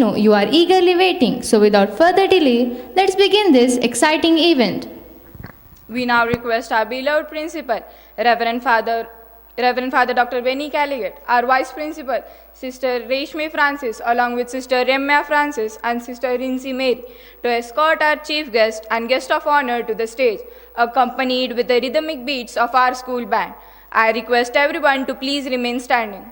know you are eagerly waiting. So without further delay, let's begin this exciting event. We now request our beloved principal, Reverend Father Dr. Benny Calligat, our Vice Principal, Sister Reshmi Francis, along with Sister Remya Francis and Sister Rinzi Mary, to escort our chief guest and guest of honor to the stage, accompanied with the rhythmic beats of our school band. I request everyone to please remain standing.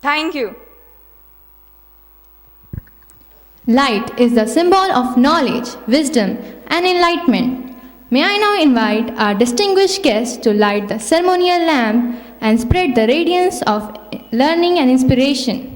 Thank you. Light is the symbol of knowledge, wisdom, and enlightenment. May I now invite our distinguished guests to light the ceremonial lamp and spread the radiance of learning and inspiration.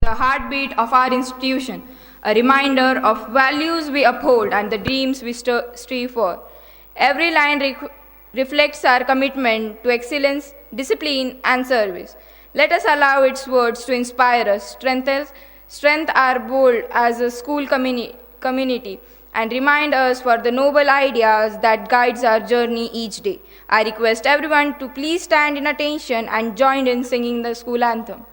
the heartbeat of our institution, a reminder of values we uphold and the dreams we strive for. Every line reflects our commitment to excellence, discipline, and service. Let us allow its words to inspire us, strengthen our bold as a school community, and remind us for the noble ideas that guides our journey each day. I request everyone to please stand in attention and join in singing the school anthem.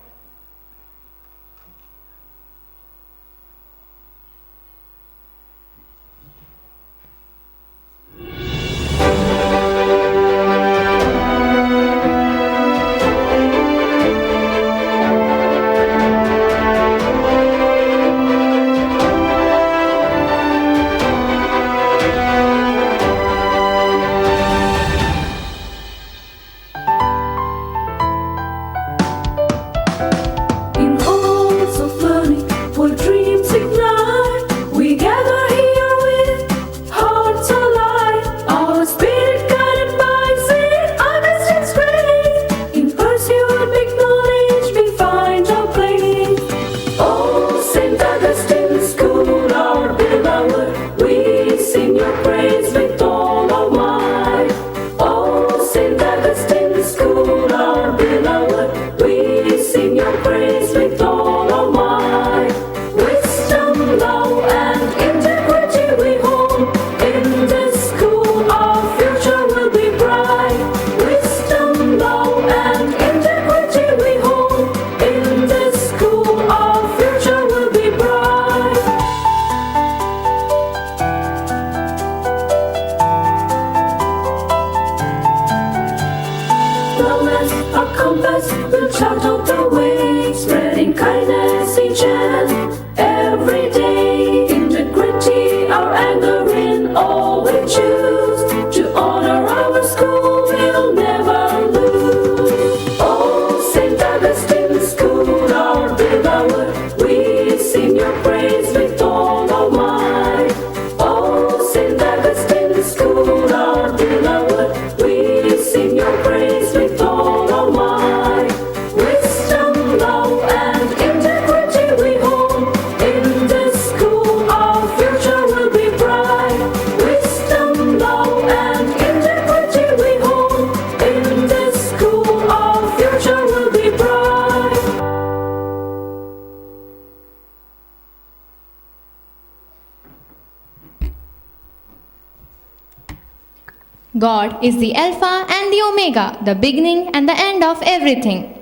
God is the Alpha and the Omega, the beginning and the end of everything.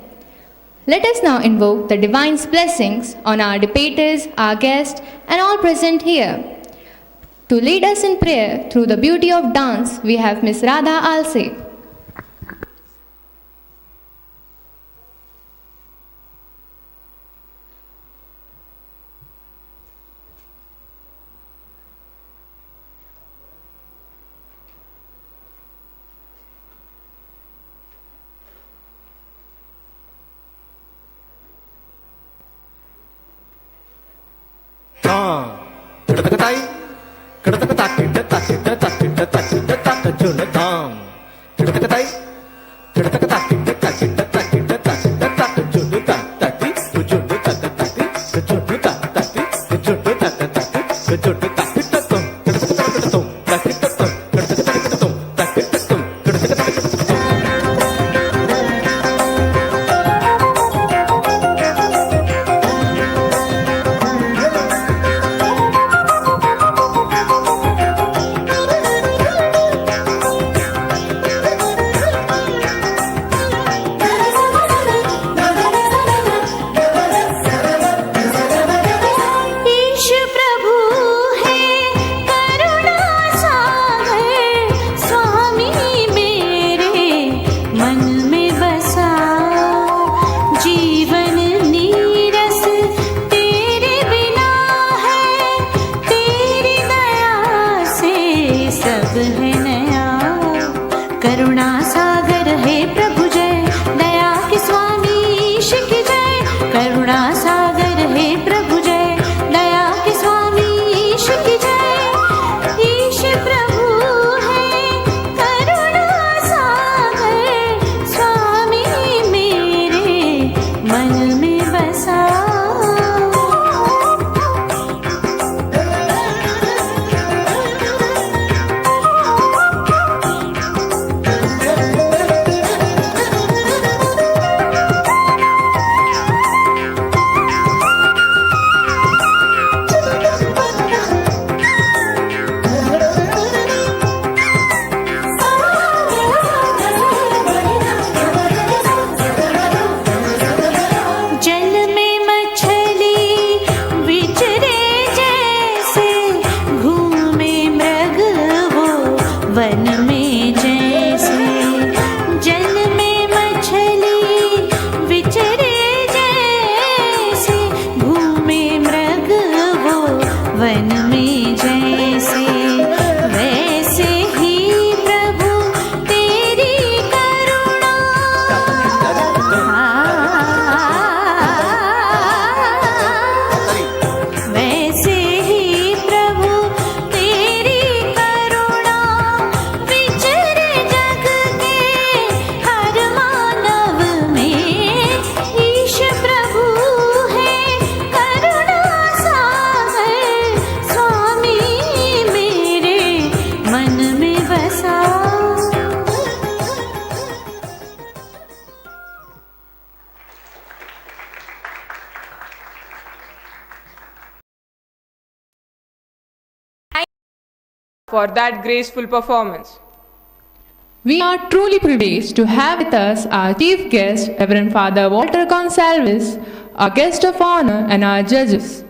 Let us now invoke the divine blessings on our debaters, our guests, and all present here. To lead us in prayer through the beauty of dance, we have Miss Radha Alse. मन में बसा for that graceful performance. We are truly privileged to have with us our chief guest, Reverend Father Walter Gonsalves, our guest of honor, and our judges,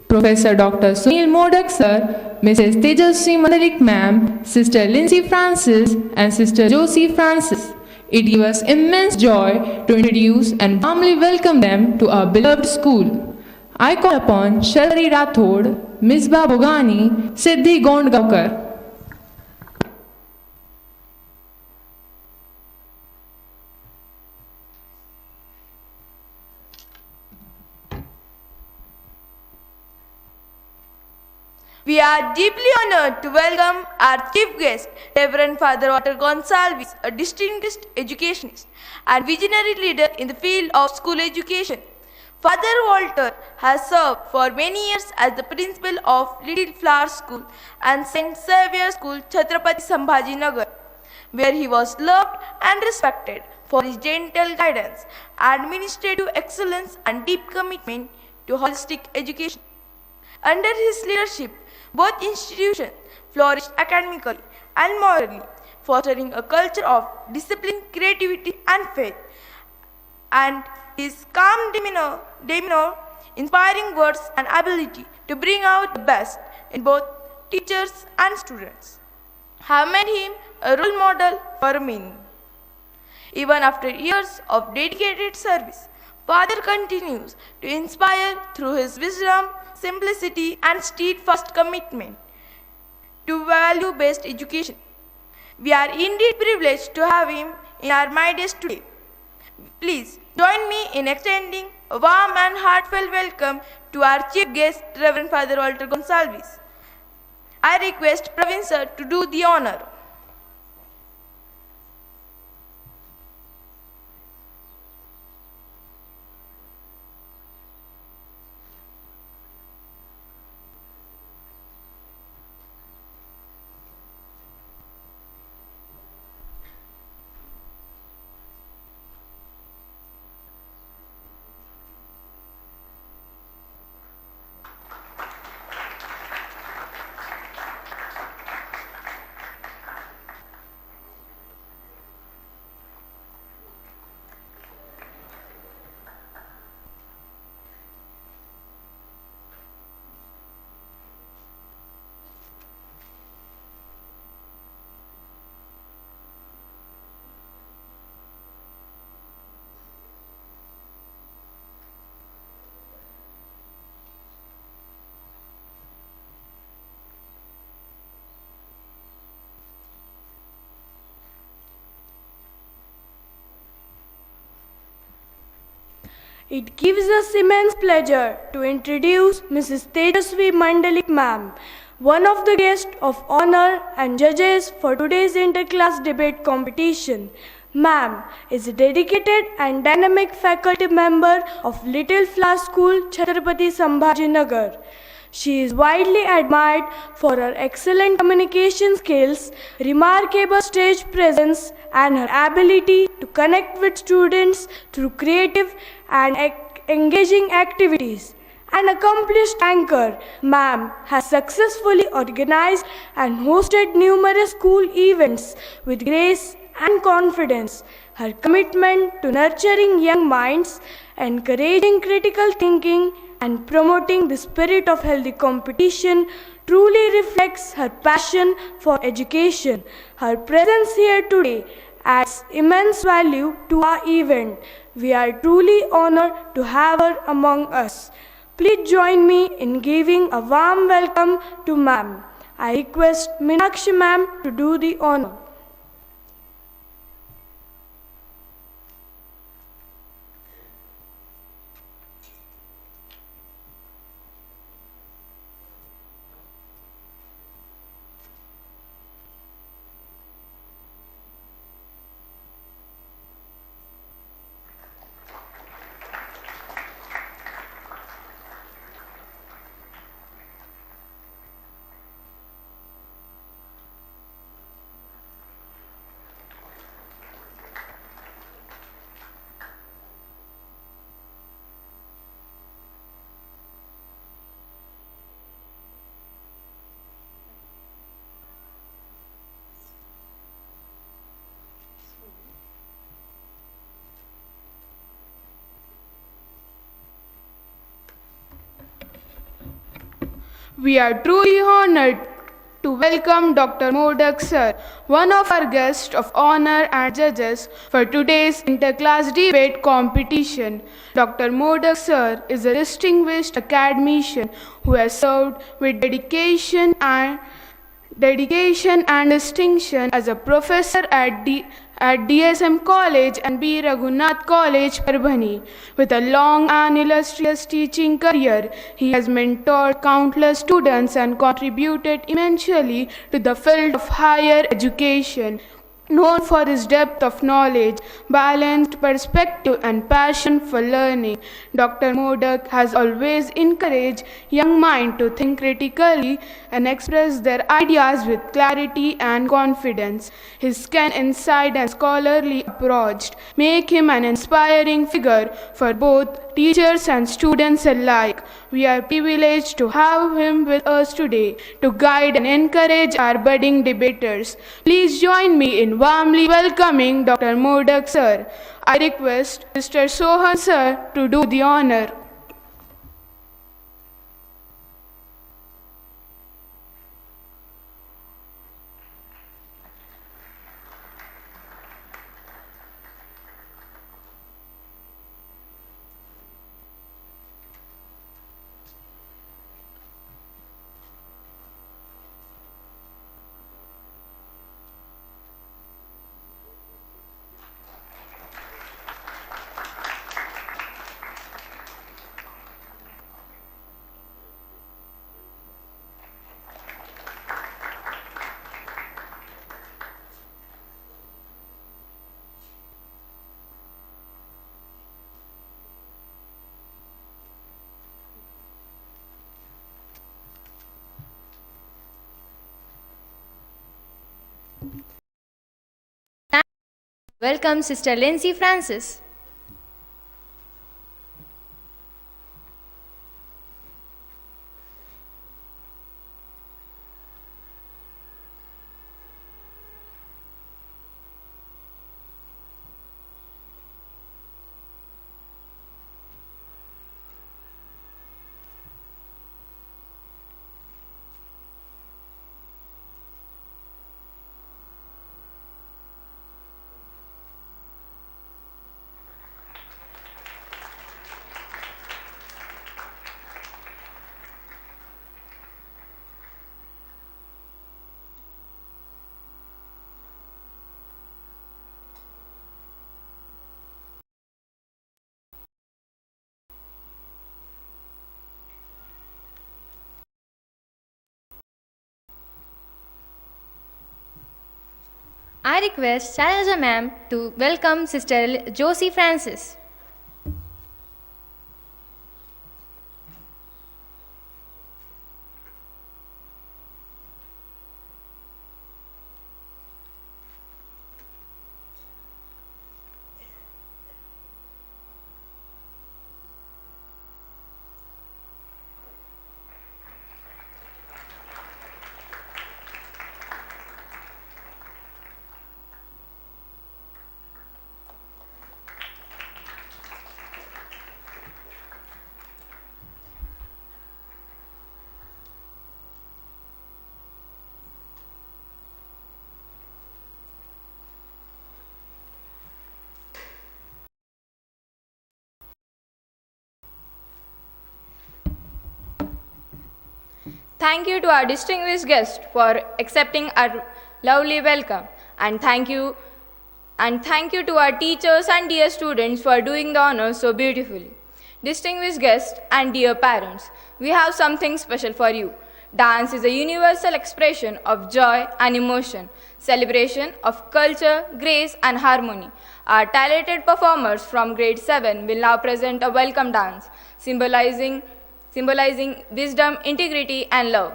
Professor Dr. Sunil Modak Sir, Mrs. Tejaswi Mandalik Ma'am, Sister Lindsay Francis, and Sister Josie Francis. It gives us immense joy to introduce and warmly welcome them to our beloved school. I call upon Shalari Rathod, Misbah Bhogani, Siddhi Gondgaonkar. We are deeply honored to welcome our chief guest, Reverend Father Walter Gonsalves, a distinguished educationist and visionary leader in the field of school education. Father Walter has served for many years as the principal of Little Flower School and St. Xavier's School, Chhatrapati Sambhaji Nagar, where he was loved and respected for his gentle guidance, administrative excellence, and deep commitment to holistic education. Under his leadership, both institutions flourished academically and morally, fostering a culture of discipline, creativity, and faith. And his calm demeanor, inspiring words, and ability to bring out the best in both teachers and students have made him a role model for many. Even after years of dedicated service, Father continues to inspire through his wisdom, simplicity, and steadfast commitment to value-based education. We are indeed privileged to have him in our midst today. Please join me in extending a warm and heartfelt welcome to our chief guest, Reverend Father Walter Gonsalves. I request Praveen Sir to do the honor. It gives us immense pleasure to introduce Mrs. Tejaswi Mandalik Ma'am, one of the guests of honor and judges for today's interclass debate competition. Ma'am is a dedicated and dynamic faculty member of Little Flower School, Chhatrapati Sambhaji Nagar. She is widely admired for her excellent communication skills, remarkable stage presence, and her ability to connect with students through creative and engaging activities. An accomplished anchor, Ma'am has successfully organized and hosted numerous school events with grace and confidence. Her commitment to nurturing young minds, encouraging critical thinking, and promoting the spirit of healthy competition truly reflects her passion for education. Her presence here today adds immense value to our event. We are truly honored to have her among us. Please join me in giving a warm welcome to Ma'am. I request Meenakshi Ma'am to do the honor. We are truly honored to welcome Dr. Modak Sir, one of our guests of honor and judges for today's interclass debate competition. Dr. Modak Sir is a distinguished academician who has served with dedication and distinction as a professor at DSM College and B. Raghunath College, Parbhani. With a long and illustrious teaching career, he has mentored countless students and contributed immensely to the field of higher education. Known for his depth of knowledge, balanced perspective, and passion for learning, Dr. Modak has always encouraged young minds to think critically and express their ideas with clarity and confidence. His keen insight and scholarly approach make him an inspiring figure for both teachers and students alike. We are privileged to have him with us today to guide and encourage our budding debaters. Please join me in warmly welcoming Dr. Modak Sir. I request Mr. Sohan Sir to do the honor. Welcome Sister Lindsay Francis. I request Shailaja ma'am to welcome Sister Josie Francis. Thank you to our distinguished guest for accepting our lovely welcome, and thank you to our teachers and dear students for doing the honors so beautifully. Distinguished guests and dear parents, we have something special for you. Dance is a universal expression of joy and emotion, celebration of culture, grace, and harmony. Our talented performers from grade 7 will now present a welcome dance, symbolizing wisdom, integrity, and love.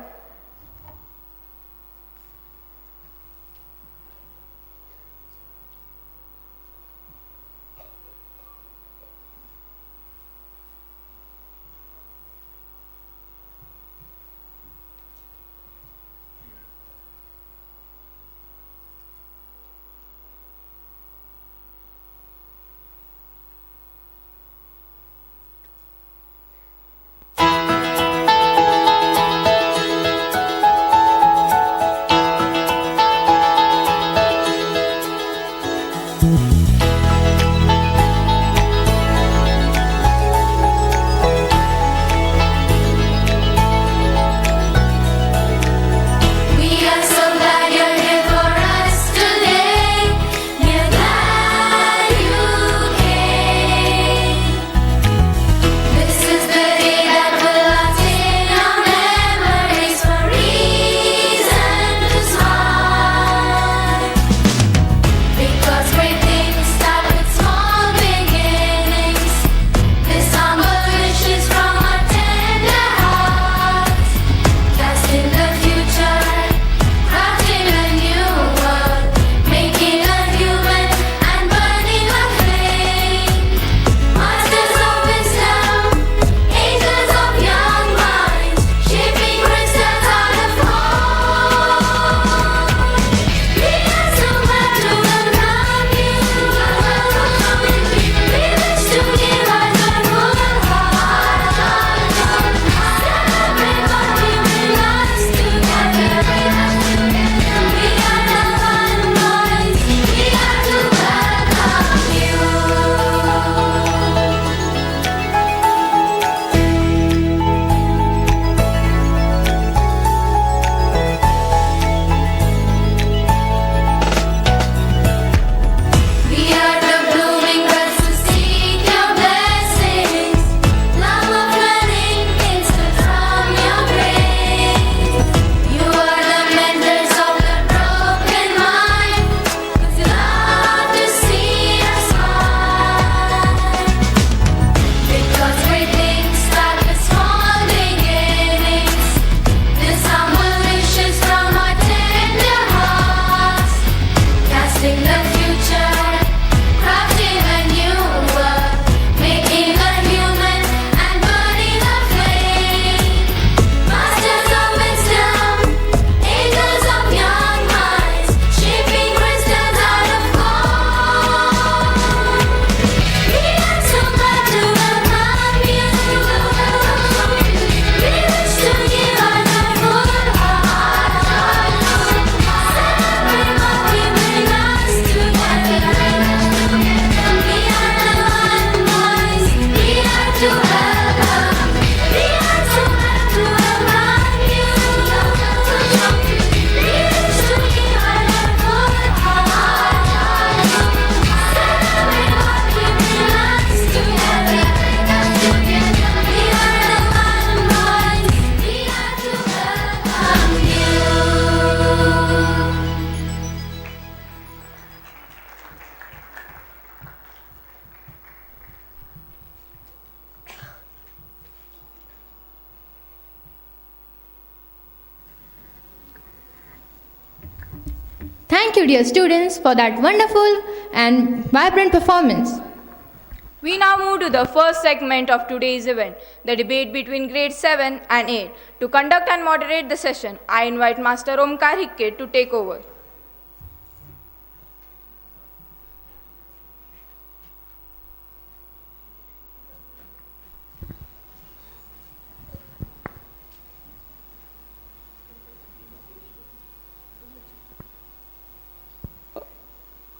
you, dear students, for that wonderful and vibrant performance. We now move to the first segment of today's event, the debate between grades 7 and 8. To conduct and moderate the session, I invite Master Omkar Hikke to take over.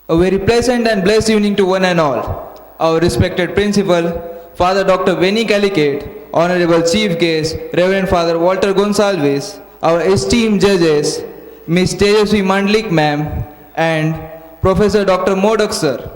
A very pleasant and blessed evening to one and all. Our respected principal, Father Dr. Benny Calicut, Honorable Chief Guest, Reverend Father Walter Gonsalves, our esteemed judges, Miss Tejasvi Mandlik ma'am, and Professor Dr. Modak sir,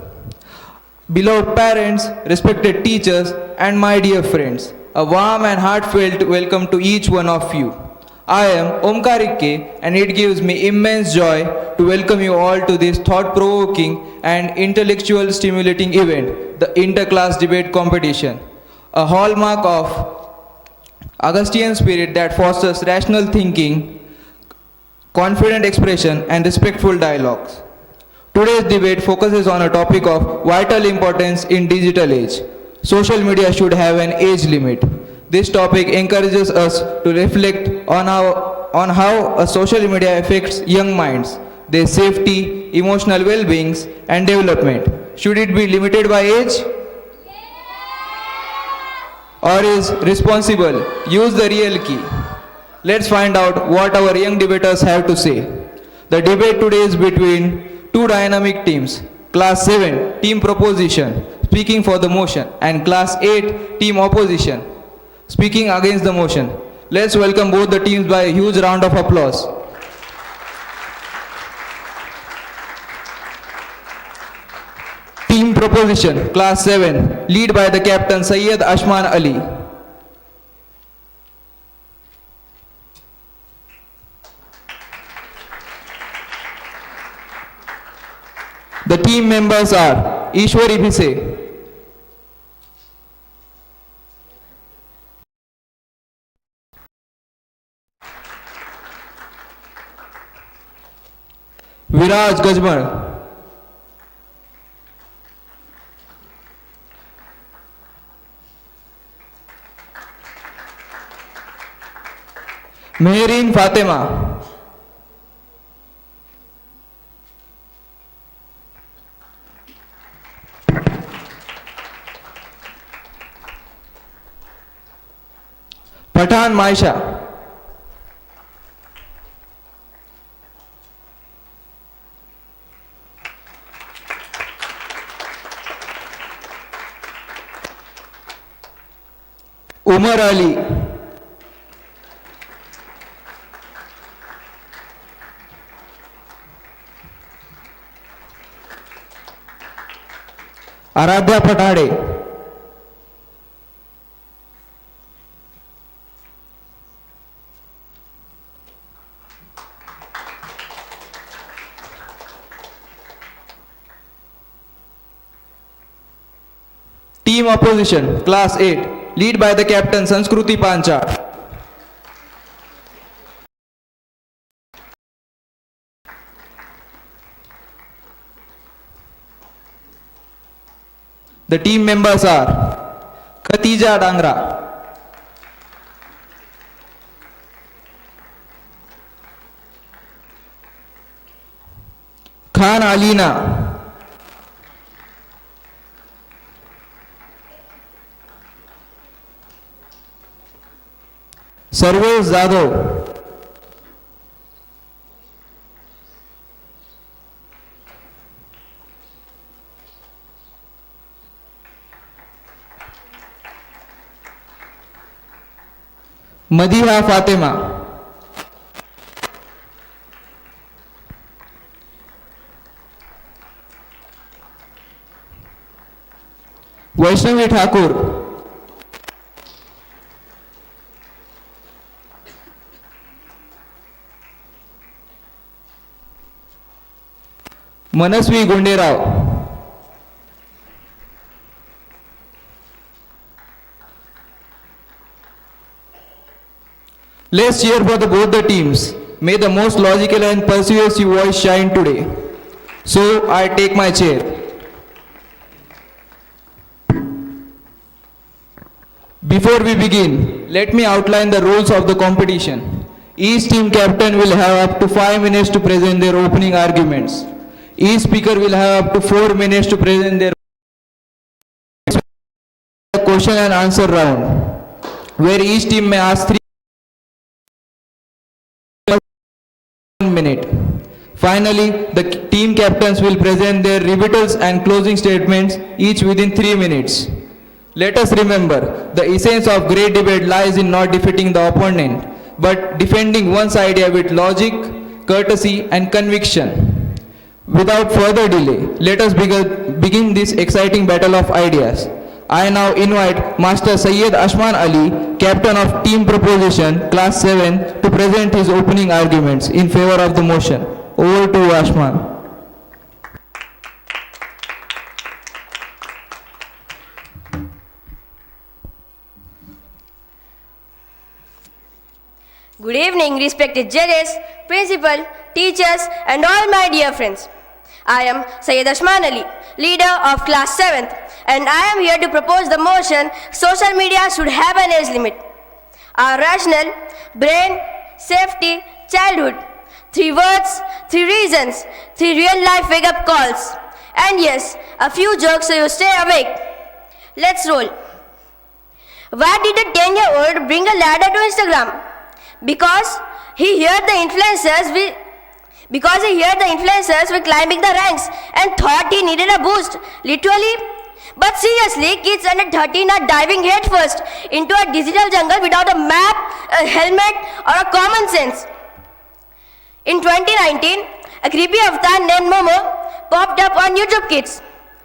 beloved parents, respected teachers, and my dear friends, a warm and heartfelt welcome to each one of you. I am Omkar Hikke, and it gives me immense joy to welcome you all to this thought-provoking and intellectual stimulating event, the Inter-Class Debate Competition, a hallmark of Augustine spirit that fosters rational thinking, confident expression, and respectful dialogues. Today's debate focuses on a topic of vital importance in digital age. Social media should have an age limit. This topic encourages us to reflect on how a social media affects young minds, their safety, emotional well-being, and development. Should it be limited by age? Or is responsible? Use the real key. Let's find out what our young debaters have to say. The debate today is between two dynamic teams. Class 7, Team Proposition, speaking for the motion, and Class 8, Team Opposition, speaking against the motion. Let's welcome both the teams by a huge round of applause. Team Proposition, Class 7, lead by the captain Syed Ashman Ali. The team members are Ishwari Bhise, Viraj Gajmal, Mehereen Fatima, Pathan Maisha, Umar Ali, Aradhya Patade, Team Opposition, Class 8, lead by the captain Sanskruti Pancha. The team members are Khatija Dangra, Khan Alina, Sarvesh Zadav, Madiha Fatima, Vaishnavi Thakur, Manasvi Gunderao, let's cheer for both the teams. May the most logical and persuasive voice shine today. So I take my chair. Before we begin, let me outline the rules of the competition. Each team captain will have up to 5 minutes to present their opening arguments. Each speaker will have up to 4 minutes to present their question and answer round, where each team may ask 1 minute. Finally, the team captains will present their rebuttals and closing statements, each within 3 minutes. Let us remember, the essence of great debate lies in not defeating the opponent, but defending one's idea with logic, courtesy, and conviction. Without further delay, let us begin this exciting battle of ideas. I now invite Master Syed Ashman Ali, Captain of Team Proposition, Class 7, to present his opening arguments in favor of the motion. Over to you, Ashman. Good evening, respected judges, principal, teachers, and all my dear friends. I am Syed Ashman Ali, leader of class 7th, and I am here to propose the motion social media should have an age limit. Our rationale, brain, safety, childhood. 3 words, 3 reasons, 3 real life wake up calls. And yes, a few jokes so you stay awake. Let's roll. Why did a 10-year-old bring a ladder to Instagram? Because he heard the influencers were climbing the ranks and thought he needed a boost, literally. But seriously, kids under 13 are diving headfirst into a digital jungle without a map, a helmet, or a common sense. In 2019, a creepy avatar named Momo popped up on YouTube Kids.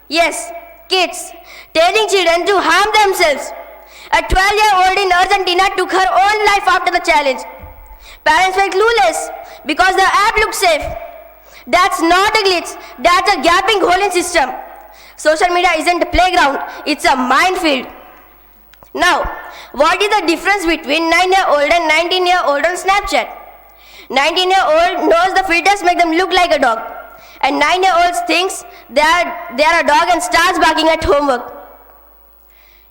Yes, kids, telling children to harm themselves. A 12-year-old in Argentina took her own life after the challenge. Parents were clueless because the app looked safe. That's not a glitch, that's a gaping hole in system. Social media isn't a playground, it's a minefield. Now, what is the difference between 9-year-old and 19-year-old on Snapchat? 19-year-old knows the filters make them look like a dog, and 9-year-old thinks they are a dog and starts barking at homework.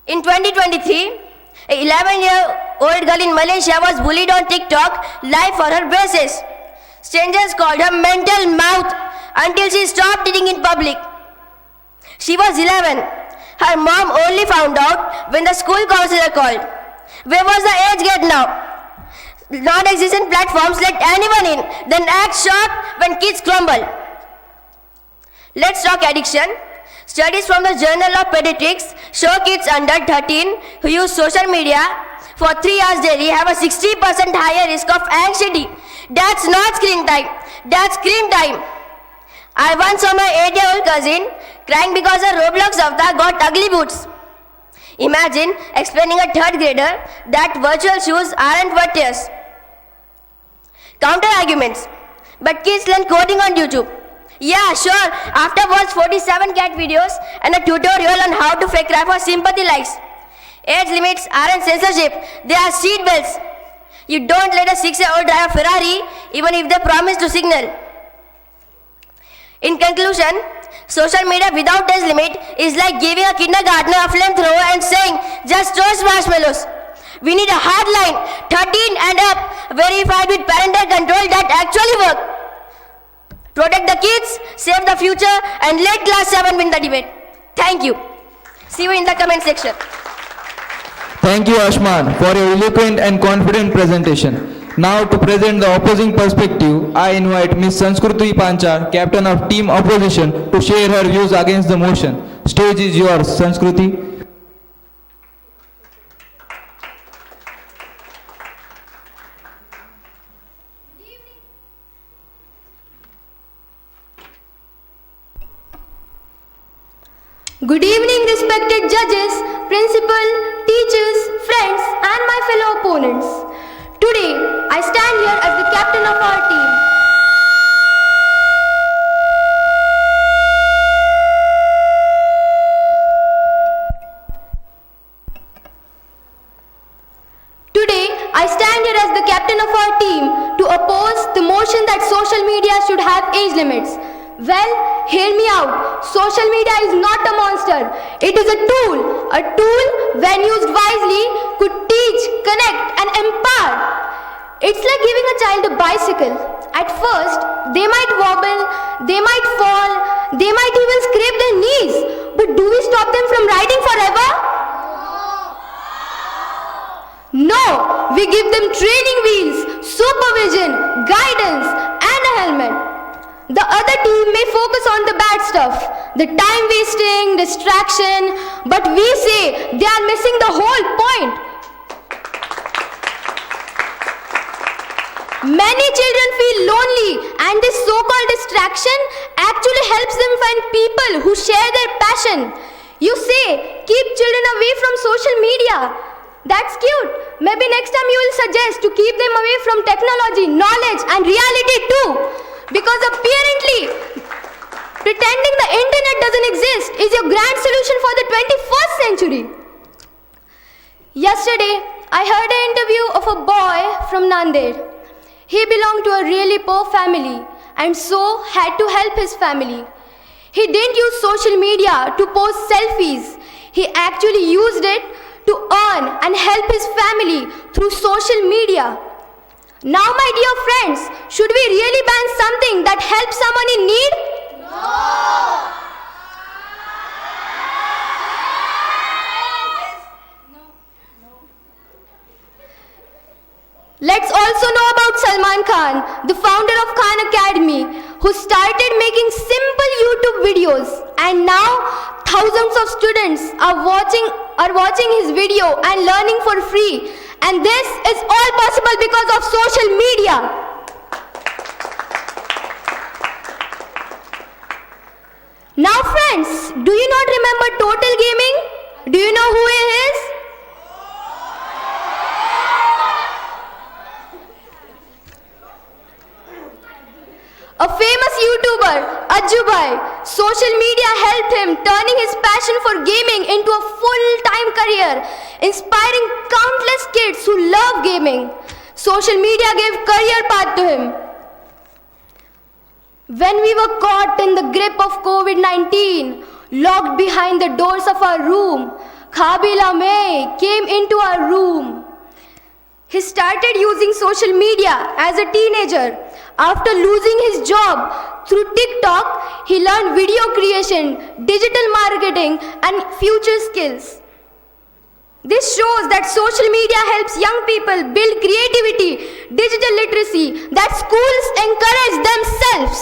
In 2023, a 11-year-old girl in Malaysia was bullied on TikTok live for her braces. Strangers called her mental mouth until she stopped eating in public. She was 11. Her mom only found out when the school counselor called. Where was the age gap now? Non-existent platforms let anyone in, then act shocked when kids crumble. Let's talk addiction. Studies from the Journal of Pediatrics show kids under 13 who use social media for 3 hours daily have a 60% higher risk of anxiety. That's not screen time, that's scream time. I once saw my 8-year-old cousin crying because her Roblox avatar got ugly boots. Imagine explaining a 3rd grader that virtual shoes aren't for tears. Counter arguments. But kids learn coding on YouTube. Yeah, sure, afterwards 47 cat videos and a tutorial on how to fake cry for sympathy likes. Age limits aren't censorship, they are seat belts. You don't let a 6-year-old drive a Ferrari even if they promise to signal. In conclusion, social media without age limit is like giving a kindergartner a flamethrower and saying, just toast marshmallows. We need a hard line, 13 and up, verified with parental control that actually work. Protect the kids, save the future, and let class 7 win the debate. Thank you. See you in the comment section. Thank you, Ashman, for your eloquent and confident presentation. Now, to present the opposing perspective, I invite Ms. Sanskruti Panchar, Captain of Team Opposition, to share her views against the motion. Stage is yours, Sanskruti. Good evening, respected judges, principal, teachers, friends, and my fellow opponents. Today, I stand here as the captain of our team. Today, I stand here as the captain of our team to oppose the motion that social media should have age limits. Well, hear me out. Social media is not a monster. It is a tool. A tool, when used wisely, could teach, connect, and empower. It's like giving a child a bicycle. At first, they might wobble, they might fall, they might even scrape their knees. But do we stop them from riding forever? No, we give them training wheels, supervision, guidance, and a helmet. The other team may focus on the bad stuff, the time wasting, distraction, but we say they are missing the whole point. Many children feel lonely, and this so-called distraction actually helps them find people who share their passion. You say, keep children away from social media. That's cute. Maybe next time you will suggest to keep them away from technology, knowledge, and reality too. Because apparently, pretending the internet doesn't exist is your grand solution for the 21st century. Yesterday, I heard an interview of a boy from Nanded. He belonged to a really poor family and so had to help his family. He didn't use social media to post selfies. He actually used it to earn and help his family through social media. Now, my dear friends, should we really ban something that helps someone in need? Let's also know about Salman Khan, the founder of Khan Academy, who started making simple YouTube videos, and now thousands of students are watching his video and learning for free. And this is all possible because of social media. Now friends, do you not remember Total Gaming? Do you know who he is? A famous YouTuber, Ajubhai. Social media helped him turning his passion for gaming into a full-time career, inspiring countless kids who love gaming. Social media gave career path to him. When we were caught in the grip of COVID-19, locked behind the doors of our room, Khabila May came into our room. He started using social media as a teenager. After losing his job through TikTok, he learned video creation, digital marketing, and future skills. This shows that social media helps young people build creativity, digital literacy that schools encourage themselves.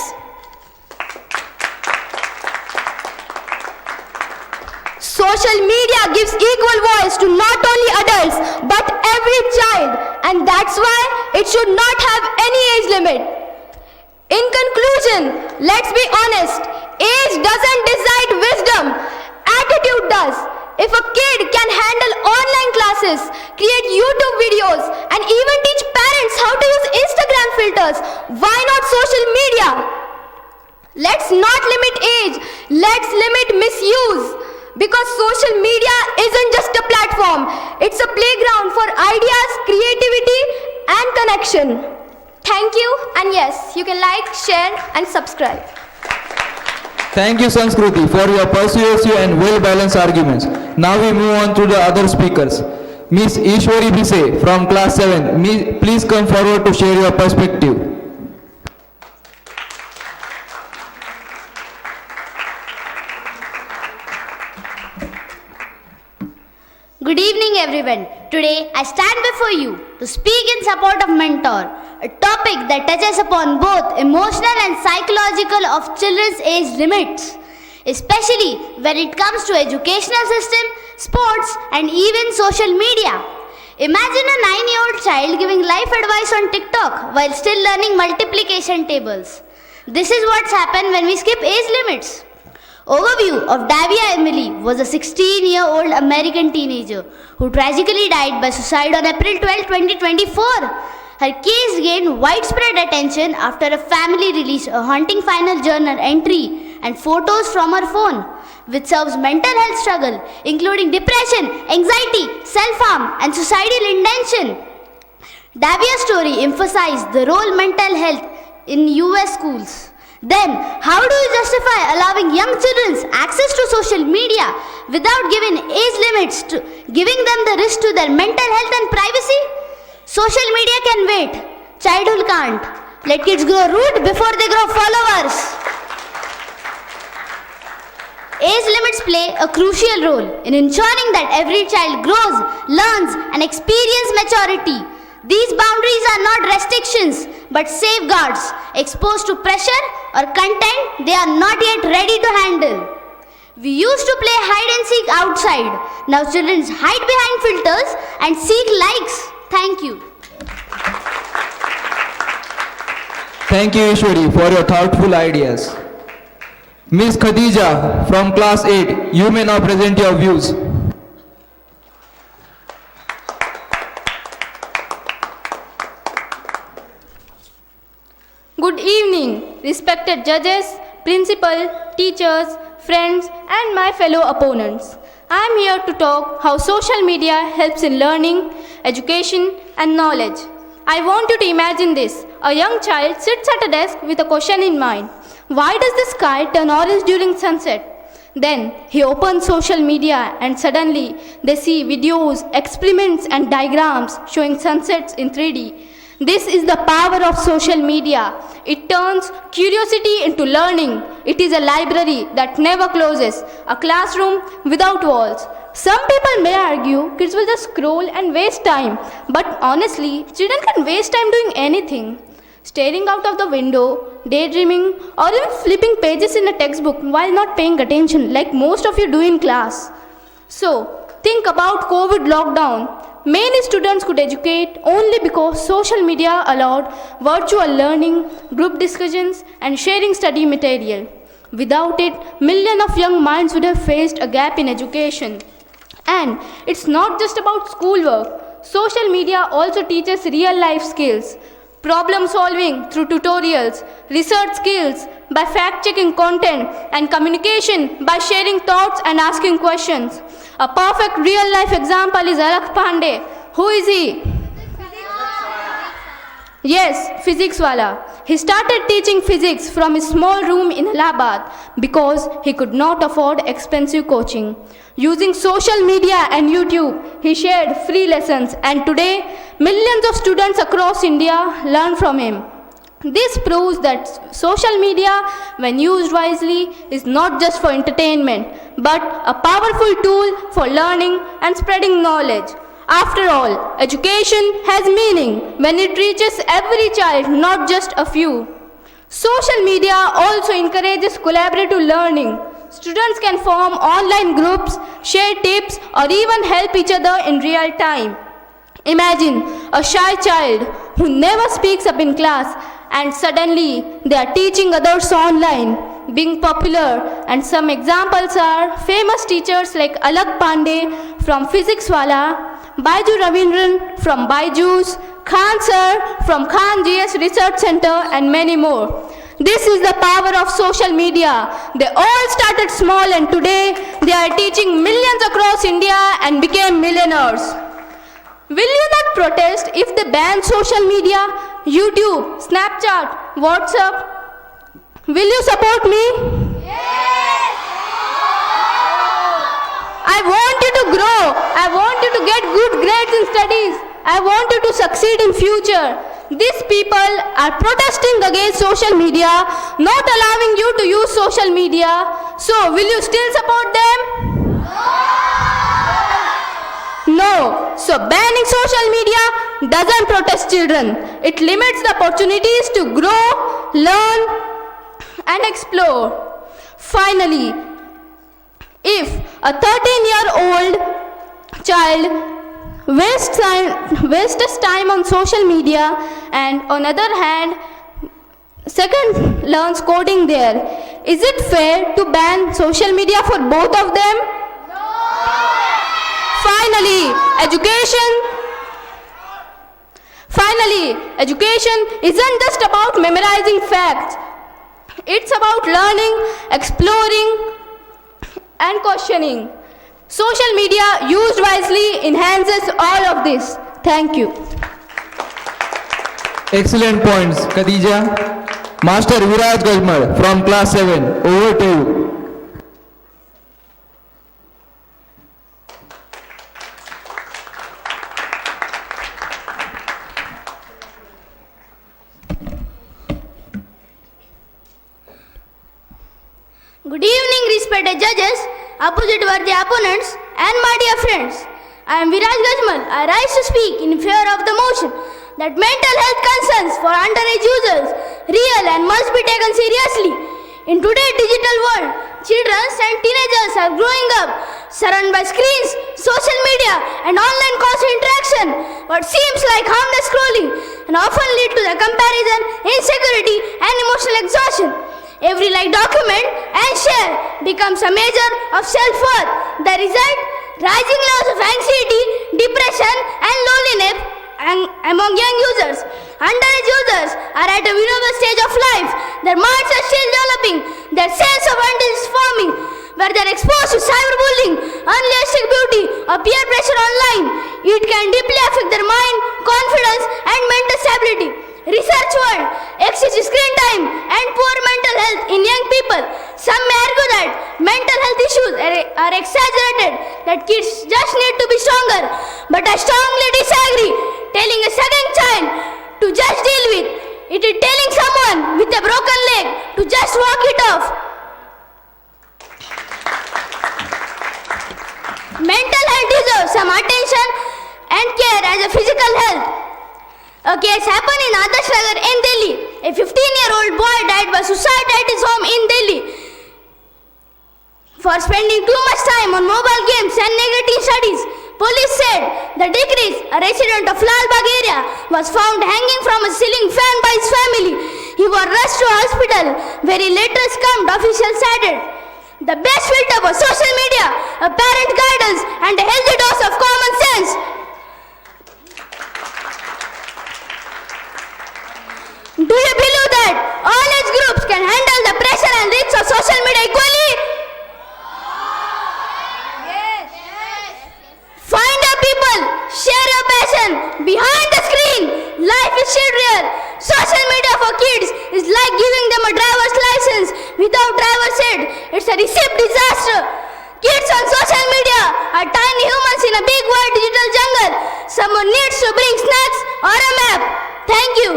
Social media gives equal voice to not only adults but every child, and that's why it should not have any age limit. In conclusion, let's be honest, age doesn't decide wisdom, attitude does. If a kid can handle online classes, create YouTube videos, and even teach parents how to use Instagram filters, why not social media? Let's not limit age, let's limit misuse. Because social media isn't just a platform, it's a playground for ideas, creativity, and connection. Thank you, and yes, you can like, share, and subscribe. Thank you, Sanskruti, for your persuasive and well-balanced arguments. Now we move on to the other speakers. Miss Ishwari Bise from class 7, please come forward to share your perspective. Good evening everyone. Today I stand before you to speak in support of mentor, a topic that touches upon both emotional and psychological of children's age limits, especially when it comes to educational system, sports and even social media. Imagine a 9-year-old child giving life advice on TikTok while still learning multiplication tables. This is what's happened when we skip age limits. Overview of Davia Emily was a 16-year-old American teenager who tragically died by suicide on April 12, 2024. Her case gained widespread attention after a family released a haunting final journal entry and photos from her phone, which serves mental health struggle, including depression, anxiety, self-harm, and suicidal intention. Davia's story emphasized the role mental health in US schools. Then, how do you justify allowing young children access to social media without giving age limits to giving them the risk to their mental health and privacy? Social media can wait. Childhood can't. Let kids grow root before they grow followers. Age limits play a crucial role in ensuring that every child grows, learns, and experiences maturity. These boundaries are not restrictions but safeguards. Exposed to pressure or content they are not yet ready to handle. We used to play hide and seek outside. Now children hide behind filters and seek likes. Thank you. Thank you, Ishwari, for your thoughtful ideas. Miss Khadija from class 8, you may now present your views. Good evening, respected judges, principal, teachers, friends, and my fellow opponents. I am here to talk how social media helps in learning, education, and knowledge. I want you to imagine this. A young child sits at a desk with a question in mind. Why does the sky turn orange during sunset? Then he opens social media and suddenly they see videos, experiments, and diagrams showing sunsets in 3D. This is the power of social media. It turns curiosity into learning. It is a library that never closes, a classroom without walls. Some people may argue kids will just scroll and waste time, but honestly, children can waste time doing anything. Staring out of the window, daydreaming, or even flipping pages in a textbook while not paying attention like most of you do in class. So, think about COVID lockdown. Many students could educate only because social media allowed virtual learning, group discussions, and sharing study material. Without it, millions of young minds would have faced a gap in education. And it's not just about schoolwork. Social media also teaches real-life skills. Problem solving through tutorials, research skills by fact-checking content, and communication by sharing thoughts and asking questions. A perfect real-life example is Alak Pandey. Who is he? Yes, physics wala. He started teaching physics from his small room in Allahabad because he could not afford expensive coaching. Using social media and YouTube, he shared free lessons, and today millions of students across India learn from him. This proves that social media, when used wisely, is not just for entertainment, but a powerful tool for learning and spreading knowledge. After all, education has meaning when it reaches every child, not just a few. Social media also encourages collaborative learning. Students can form online groups, share tips, or even help each other in real time. Imagine a shy child who never speaks up in class and suddenly they are teaching others online, being popular, and some examples are famous teachers like Alak Pandey from Physics Wala, Baiju Ravindran from Baiju's, Khan Sir from Khan GS Research Center, and many more. This is the power of social media. They all started small and today they are teaching millions across India and became millionaires. Will you not protest if they ban social media, YouTube, Snapchat, WhatsApp? Will you support me? Yes! I want you to grow. I want you to get good grades in studies. I want you to succeed in future. These people are protesting against social media, not allowing you to use social media. So, will you still support them? No. So, banning social media doesn't protest children. It limits the opportunities to grow, learn, and explore. Finally, if a 13-year-old child wastes time on social media and on the other hand second learns coding there, is it fair to ban social media for both of them? No. Finally, education isn't just about memorizing facts. It's about learning, exploring, and questioning. Social media used wisely enhances all of this. Thank you. Excellent points, Khadija. Master Viraj Gajmal from class 7. Over to you. Good evening, respected judges, opposite worthy opponents, and my dear friends. I am Viraj Gajmal. I rise to speak in favor of the motion that mental health concerns for underage users real and must be taken seriously. In today's digital world, children and teenagers are growing up surrounded by screens, social media, and online constant interaction. What seems like harmless scrolling and often lead to the comparison, insecurity, and emotional exhaustion. Every like, document, and share becomes a measure of self-worth. The result, rising levels of anxiety, depression, and loneliness among young users. Underage users are at a vulnerable stage of life. Their minds are still developing. Their sense of identity is forming, where they are exposed to cyberbullying, unrealistic beauty, or peer pressure online. It can deeply affect their mind, confidence, and mental stability. Research world, excessive screen time, and poor mental health in young people. Some may argue that mental health issues are exaggerated, that kids just need to be stronger. But I strongly disagree. Telling a second child to just deal with it is telling someone with a broken leg to just walk it off. Mental health deserves some attention and care as a physical health. A case happened in Adarsh Nagar in Delhi. A 15-year-old boy died by suicide at his home in Delhi for spending too much time on mobile games and negative studies. Police said the decrease, a resident of Lal Bagh area, was found hanging from a ceiling fan by his family. He was rushed to a hospital where he later succumbed, officials added. The best filter was social media, a parent guidance, and a healthy dose of common sense. Do you believe that all age groups can handle the pressure and risks of social media equally? Yes. Find your people, share your passion. Behind the screen, life is still real. Social media for kids is like giving them a driver's license without driver's ed. It's a recipe disaster. Kids on social media are tiny humans in a big wide digital jungle. Someone needs to bring snacks or a map. Thank you.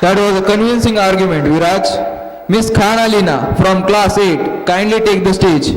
That was a convincing argument, Viraj. Miss Khan Alina from class 8, kindly take the stage.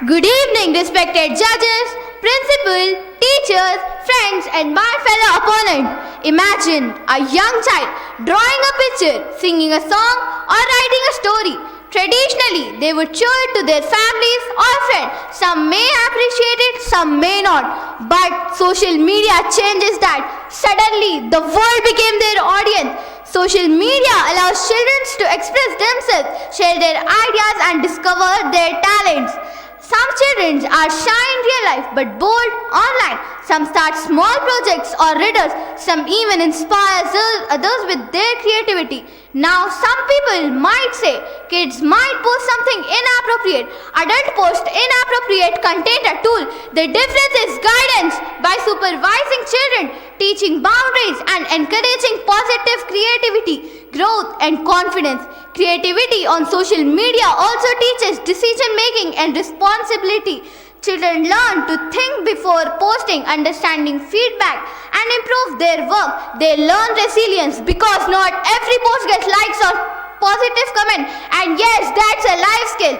Good evening, respected judges, principal, teachers, friends, and my fellow opponent. Imagine a young child drawing a picture, singing a song, or writing a story. Traditionally, they would show it to their families or friends. Some may appreciate it, some may not. But social media changes that. Suddenly, the world became their audience. Social media allows children to express themselves, share their ideas, and discover their talents. Some children are shy in real life but bold online. Some start small projects or riddles. Some even inspire others with their creativity. Now some people might say kids might post something inappropriate. Adults post inappropriate content at all. The difference is guidance by supervising children, teaching boundaries and encouraging positive creativity, growth and confidence. Creativity on social media also teaches decision making and responsibility. Children learn to think before posting, understanding feedback, and improve their work. They learn resilience because not every post gets likes or positive comment. And yes, that's a life skill.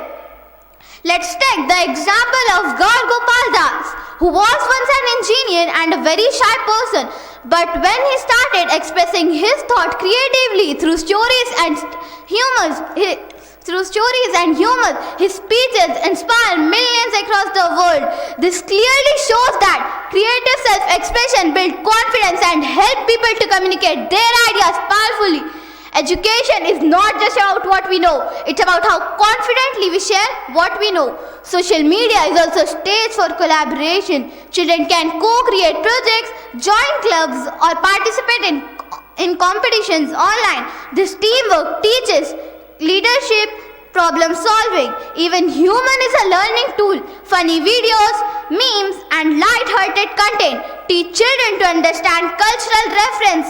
Let's take the example of Gopal Das, who was once an engineer and a very shy person. But when he started expressing his thought creatively through stories and humor, his speeches inspire millions across the world. This clearly shows that creative self-expression builds confidence and helps people to communicate their ideas powerfully. Education is not just about what we know, it's about how confidently we share what we know. Social media is also a stage for collaboration. Children can co-create projects, join clubs, or participate in competitions online. This teamwork teaches leadership, problem solving. Even humor is a learning tool. Funny videos, memes, and light-hearted content teach children to understand cultural reference.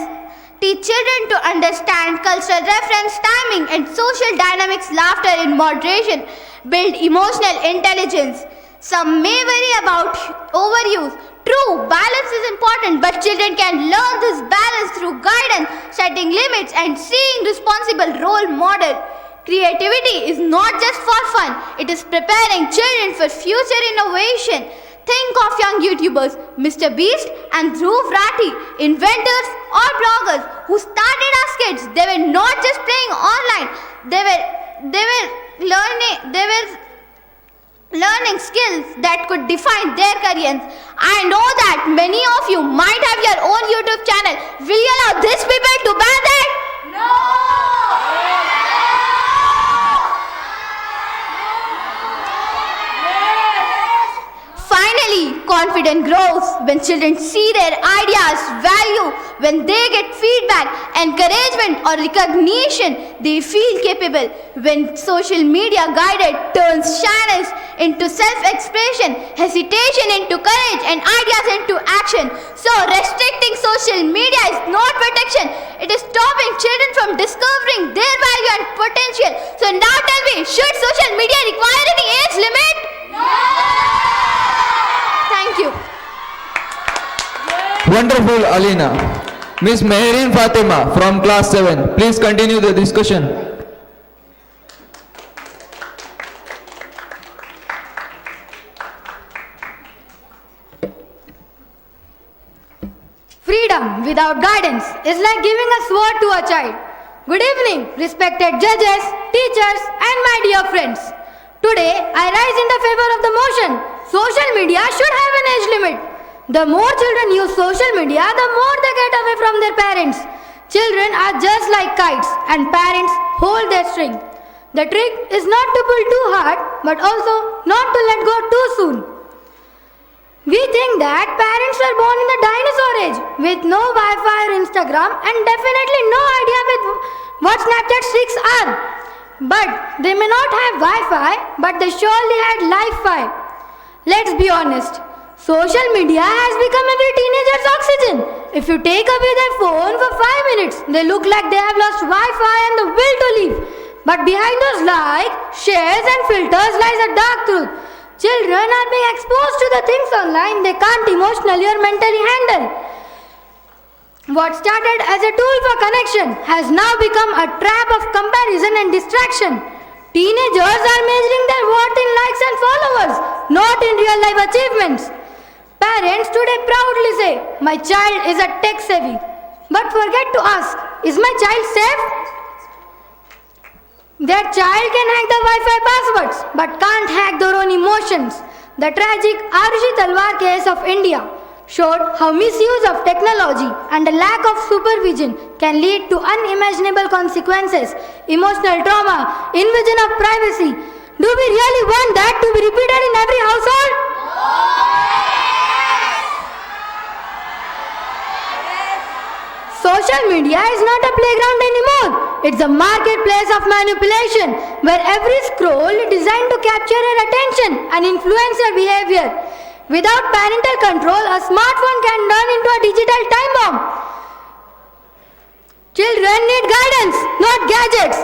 Timing, and social dynamics. Laughter in moderation build emotional intelligence. Some may worry about overuse. True, balance is important, but children can learn this balance through guidance, setting limits, and seeing responsible role model. Creativity is not just for fun, it is preparing children for future innovation. Think of young YouTubers, Mr. Beast and Dhruv Rathi, inventors or bloggers who started as kids. They were not just playing online, they were learning skills that could define their careers. I know that many of you might have your own YouTube channel. Will you allow these people to ban that? Finally, confidence grows when children see their ideas value, when they get feedback, encouragement or recognition, they feel capable. When social media guided turns shyness into self-expression, hesitation into courage, and ideas into action. So restricting social media is not protection, it is stopping children from discovering their value and potential. So now tell me, should social media require any age limit? Thank you. Wonderful, Alina. Miss Meherin Fatima from class 7. Please continue the discussion. Freedom without guidance is like giving a sword to a child. Good evening, respected judges, teachers, and my dear friends. Today, I rise in the favor of the motion. Social media should have an age limit. The more children use social media, the more they get away from their parents. Children are just like kites, and parents hold their string. The trick is not to pull too hard, but also not to let go too soon. We think that parents were born in the dinosaur age with no Wi-Fi or Instagram and definitely no idea with what Snapchat streaks are. But they may not have Wi-Fi, but they surely had Li-Fi. Let's be honest. Social media has become every teenager's oxygen. If you take away their phone for 5 minutes, they look like they have lost Wi-Fi and the will to live. But behind those likes, shares and filters lies a dark truth. Children are being exposed to the things online they can't emotionally or mentally handle. What started as a tool for connection has now become a trap of comparison and distraction. Teenagers are measuring their worth in likes and followers, not in real life achievements. Parents today proudly say, my child is a tech savvy, but forget to ask, is my child safe? Their child can hack the Wi-Fi passwords, but can't hack their own emotions. The tragic Arushi Talwar case of India showed how misuse of technology and a lack of supervision can lead to unimaginable consequences, emotional trauma, invasion of privacy. Do we really want that to be repeated in every household? Social media is not a playground anymore. It's a marketplace of manipulation where every scroll is designed to capture your attention and influence your behavior. Without parental control, a smartphone can turn into a digital time bomb. Children need guidance, not gadgets.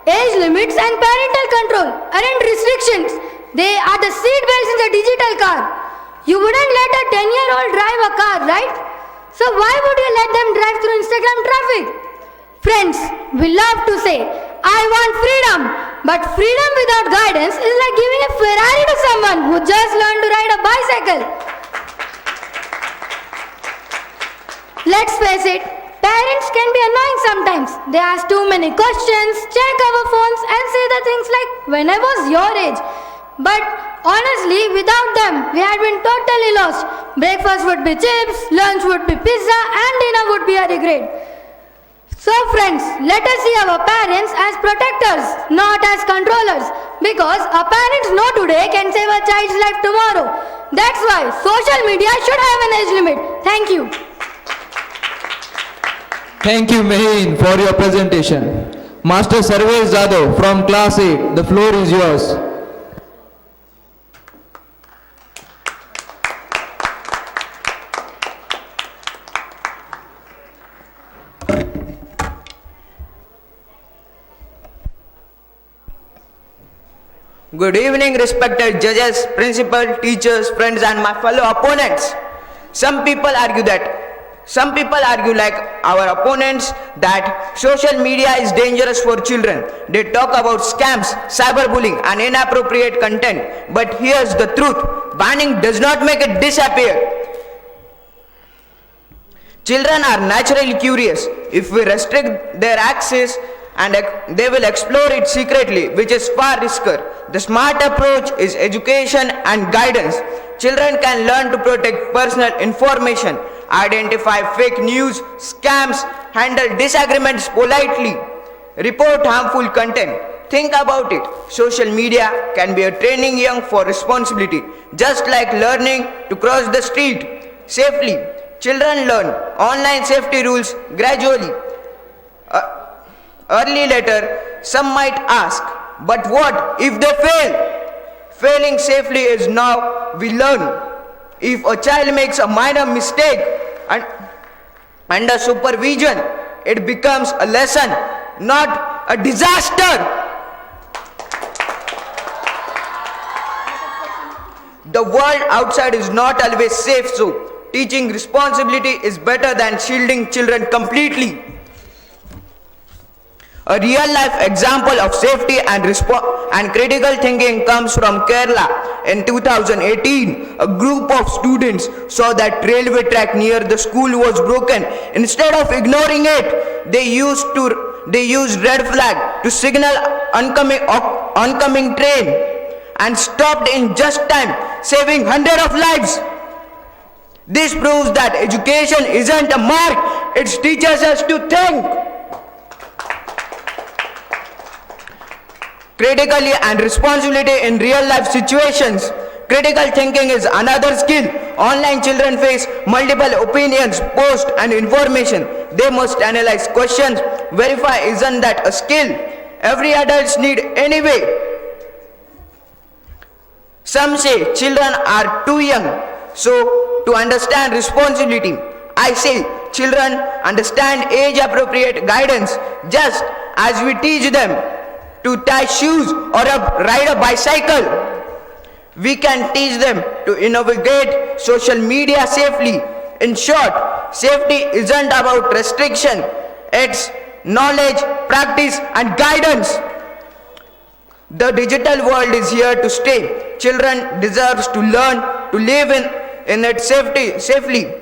Age limits and parental control aren't restrictions. They are the seat belts in the digital car. You wouldn't let a 10-year-old drive a car, right? So why would you let them drive through Instagram traffic? Friends, we love to say, I want freedom. But freedom without guidance is like giving a Ferrari to someone who just learned to ride a bicycle. Let's face it, parents can be annoying sometimes. They ask too many questions, check our phones and say the things like, when I was your age. But honestly, without them, we had been totally lost. Breakfast would be chips, lunch would be pizza, and dinner would be a regret. So friends, let us see our parents as protectors, not as controllers. Because a parents know today can save a child's life tomorrow. That's why social media should have an age limit. Thank you. Thank you, Mehin, for your presentation. Master Sarvesh Jadhav from class 8, the floor is yours. Good evening, respected judges, principal, teachers, friends, and my fellow opponents. Some people argue like our opponents that social media is dangerous for children. They talk about scams, cyberbullying, and inappropriate content. But here's the truth: banning does not make it disappear. Children are naturally curious. If we restrict their access, and they will explore it secretly, which is far riskier. The smart approach is education and guidance. Children can learn to protect personal information, identify fake news, scams, handle disagreements politely, report harmful content. Think about it. Social media can be a training young for responsibility, just like learning to cross the street safely. Children learn online safety rules gradually. Early later, some might ask, but what if they fail? Failing safely is now we learn. If a child makes a minor mistake and under supervision, it becomes a lesson, not a disaster. The world outside is not always safe, so teaching responsibility is better than shielding children completely. A real-life example of safety and critical thinking comes from Kerala. In 2018, a group of students saw that railway track near the school was broken. Instead of ignoring it, they used red flag to signal oncoming train and stopped in just time, saving hundreds of lives. This proves that education isn't a mark; it teaches us to think critically and responsibility in real-life situations. Critical thinking is another skill. Online children face multiple opinions, posts, and information. They must analyze questions, verify isn't that a skill every adult needs anyway. Some say children are too young to understand responsibility. I say children understand age-appropriate guidance just as we teach them to tie shoes or ride a bicycle. We can teach them to navigate social media safely. In short, safety isn't about restriction, it's knowledge, practice, and guidance. The digital world is here to stay. Children deserve to learn to live in it safely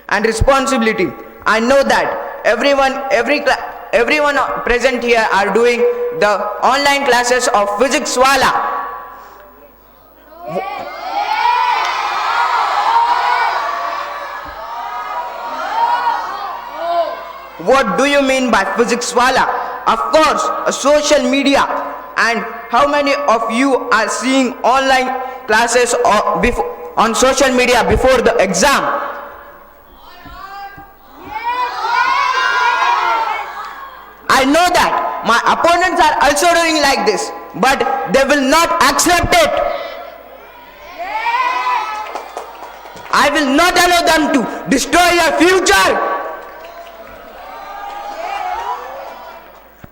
and responsibility. I know that everyone present here are doing the online classes of Physics Wala. What do you mean by Physics Wala? Of course, a social media. And how many of you are seeing online classes on social media before the exam? I know that my opponents are also doing like this, but they will not accept it. I will not allow them to destroy your future.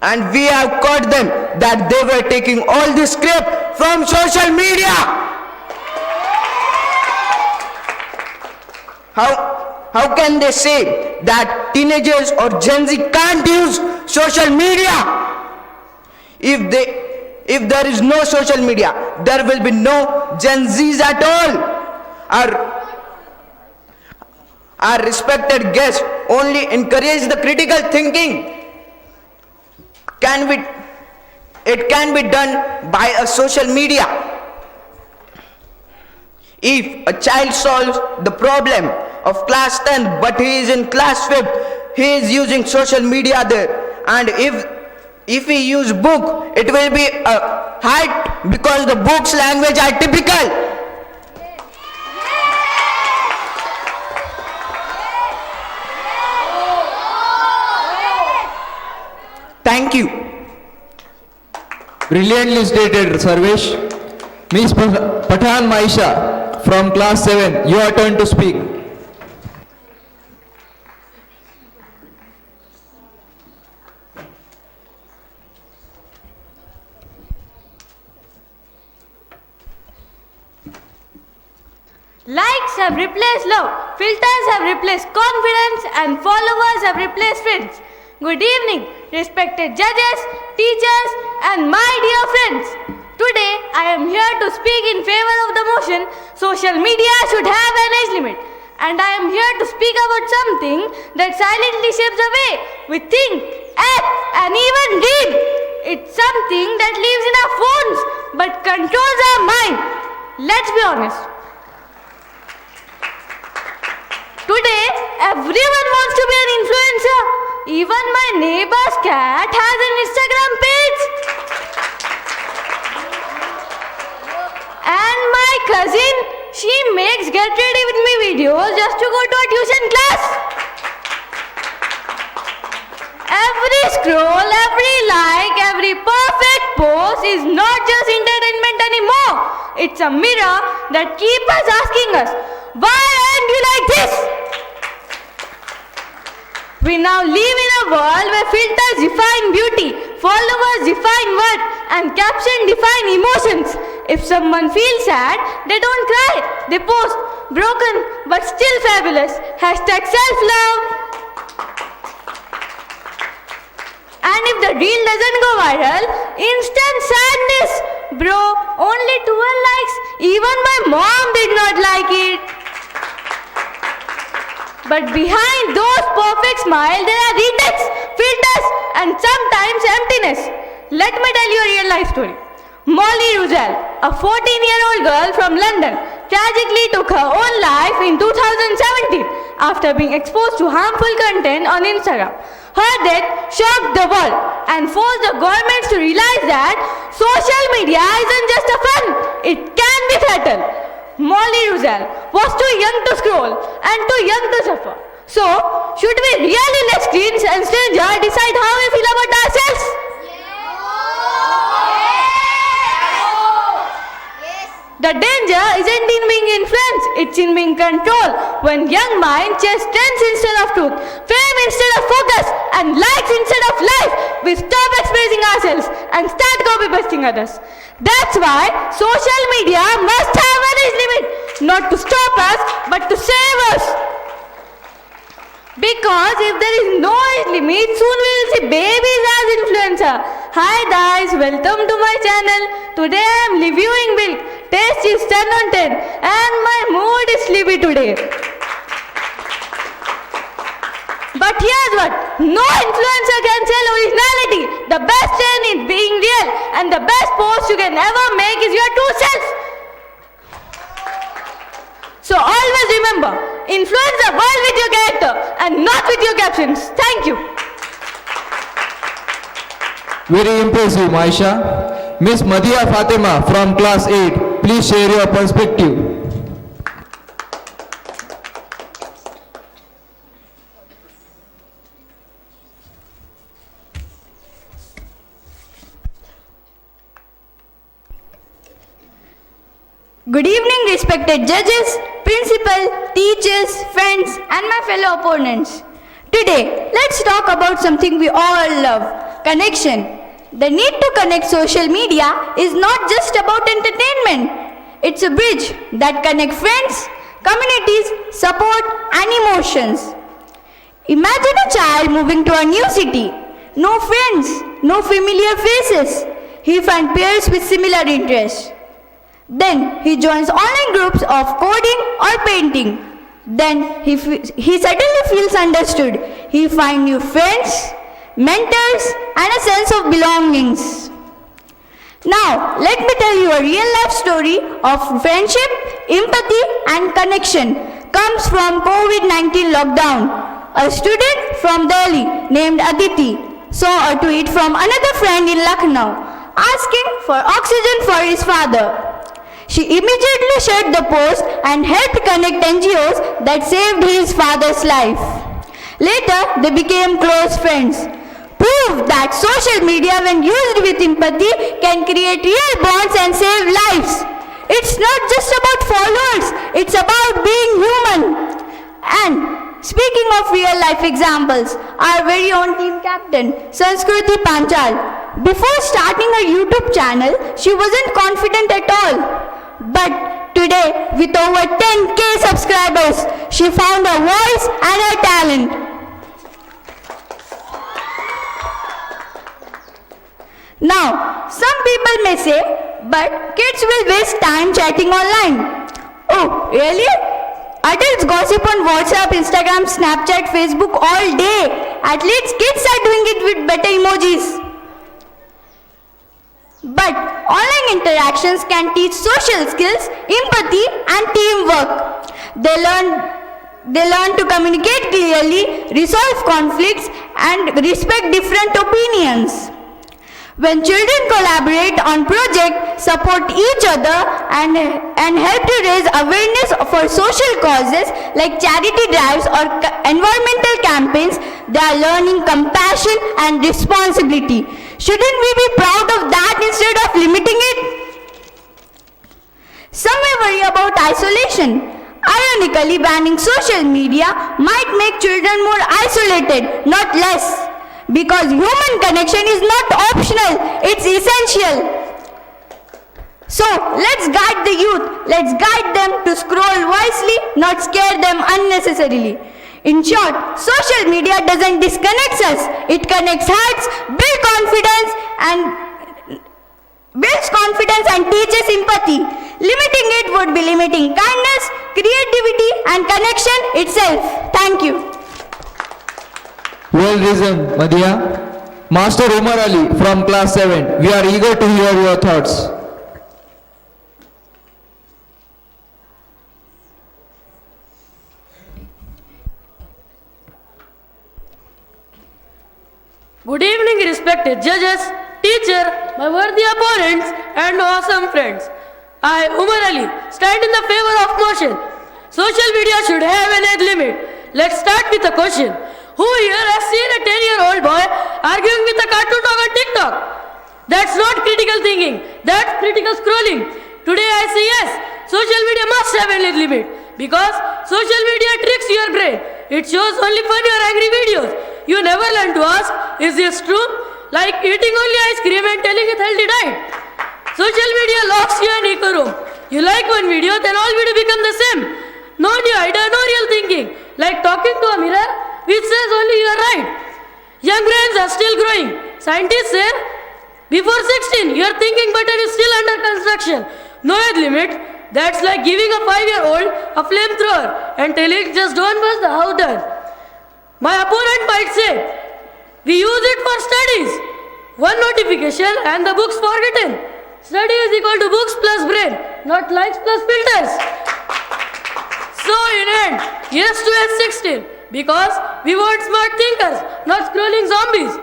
And we have caught them that they were taking all this crap from social media. How can they say that teenagers or Gen Z can't use social media? If there is no social media, there will be no Gen Zs at all. Our respected guest only encourage the critical thinking. It can be done by a social media. If a child solves the problem of class 10th but he is in class 5th, he is using social media there. And if he use book, it will be a height because the book's language are typical. Thank you. Brilliantly stated, Sarvesh. Miss Pathan Maisha from class 7, your turn to speak. Likes have replaced love, filters have replaced confidence, and followers have replaced friends. Good evening, respected judges, teachers, and my dear friends. Today, I am here to speak in favor of the motion, social media should have an age limit. And I am here to speak about something that silently shapes the way we think, act, and even dream. It's something that lives in our phones but controls our mind. Let's be honest. Today, everyone wants to be an influencer. Even my neighbor's cat has an Instagram page. And my cousin, she makes get ready with me videos just to go to a tuition class. Every scroll, every like, every perfect post is not just entertainment anymore. It's a mirror that keeps us asking us, why aren't you like this? We now live in a world where filters define beauty, followers define worth, and captions define emotions. If someone feels sad, they don't cry. They post, broken but still fabulous. #self-love. And if the reel doesn't go viral, instant sadness. Bro, only 12 likes. Even my mom did not like it. But behind those perfect smiles, there are retakes, filters, and sometimes emptiness. Let me tell you a real life story. Molly Ruzel, a 14-year-old girl from London, tragically took her own life in 2017 after being exposed to harmful content on Instagram. Her death shocked the world and forced the governments to realize that social media isn't just a fun, it can be fatal. Molly Ruzel was too young to scroll and too young to suffer. So, should we really let screens and strangers decide how we feel about ourselves? The danger isn't in being influenced, it's in being controlled. When young minds chase trends instead of truth, fame instead of focus, and likes instead of life, we stop expressing ourselves and start copy-pasting others. That's why social media must have an age limit, not to stop us, but to save us. Because if there is no age limit, soon we will see babies as influencer. Hi guys, welcome to my channel. Today I am reviewing milk. Taste is 10 on 10 and my mood is sleepy today. But here's what, no influencer can sell originality. The best trend is being real and the best post you can ever make is your true self. So always remember, influence the world with your character and not with your captions. Thank you. Very impressive, Maisha. Miss Madhia Fatima from class 8, please share your perspective. Good evening, respected judges, principal, teachers, friends, and my fellow opponents. Today, let's talk about something we all love, connection. The need to connect social media is not just about entertainment. It's a bridge that connects friends, communities, support, and emotions. Imagine a child moving to a new city. No friends, no familiar faces. He finds peers with similar interests. Then he joins online groups of coding or painting. Then he suddenly feels understood. He finds new friends, mentors, and a sense of belongings. Now, let me tell you a real-life story of friendship, empathy, and connection. Comes from COVID-19 lockdown. A student from Delhi named Aditi saw a tweet from another friend in Lucknow asking for oxygen for his father. She immediately shared the post and helped connect NGOs that saved his father's life. Later, they became close friends. Proof that social media, when used with empathy, can create real bonds and save lives. It's not just about followers, it's about being human. And speaking of real life examples, our very own team captain, Sanskriti Panchal, before starting her YouTube channel, she wasn't confident at all. But to every day with over 10K subscribers. She found her voice and her talent. Now, some people may say, but kids will waste time chatting online. Oh, really? Adults gossip on WhatsApp, Instagram, Snapchat, Facebook all day. At least kids are doing it with better emojis. But online interactions can teach social skills, empathy and teamwork. They learn to communicate clearly, resolve conflicts and respect different opinions. When children collaborate on projects, support each other and help to raise awareness for social causes like charity drives or environmental campaigns, they are learning compassion and responsibility. Shouldn't we be proud of that instead of limiting it? Some may worry about isolation. Ironically, banning social media might make children more isolated, not less. Because human connection is not optional, it's essential. So, let's guide the youth. Let's guide them to scroll wisely, not scare them unnecessarily. In short, social media doesn't disconnect us. It connects hearts, builds confidence and teaches empathy. Limiting it would be limiting kindness, creativity and connection itself. Thank you. Well reasoned, Madhya. Master Umar Ali from class 7, we are eager to hear your thoughts. Good evening, respected judges, teacher, my worthy opponents, and awesome friends. I, Umar Ali, stand in the favor of motion. Social media should have an age limit. Let's start with a question. Who here has seen a 10-year-old boy arguing with a cartoon dog on TikTok? That's not critical thinking. That's critical scrolling. Today I say yes, social media must have an age limit. Because social media tricks your brain. It shows only funny or angry videos. You never learn to ask, is this true? Like eating only ice cream and telling it healthy diet. Social media locks you in an eco room. You like one video, then all video become the same. No new idea, no real thinking. Like talking to a mirror, which says only you are right. Young brains are still growing. Scientists say, before 16, your thinking button is still under construction. No age limit. That's like giving a 5-year-old a flamethrower and telling just don't bust the house down. My opponent might say, we use it for studies. One notification and the book's forgotten. Study is equal to books plus brain, not likes plus filters. So in end, yes to age 16. Because we want smart thinkers, not scrolling zombies.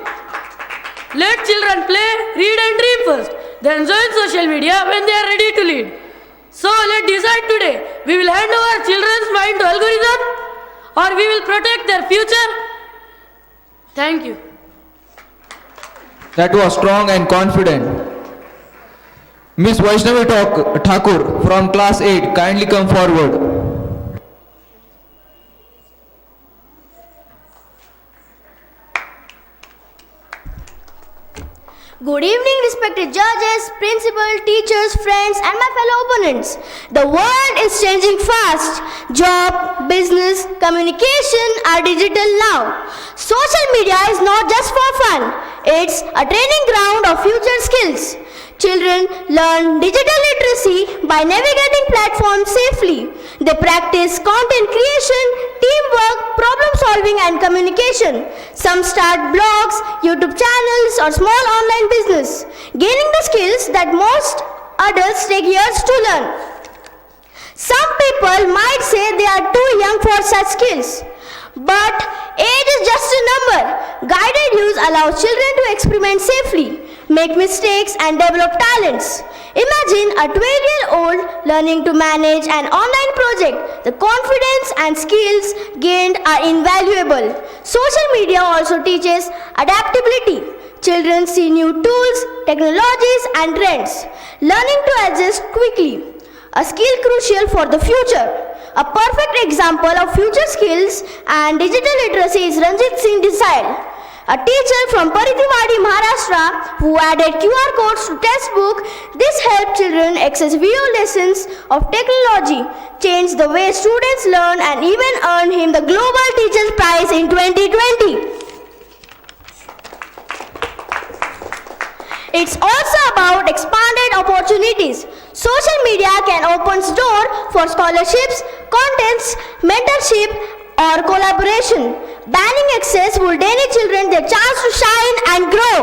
Let children play, read and dream first. Then join social media when they are ready to lead. So let's decide today. We will hand over children's mind to algorithm or we will protect their future. Thank you. That was strong and confident. Miss Vaishnavi Thakur from class 8, kindly come forward. Good evening, respected judges, principal, teachers, friends, and my fellow opponents. The world is changing fast. Job, business, communication are digital now. Social media is not just for fun. It's a training ground of future skills. Children learn digital literacy by navigating platforms safely. They practice content creation, teamwork, problem solving and communication. Some start blogs, YouTube channels or small online business, gaining the skills that most adults take years to learn. Some people might say they are too young for such skills. But age is just a number. Guided use allows children to experiment safely, make mistakes and develop talents. Imagine a 12-year-old learning to manage an online project. The confidence and skills gained are invaluable. Social media also teaches adaptability. Children see new tools, technologies and trends, learning to adjust quickly. A skill crucial for the future. A perfect example of future skills and digital literacy is Ranjit Singh Desai. A teacher from Parithivadi, Maharashtra, who added QR codes to textbook. This helped children access video lessons of technology, changed the way students learn, and even earned him the Global Teachers Prize in 2020. It's also about expanded opportunities. Social media can open doors for scholarships, contents, mentorship, or collaboration. Banning access will deny children their chance to shine and grow.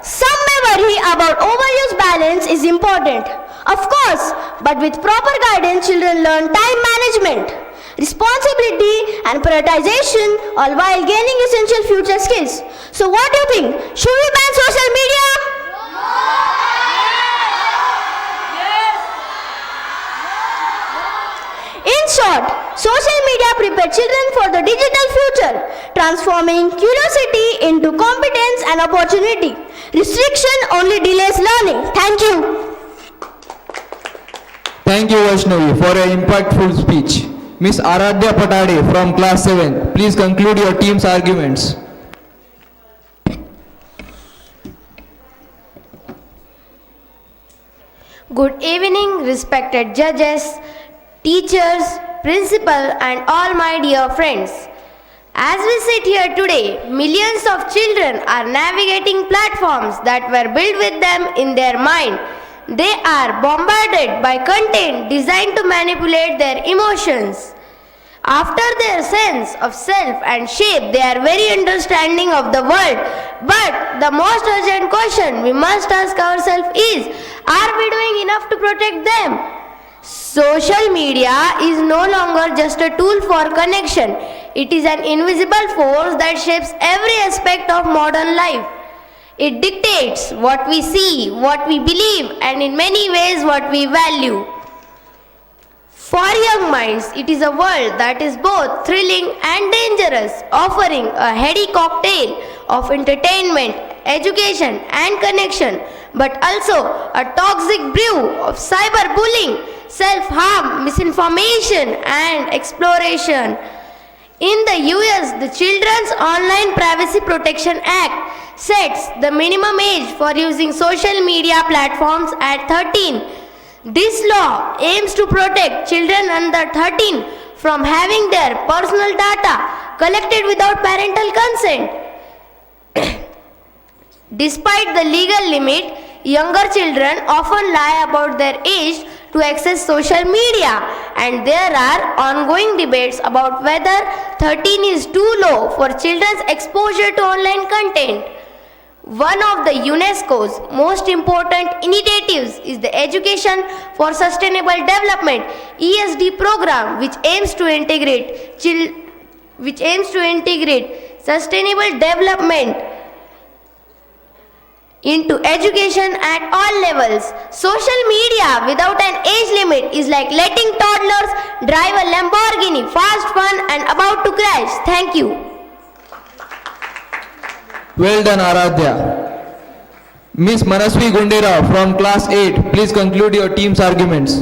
Some may worry about overuse. Balance is important, of course, but with proper guidance, children learn time management, responsibility, and prioritization, all while gaining essential future skills. So what do you think? Should we ban social media? In short, social media prepare children for the digital future, transforming curiosity into competence and opportunity. Restriction only delays learning. Thank you. Thank you, Vaishnavi, for your impactful speech. Miss Aradhya Patade from class 7, please conclude your team's arguments. Good evening, respected judges, teachers, principal, and all my dear friends. As we sit here today, millions of children are navigating platforms that were built with them in their mind. They are bombarded by content designed to manipulate their emotions. After their sense of self and shape, they are very understanding of the world. But the most urgent question we must ask ourselves is, are we doing enough to protect them? Social media is no longer just a tool for connection. It is an invisible force that shapes every aspect of modern life. It dictates what we see, what we believe, and in many ways what we value. For young minds, it is a world that is both thrilling and dangerous, offering a heady cocktail of entertainment, education, and connection, but also a toxic brew of cyberbullying, self-harm, misinformation, and exploration. In the US, the Children's Online Privacy Protection Act sets the minimum age for using social media platforms at 13. This law aims to protect children under 13 from having their personal data collected without parental consent. Despite the legal limit, younger children often lie about their age to access social media, and there are ongoing debates about whether 13 is too low for children's exposure to online content. One of the UNESCO's most important initiatives is the Education for Sustainable Development (ESD) program, which aims to integrate sustainable development into education at all levels. Social media without an age limit is like letting toddlers drive a Lamborghini, fast, fun, and about to crash. Thank you. Well done, Aradhya. Miss Manasvi Gundera from class 8, please conclude your team's arguments.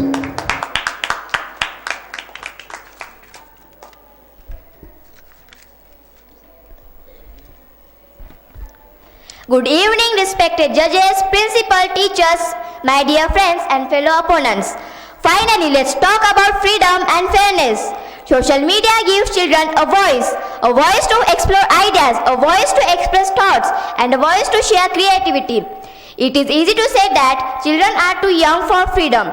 Good evening, respected judges, principal, teachers, my dear friends and fellow opponents. Finally, let's talk about freedom and fairness. Social media gives children a voice to explore ideas, a voice to express thoughts, and a voice to share creativity. It is easy to say that children are too young for freedom.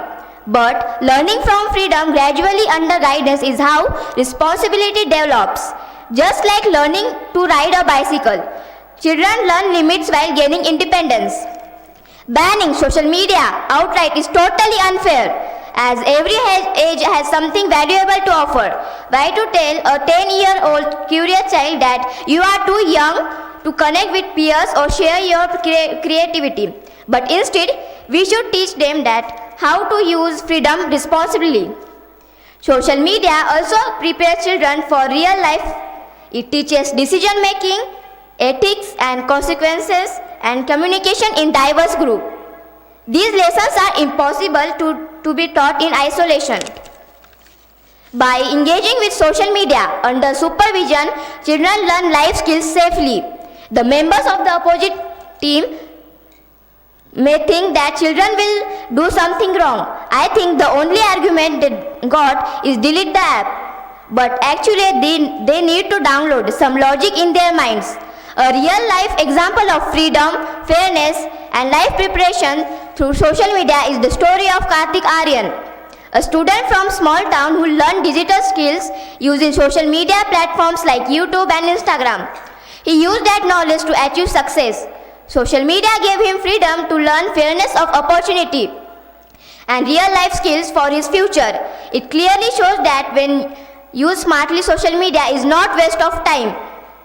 But learning from freedom gradually under guidance is how responsibility develops. Just like learning to ride a bicycle, children learn limits while gaining independence. Banning social media outright is totally unfair, as every age has something valuable to offer. Why to tell a 10-year-old curious child that you are too young to connect with peers or share your creativity? But instead, we should teach them that how to use freedom responsibly. Social media also prepares children for real life. It teaches decision making, ethics and consequences, and communication in diverse groups. These lessons are impossible to be taught in isolation. By engaging with social media under supervision, children learn life skills safely. The members of the opposite team may think that children will do something wrong. I think the only argument they got is delete the app. But actually they need to download some logic in their minds. A real life example of freedom, fairness and life preparation through social media is the story of Karthik Aryan, a student from small town who learned digital skills using social media platforms like YouTube and Instagram. He used that knowledge to achieve success. Social media gave him freedom to learn fairness of opportunity and real life skills for his future. It clearly shows that when used smartly, social media is not waste of time.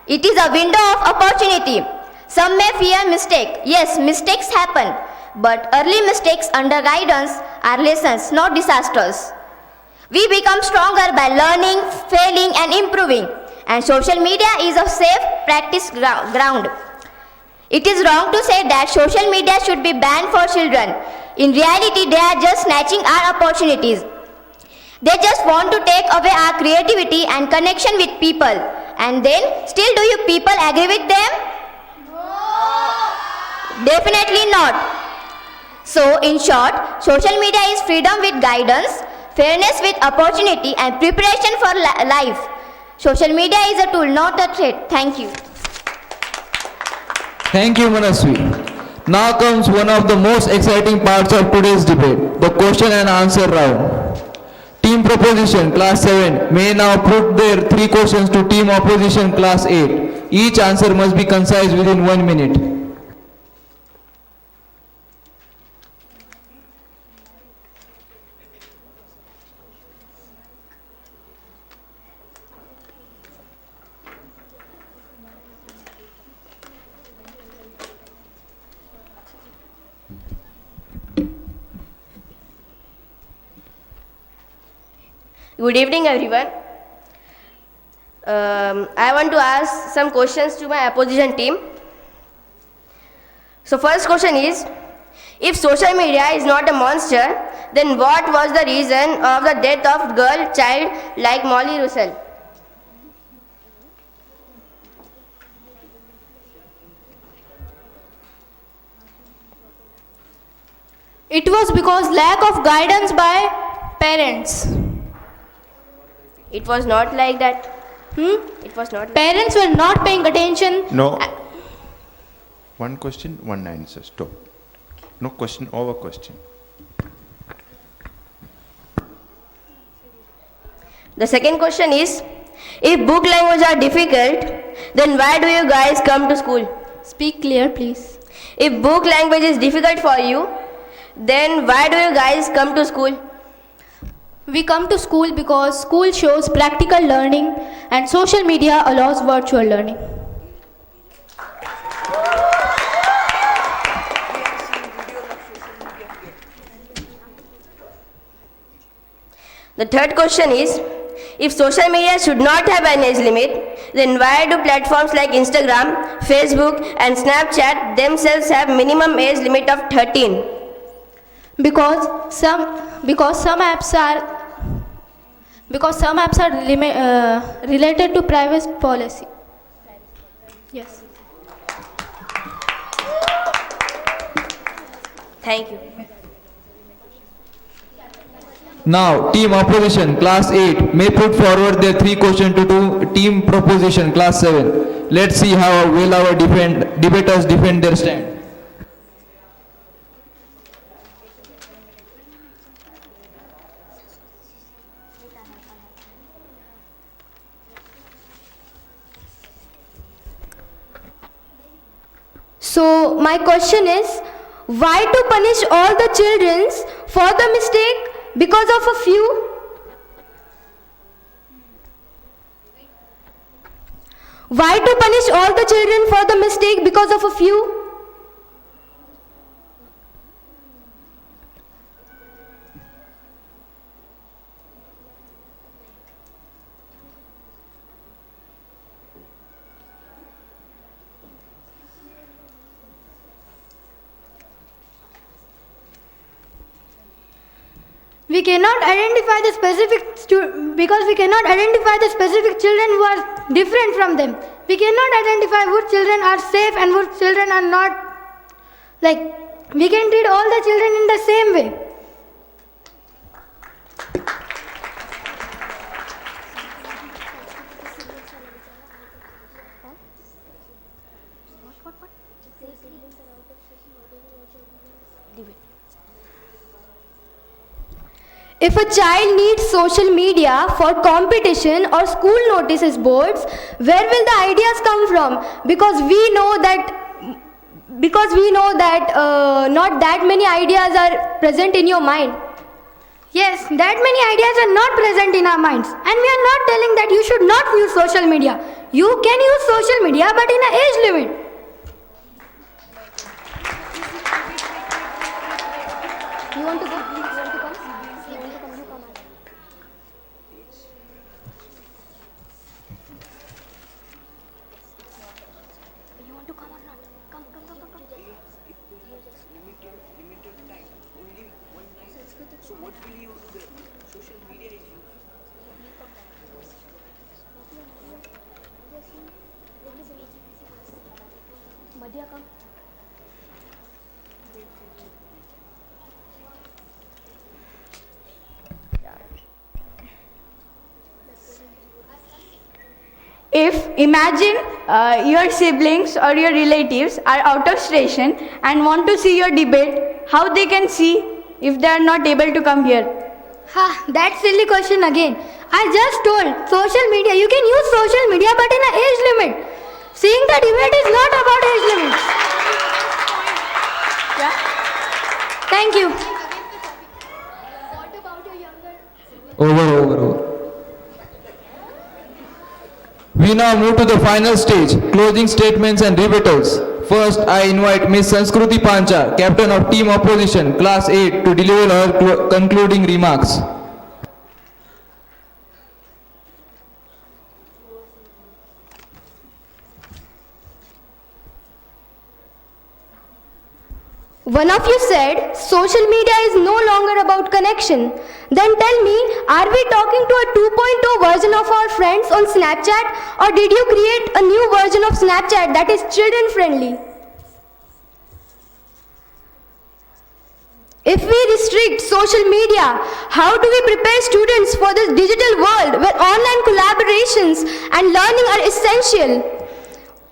It is a window of opportunity. Some may fear mistake. Yes, mistakes happen. But early mistakes under guidance are lessons, not disasters. We become stronger by learning, failing and improving. And social media is a safe practice ground. It is wrong to say that social media should be banned for children. In reality, they are just snatching our opportunities. They just want to take away our creativity and connection with people. And then, still do you people agree with them? No. Definitely not. So, in short, social media is freedom with guidance, fairness with opportunity and preparation for life. Social media is a tool, not a threat. Thank you. Thank you, Manaswi. Now comes one of the most exciting parts of today's debate, the question and answer round. Team proposition class 7 may now put their 3 questions to team opposition class 8. Each answer must be concise within 1 minute. Good evening, everyone. I want to ask some questions to my opposition team. So first question is, if social media is not a monster, then what was the reason of the death of child like Molly Russell? It was because lack of guidance by parents. It was not like that. It was not. Parents were not paying attention. No. One question, one answer. Stop. No question over question. The second question is, if book language are difficult, then why do you guys come to school? Speak clear, please. If book language is difficult for you, then why do you guys come to school? We come to school because school shows practical learning and social media allows virtual learning. The third question is, if social media should not have an age limit, then why do platforms like Instagram, Facebook and Snapchat themselves have minimum age limit of 13? Because some apps are related to privacy policy. Yes. Thank you. Now, team opposition class 8 may put forward their 3 questions to team proposition class 7. Let's see how well our debaters defend their stand. So my question is, why to punish all the children for the mistake because of a few? Why to punish all the children for the mistake because of a few? We cannot identify the specific because we cannot identify the specific children who are different from them. We cannot identify which children are safe and which children are not. We can treat all the children in the same way. If a child needs social media for competition or school notices boards, where will the ideas come from? Because we know that not that many ideas are present in your mind. Yes, that many ideas are not present in our minds. And we are not telling that you should not use social media. You can use social media, but in an age limit. You want to go? If imagine your siblings or your relatives are out of station and want to see your debate, how they can see if they are not able to come here? That silly question again. I just told social media, you can use social media but in an age limit. Seeing the debate is not about age limits. Yeah. Thank you. Over. We now move to the final stage, closing statements and rebuttals. First, I invite Ms. Sanskruti Pancha, Captain of Team Opposition, Class 8, to deliver her concluding remarks. One of you said social media is no longer about connection. Then tell me, are we talking to a 2.0 version of our friends on Snapchat, or did you create a new version of Snapchat that is children friendly? If we restrict social media, how do we prepare students for this digital world where online collaborations and learning are essential?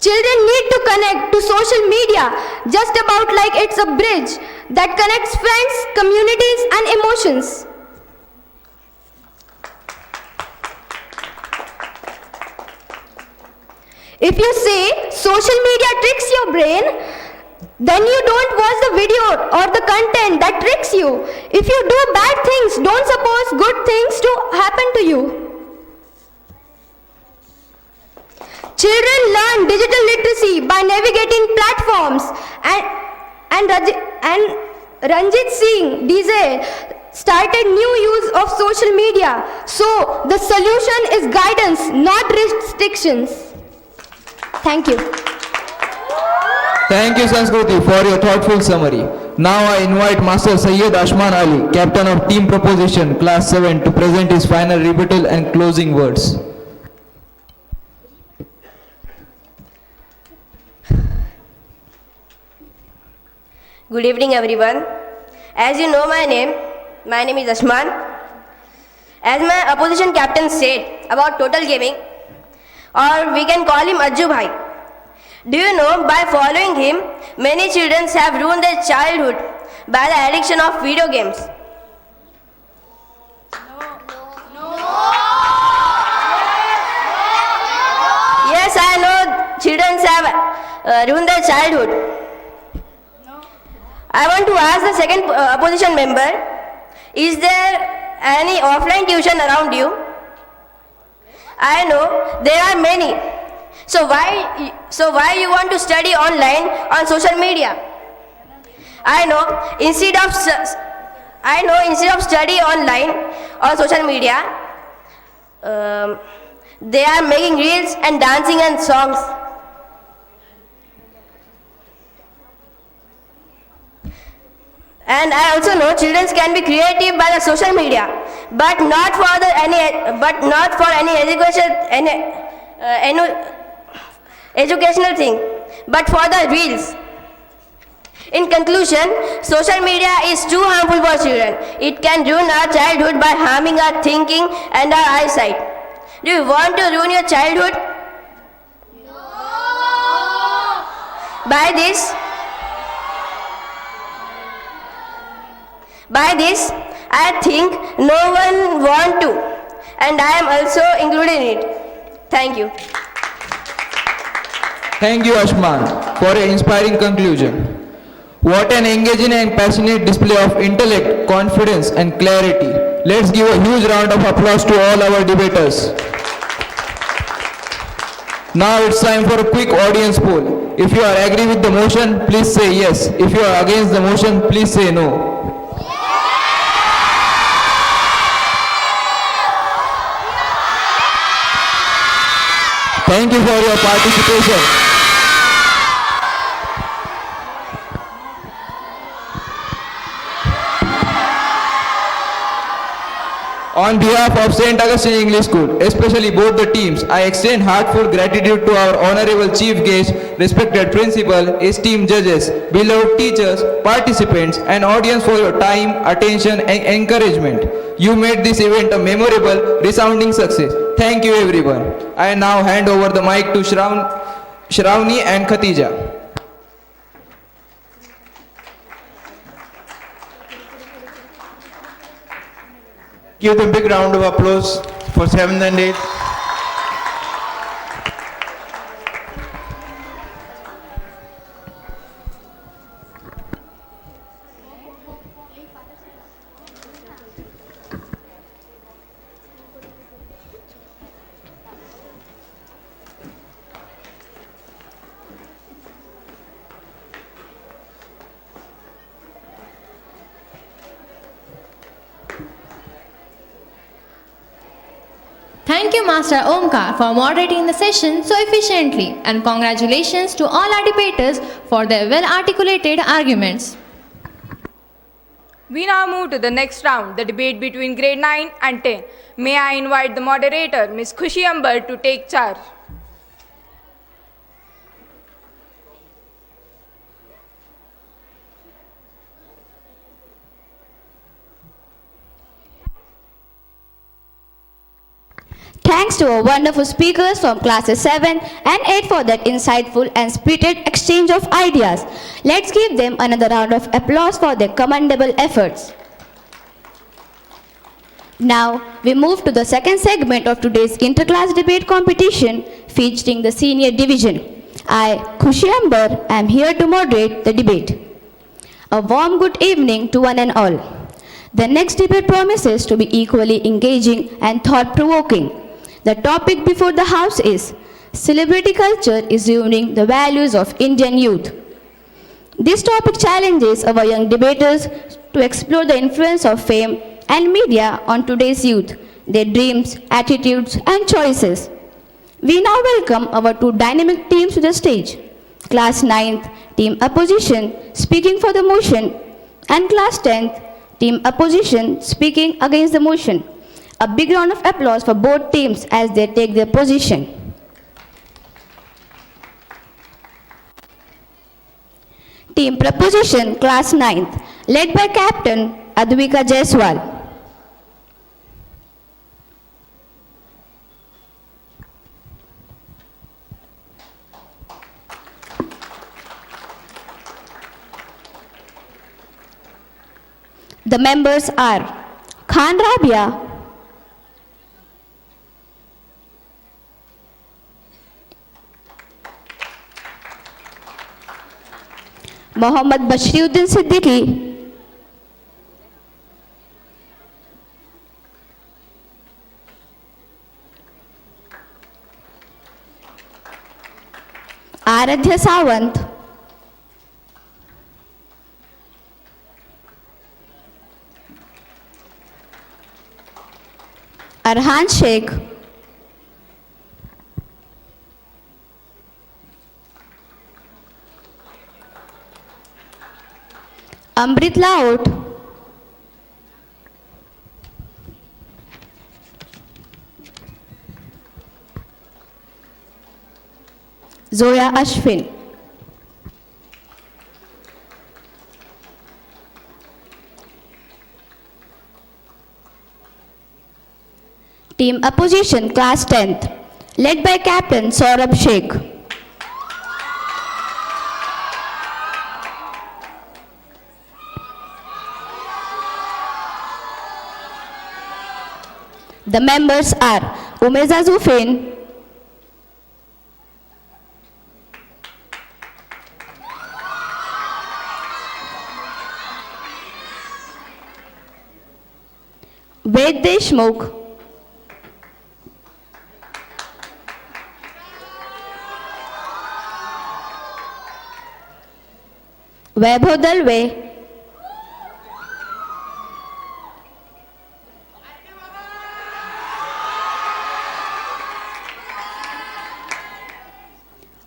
Children need to connect to social media just about like it's a bridge that connects friends, communities, and emotions. If you say social media tricks your brain, then you don't watch the video or the content that tricks you. If you do bad things, don't suppose good things to happen to you. Children learn digital literacy by navigating platforms, and Ranjit Singh, DJ, started new use of social media. So the solution is guidance, not restrictions. Thank you. Thank you, Sanskruti, for your thoughtful summary. Now I invite Master Sayyid Ashman Ali, Captain of Team Proposition, Class 7, to present his final rebuttal and closing words. Good evening, everyone. As you know my name is Ashman. As my opposition captain said about total gaming, or we can call him Ajju Bhai. Do you know, by following him, many children have ruined their childhood by the addiction of video games. Yes, I know children have ruined their childhood. I want to ask the second opposition member, is there any offline tuition around you? I know there are many. So why you want to study online on social media? I know instead of study online on social media, they are making reels and dancing and songs. And I also know children can be creative by the social media, but not for any education, educational thing, but for the reels. In conclusion, social media is too harmful for children. It can ruin our childhood by harming our thinking and our eyesight. Do you want to ruin your childhood? No! By this, I think no one want to, and I am also included in it. Thank you. Thank you, Ashman, for your inspiring conclusion. What an engaging and passionate display of intellect, confidence, and clarity. Let's give a huge round of applause to all our debaters. Now it's time for a quick audience poll. If you are agree with the motion, please say yes. If you are against the motion, please say no. Thank you for your participation. On behalf of St. Augustine English School, especially both the teams, I extend heartfelt gratitude to our honorable chief guest, respected principal, esteemed judges, beloved teachers, participants, and audience for your time, attention, and encouragement. You made this event a memorable, resounding success. Thank you, everyone. I now hand over the mic to Shravani and Khatija. Give them a big round of applause for 7th and 8th. Thank you, Master Omkar, for moderating the session so efficiently, and congratulations to all our debaters for their well-articulated arguments. We now move to the next round, the debate between grade 9 and 10. May I invite the moderator, Ms. Khushi Ambar, to take charge. Thanks to our wonderful speakers from classes 7 and 8 for that insightful and spirited exchange of ideas. Let's give them another round of applause for their commendable efforts. Now, we move to the second segment of today's interclass debate competition featuring the senior division. I, Khushi Ambar, am here to moderate the debate. A warm good evening to one and all. The next debate promises to be equally engaging and thought-provoking. The topic before the House is Celebrity Culture is Ruining the Values of Indian Youth. This topic challenges our young debaters to explore the influence of fame and media on today's youth, their dreams, attitudes, and choices. We now welcome our two dynamic teams to the stage. Class 9th, Team Opposition, speaking for the motion, and Class 10th, Team Opposition, speaking against the motion. A big round of applause for both teams as they take their position. Team Proposition, Class 9th, led by Captain Advika Jaiswal. The members are Khan Rabia, Mohammad Bashriuddin Siddiqui, Aradhya Sawant, Arhan Sheikh, Amrit Laut, Zoya Ashfin. Team Opposition Class 10th, led by Captain Saurabh Sheikh. The members are Umeza Zufain, Ved Deshmukh, Vaibhav Dalve,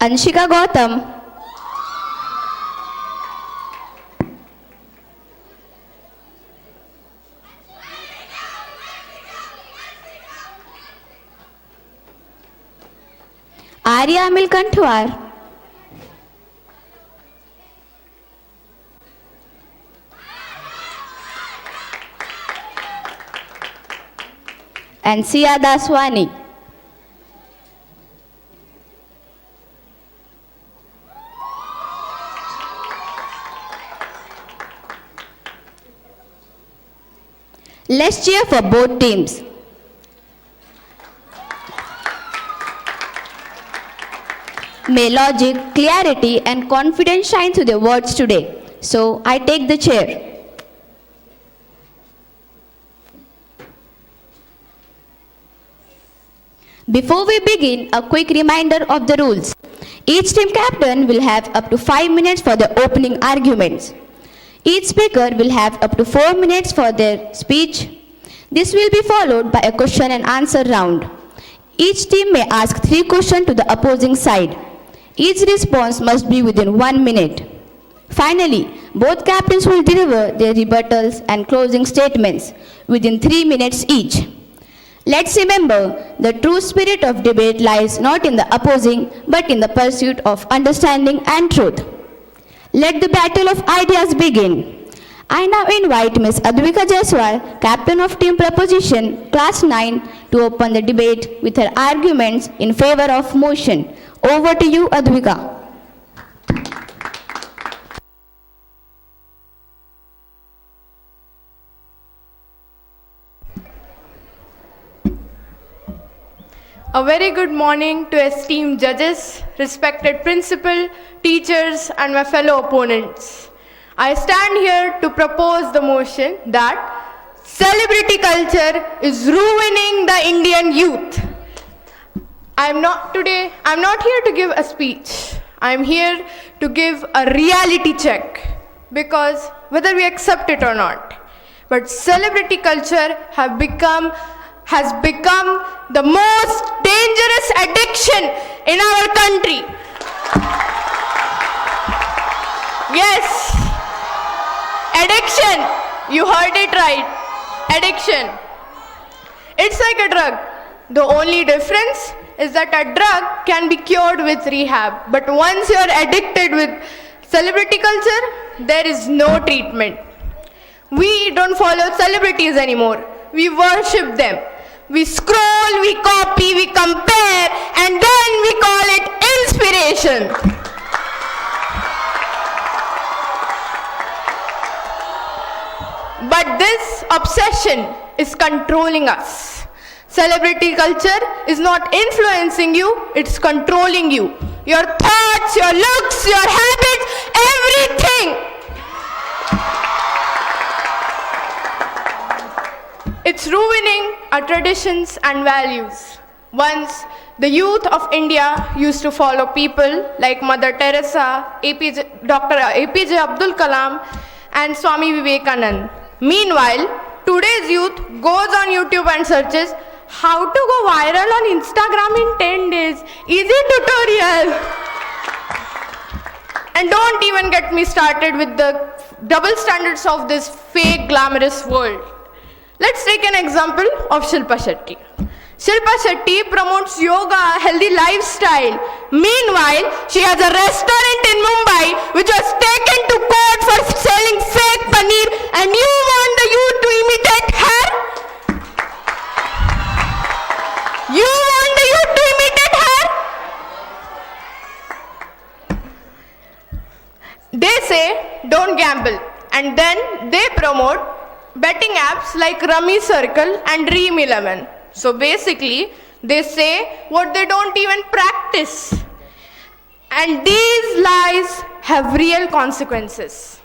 Anshika Gautam, Arya Amil Kanthwar, and Sia Daswani. Let's cheer for both teams. May logic, clarity, and confidence shine through their words today. So I take the chair. Before we begin, a quick reminder of the rules. Each team captain will have up to 5 minutes for the opening arguments. Each speaker will have up to 4 minutes for their speech. This will be followed by a question and answer round. Each team may ask 3 questions to the opposing side. Each response must be within 1 minute. Finally, both captains will deliver their rebuttals and closing statements within 3 minutes each. Let's remember, the true spirit of debate lies not in the opposing, but in the pursuit of understanding and truth. Let the battle of ideas begin. I now invite Ms. Advika Jaiswal, Captain of Team Proposition, Class 9, to open the debate with her arguments in favor of motion. Over to you, Advika. A very good morning to esteemed judges, respected principal, teachers, and my fellow opponents. I stand here to propose the motion that celebrity culture is ruining the Indian youth. I'm not here to give a speech. I'm here to give a reality check, because whether we accept it or not, but celebrity culture has become the most dangerous addiction in our country. Yes, addiction. You heard it right. Addiction. It's like a drug. The only difference is that a drug can be cured with rehab. But once you're addicted with celebrity culture, there is no treatment. We don't follow celebrities anymore. We worship them. We scroll, we copy, we compare, and then we call it inspiration. But this obsession is controlling us. Celebrity culture is not influencing you, it's controlling you. Your thoughts, your looks, your habits, everything. It's ruining our traditions and values. Once, the youth of India used to follow people like Mother Teresa, Dr. APJ Abdul Kalam, and Swami Vivekanand. Meanwhile, today's youth goes on YouTube and searches how to go viral on Instagram in 10 days. Easy tutorial. And don't even get me started with the double standards of this fake glamorous world. Let's take an example of Shilpa Shetty. Shilpa Shetty promotes yoga, healthy lifestyle. Meanwhile, she has a restaurant in Mumbai which was taken to court for selling fake paneer, and you want the youth to imitate her? You want the youth to imitate her? They say don't gamble, and then they promote betting apps like Rummy Circle and Dream 11. So basically, they say what they don't even practice. And these lies have real consequences.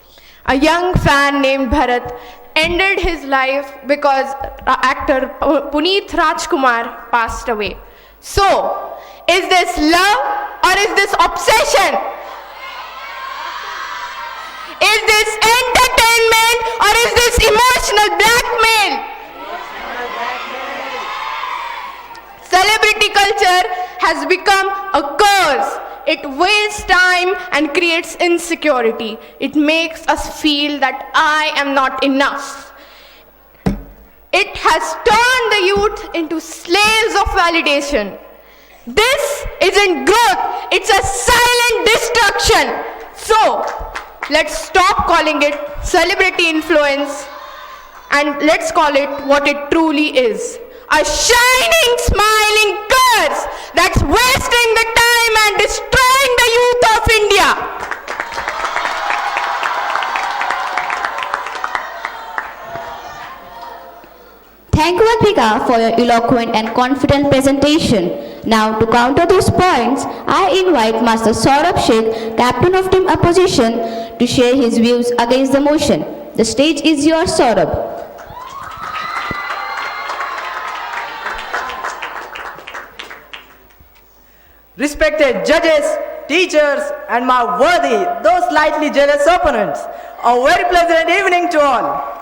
A young fan named Bharat ended his life because actor Puneet Rajkumar passed away. So, is this love or is this obsession? Is this entertainment or is this emotional blackmail? Celebrity culture has become a curse. It wastes time and creates insecurity. It makes us feel that I am not enough. It has turned the youth into slaves of validation. This isn't growth, it's a silent destruction. So, let's stop calling it celebrity influence and let's call it what it truly is. A shining, smiling curse that's wasting the time and destroying the youth of India. Thank you, Advika, for your eloquent and confident presentation. Now, to counter those points, I invite Master Saurabh Sheikh, Captain of Team Opposition, to share his views against the motion. The stage is yours, Saurabh. Respected judges, teachers, and my worthy, though slightly jealous opponents, a very pleasant evening to all.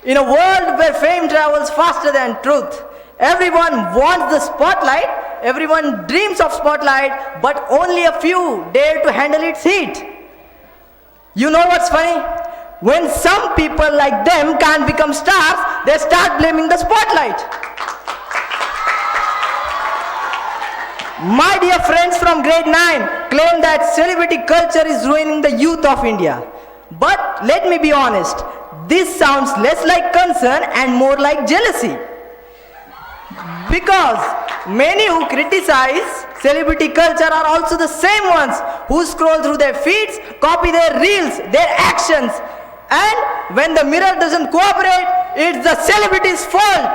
In a world where fame travels faster than truth, everyone wants the spotlight, everyone dreams of spotlight, but only a few dare to handle its heat. You know what's funny? When some people like them can't become stars, they start blaming the spotlight. My dear friends from grade 9 claim that celebrity culture is ruining the youth of India. But let me be honest, this sounds less like concern and more like jealousy. Because many who criticize celebrity culture are also the same ones who scroll through their feeds, copy their reels, their actions, and when the mirror doesn't cooperate, it's the celebrity's fault.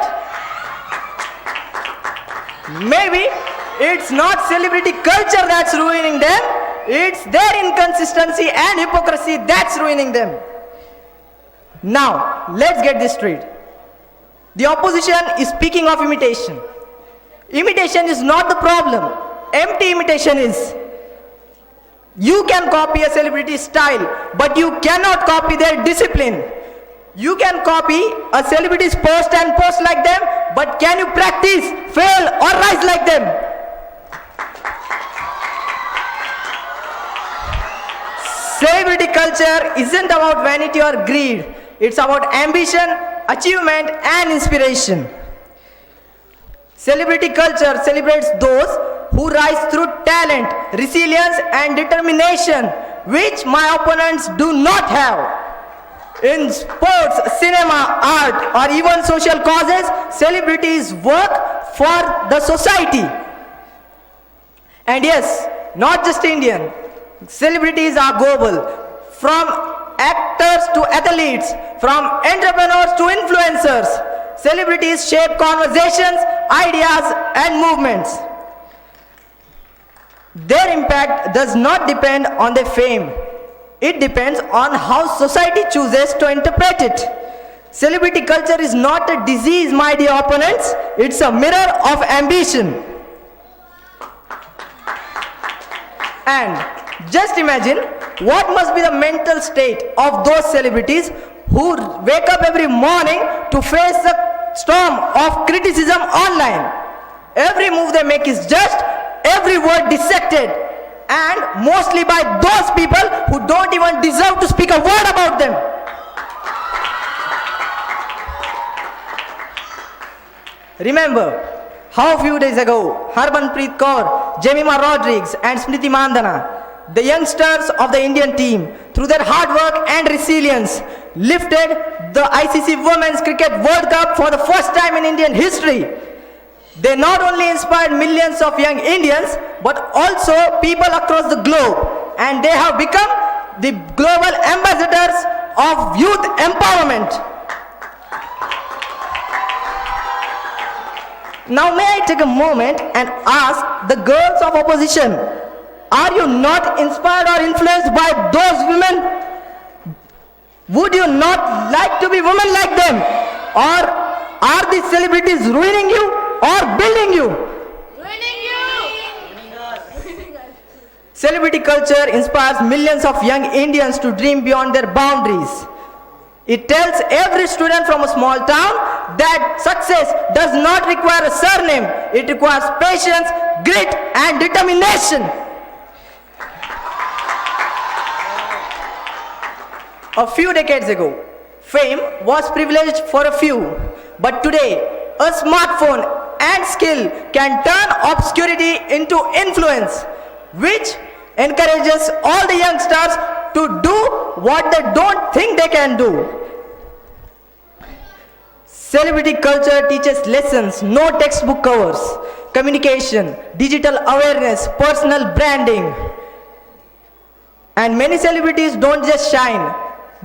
Maybe it's not celebrity culture that's ruining them, it's their inconsistency and hypocrisy that's ruining them. Now, let's get this straight. The opposition is speaking of imitation. Imitation is not the problem. Empty imitation is. You can copy a celebrity's style, but you cannot copy their discipline. You can copy a celebrity's post and post like them, but can you practice, fail, or rise like them? Celebrity culture isn't about vanity or greed. It's about ambition, achievement, and inspiration. Celebrity culture celebrates those who rise through talent, resilience, and determination, which my opponents do not have. In sports, cinema, art, or even social causes, celebrities work for the society. And yes, not just Indian. Celebrities are global. From actors to athletes, from entrepreneurs to influencers, celebrities shape conversations, ideas, and movements. Their impact does not depend on their fame. It depends on how society chooses to interpret it. Celebrity culture is not a disease, my dear opponents. It's a mirror of ambition. And just imagine what must be the mental state of those celebrities who wake up every morning to face the storm of criticism online. Every move they make is judged, every word dissected, and mostly by those people who don't even deserve to speak a word about them. Remember, How few days ago, Harmanpreet Kaur, Jemima Rodriguez and Smriti Mandana, the youngsters of the Indian team, through their hard work and resilience, lifted the ICC Women's Cricket World Cup for the first time in Indian history. They not only inspired millions of young Indians, but also people across the globe, and they have become the global ambassadors of youth empowerment. Now may I take a moment and ask the girls of opposition, are you not inspired or influenced by those women? Would you not like to be women like them? Or are these celebrities ruining you or building you? Winning you! Celebrity culture inspires millions of young Indians to dream beyond their boundaries. It tells every student from a small town that success does not require a surname. It requires patience, grit, and determination. A few decades ago, fame was privileged for a few, but today, a smartphone and skill can turn obscurity into influence, which encourages all the youngsters to do what they don't think they can do. Celebrity culture teaches lessons, no textbook covers, communication, digital awareness, personal branding. And many celebrities don't just shine,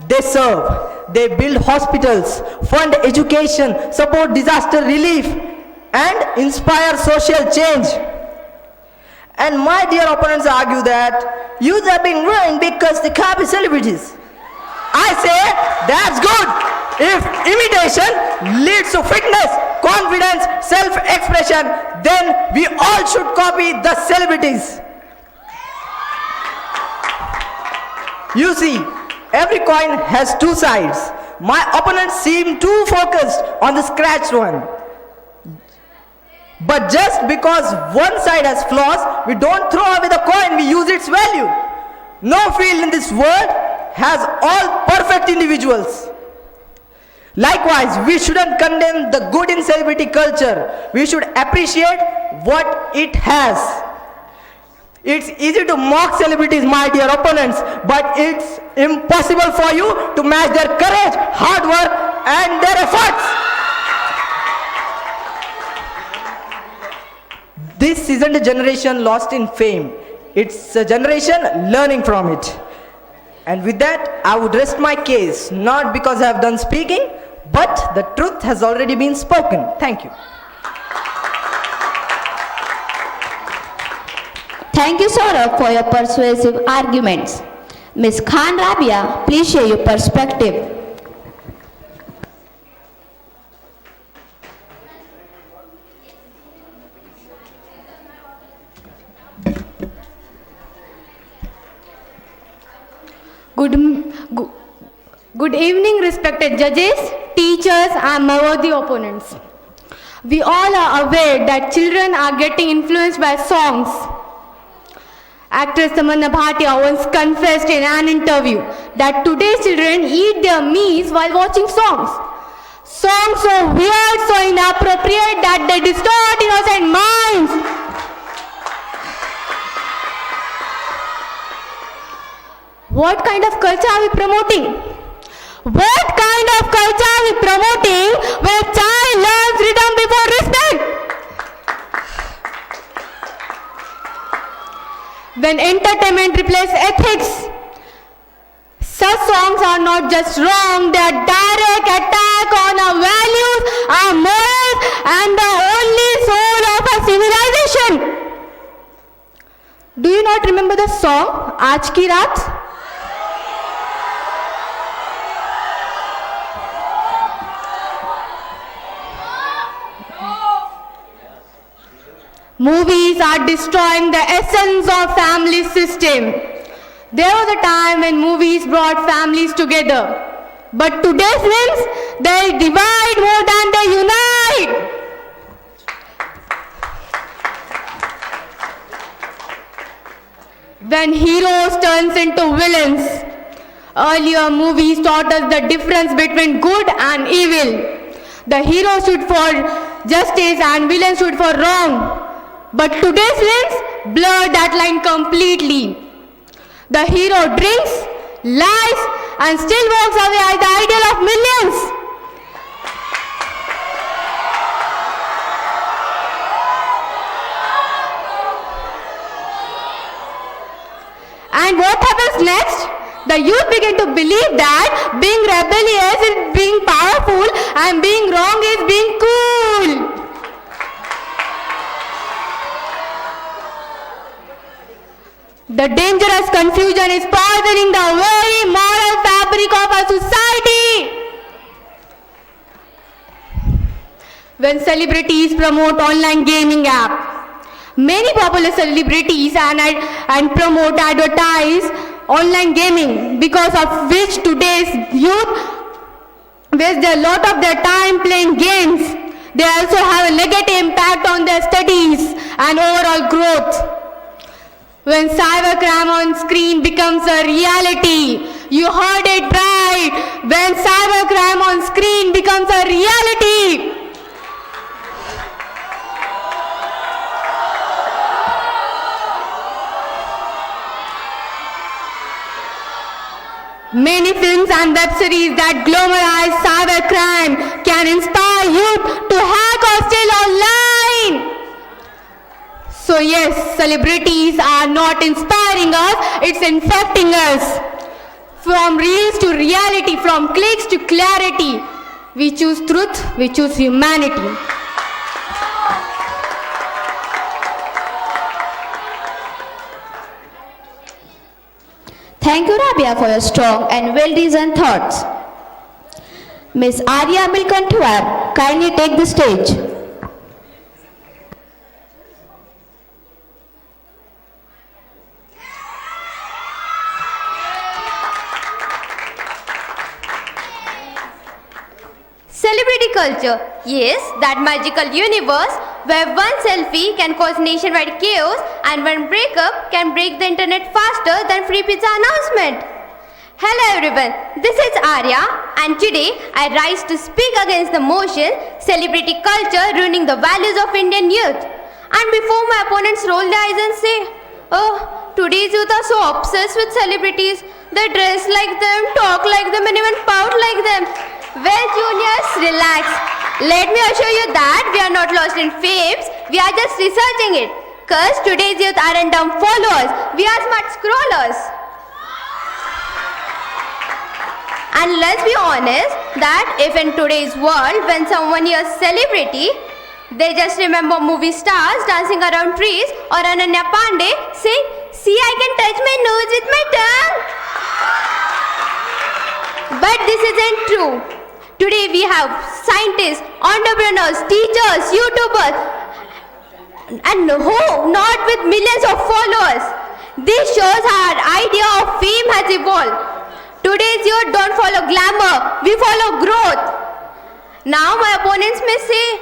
they serve. They build hospitals, fund education, support disaster relief, and inspire social change. And my dear opponents argue that youth are being ruined because they copy celebrities. I say, that's good. If imitation leads to fitness, confidence, self-expression, then we all should copy the celebrities. You see, every coin has two sides. My opponents seem too focused on the scratched one. But just because one side has flaws, we don't throw away the coin, we use its value. No field in this world has all perfect individuals. Likewise, we shouldn't condemn the good in celebrity culture. We should appreciate what it has. It's easy to mock celebrities, my dear opponents, but it's impossible for you to match their courage, hard work, and their efforts. This isn't a generation lost in fame. It's a generation learning from it. And with that, I would rest my case, not because I have done speaking, but the truth has already been spoken. Thank you. Thank you, Saurabh, for your persuasive arguments. Ms. Khan Rabia, please share your perspective. Good evening, respected judges, teachers, and my worthy opponents. We all are aware that children are getting influenced by songs. Actress Tamanna Bhatia once confessed in an interview that today's children eat their meals while watching songs. Songs so weird, so inappropriate that they distort innocent minds. What kind of culture are we promoting? What kind of culture are we promoting when a child learns rhythm before respect? When entertainment replaces ethics, such songs are not just wrong, they are direct attack on our values, our morals, and the only soul of our civilization. Do you not remember the song, Aaj Ki Raat? Movies are destroying the essence of family system. There was a time when movies brought families together. But today's films, they divide more than they unite. When heroes turns into villains. Earlier movies taught us the difference between good and evil. The hero stood for justice and villain stood for wrong. But today's films blur that line completely. The hero drinks, lies, and still walks away as the idol of millions. And what happens next? The youth begin to believe that being rebellious is being powerful and being wrong is being cool. The dangerous confusion is poisoning the very moral fabric of our society. When celebrities promote online gaming app, many popular celebrities and promote advertise online gaming, because of which today's youth waste a lot of their time playing games. They also have a negative impact on their studies and overall growth. When cybercrime on screen becomes a reality, you heard it right. When cybercrime on screen becomes a reality. Many films and web series that glamorize cybercrime can inspire youth to hack or steal online. So yes, celebrities are not inspiring us, it's infecting us. From reels to reality, from clicks to clarity, we choose truth, we choose humanity. Thank you, Rabia, for your strong and well-reasoned thoughts. Miss Arya Milkantuar, kindly take the stage. Celebrity culture. Yes, that magical universe where one selfie can cause nationwide chaos and one breakup can break the internet faster than free pizza announcement. Hello everyone, this is Arya and today I rise to speak against the motion celebrity culture ruining the values of Indian youth. And before my opponents roll their eyes and say, oh, today's youth are so obsessed with celebrities, they dress like them, talk like them and even pout like them. Well, juniors, relax. Let me assure you that we are not lost in fames, we are just researching it. Cause today's youth aren't dumb followers, we are smart scrollers. And let's be honest that if in today's world when someone hears celebrity, they just remember movie stars dancing around trees or Ananya Pandey saying, see, I can touch my nose with my tongue. But this isn't true. Today we have scientists, entrepreneurs, teachers, YouTubers, and who not with millions of followers. This shows how our idea of fame has evolved. Today's youth don't follow glamour, we follow growth. Now my opponents may say,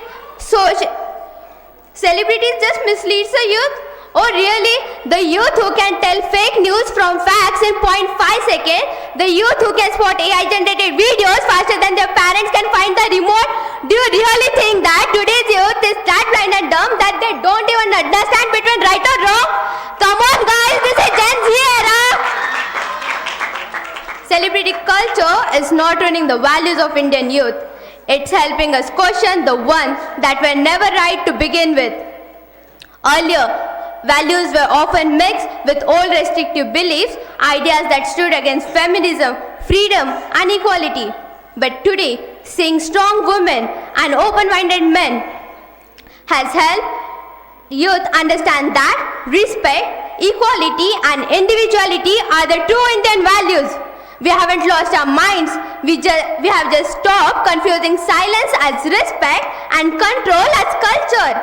celebrities just misleads the youth. Oh really? The youth who can tell fake news from facts in 0.5 seconds, the youth who can spot AI generated videos faster than their parents can find the remote. Do you really think that today's youth is that blind and dumb that they don't even understand between right or wrong? Come on guys, this is Gen Z era. Celebrity culture is not ruining the values of Indian youth. It's helping us question the ones that were never right to begin with. Earlier, values were often mixed with old restrictive beliefs, ideas that stood against feminism, freedom and equality. But today, seeing strong women and open-minded men has helped youth understand that respect, equality and individuality are the true Indian values. We haven't lost our minds, we have just stopped confusing silence as respect and control as culture.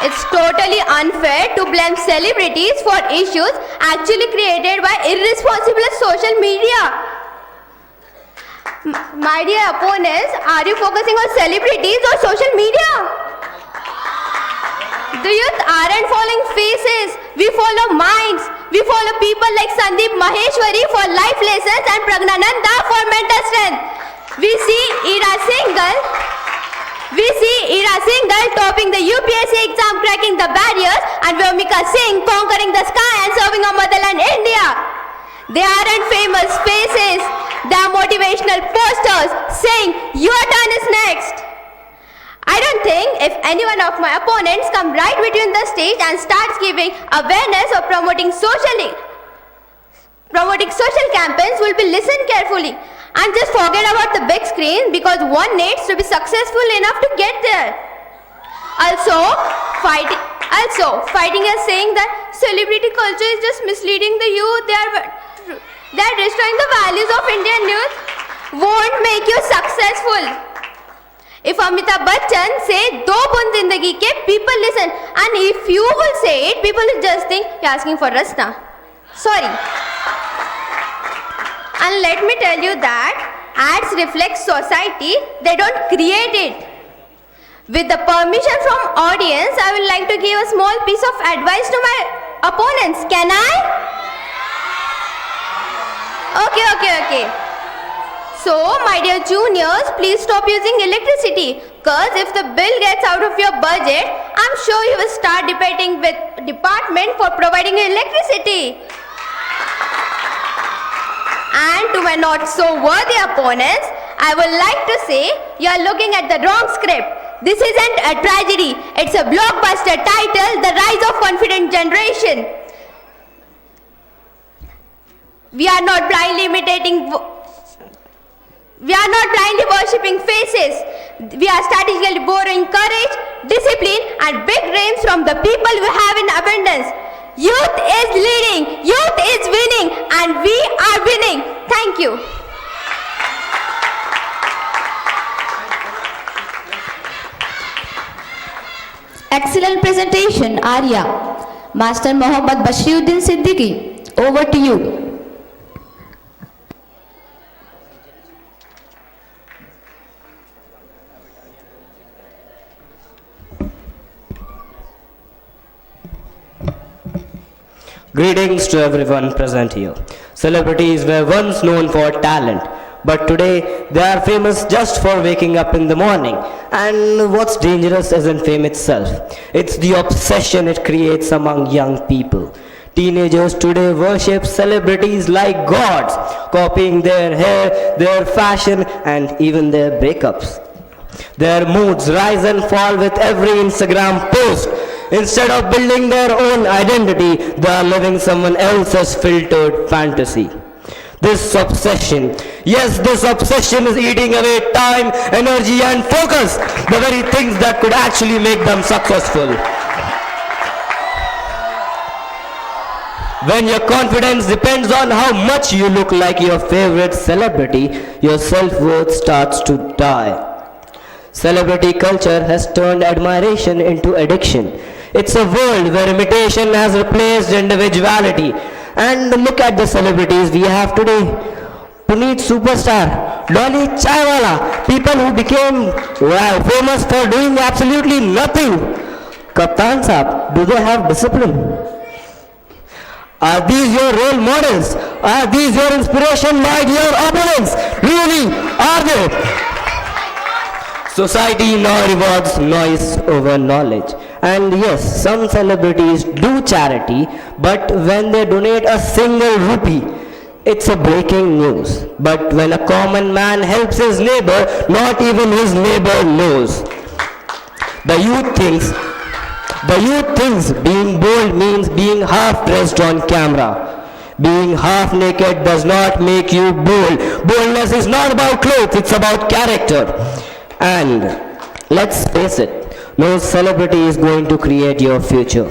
It's totally unfair to blame celebrities for issues actually created by irresponsible social media. My dear opponents, are you focusing on celebrities or social media? The youth aren't following faces, we follow minds. We follow people like Sandeep Maheshwari for life lessons and Pragnananda for mental strength. We see Ira Singhal Singhal topping the UPSC exam, cracking the barriers, and Vyomika Singh conquering the sky and serving our motherland India. They aren't famous faces, they are motivational posters saying your turn is next. I don't think if any one of my opponents come right between the stage and starts giving awareness or promoting social campaigns, will be listen carefully and just forget about the big screen, because one needs to be successful enough to get there. Also, fighting is saying that celebrity culture is just misleading the youth. They are destroying the values of Indian youth. Won't make you successful. If Amitabh Bachchan say "Do bund zindagi ke," people listen, and if you will say it, people will just think you're asking for rasna. Sorry. And let me tell you that ads reflect society, they don't create it. With the permission from audience, I would like to give a small piece of advice to my opponents. Can I? Okay. So, my dear juniors, please stop using electricity, cause if the bill gets out of your budget, I'm sure you will start debating with department for providing you electricity. And to my not so worthy opponents, I would like to say, you are looking at the wrong script. This isn't a tragedy, it's a blockbuster titled The Rise of Confident Generation. We are not blindly worshipping faces. We are strategically borrowing courage, discipline, and big dreams from the people we have in abundance. Youth is leading, youth is winning, and we are winning. Thank you. Excellent presentation, Arya. Master Mohammad Bashiruddin Siddiqui, over to you. Greetings to everyone present here. Celebrities were once known for talent, but today they are famous just for waking up in the morning. And what's dangerous isn't fame itself, it's the obsession it creates among young people. Teenagers today worship celebrities like gods, copying their hair, their fashion, and even their breakups. Their moods rise and fall with every Instagram post. Instead of building their own identity, they are living someone else's filtered fantasy. This obsession is eating away time, energy, and focus, the very things that could actually make them successful. When your confidence depends on how much you look like your favorite celebrity, your self-worth starts to die. Celebrity culture has turned admiration into addiction. It's a world where imitation has replaced individuality. And look at the celebrities we have today. Puneet Superstar, Dolly Chaiwala, people who became famous for doing absolutely nothing. Kaptan Saab, do they have discipline? Are these your role models? Are these your inspiration, my dear opponents? Really, are they? Society now rewards noise over knowledge. And yes, some celebrities do charity, but when they donate a single rupee, it's a breaking news. But when a common man helps his neighbor, not even his neighbor knows. The youth thinks being bold means being half dressed on camera. Being half naked does not make you bold. Boldness is not about clothes, it's about character. And let's face it, no celebrity is going to create your future.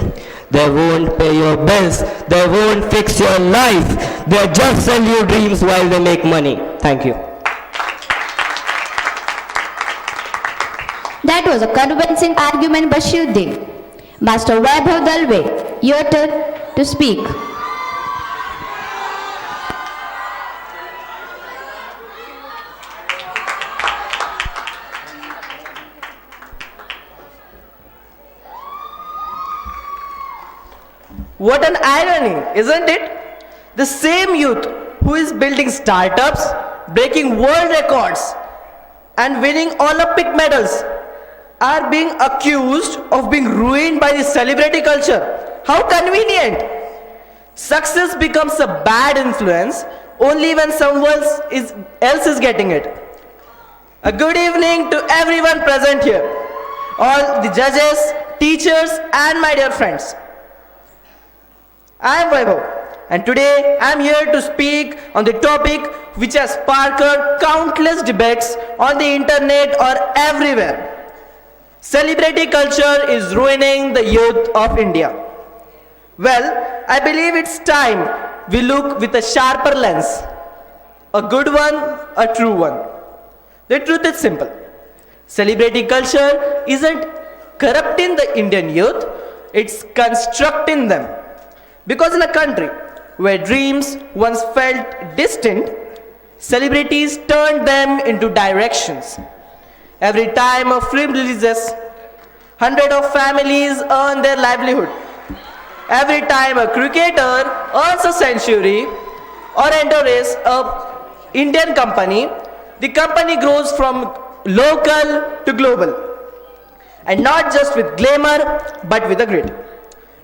They won't pay your bills, they won't fix your life. They just sell you dreams while they make money. Thank you. That was a convincing argument, Bashiruddin. Master Vaibhav Dalve, your turn to speak. What an irony, isn't it? The same youth who is building startups, breaking world records, and winning Olympic medals are being accused of being ruined by the celebrity culture. How convenient! Success becomes a bad influence only when someone else is getting it. A good evening to everyone present here, all the judges, teachers, and my dear friends. I am Vaibhav, and today I am here to speak on the topic which has sparked countless debates on the internet or everywhere. Celebrity culture is ruining the youth of India. Well, I believe it's time we look with a sharper lens. A good one, a true one. The truth is simple. Celebrity culture isn't corrupting the Indian youth, it's constructing them. Because in a country where dreams once felt distant, celebrities turned them into directions. Every time a film releases, hundreds of families earn their livelihood. Every time a cricketer earns a century or enters an Indian company, the company grows from local to global. And not just with glamour, but with a grit.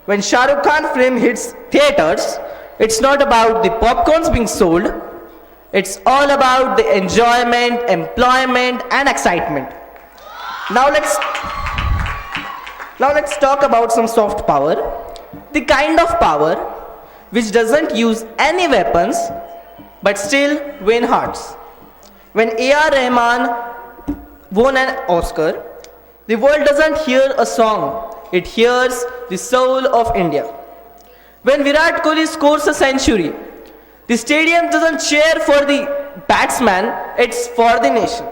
When Shah Rukh Khan film hits theaters, it's not about the popcorns being sold, it's all about the enjoyment, employment, and excitement. Now let's talk about some soft power. The kind of power which doesn't use any weapons but still win hearts. When A.R. Rahman won an Oscar, the world doesn't hear a song, it hears the soul of India. When Virat Kohli scores a century, the stadium doesn't cheer for the batsman, it's for the nation.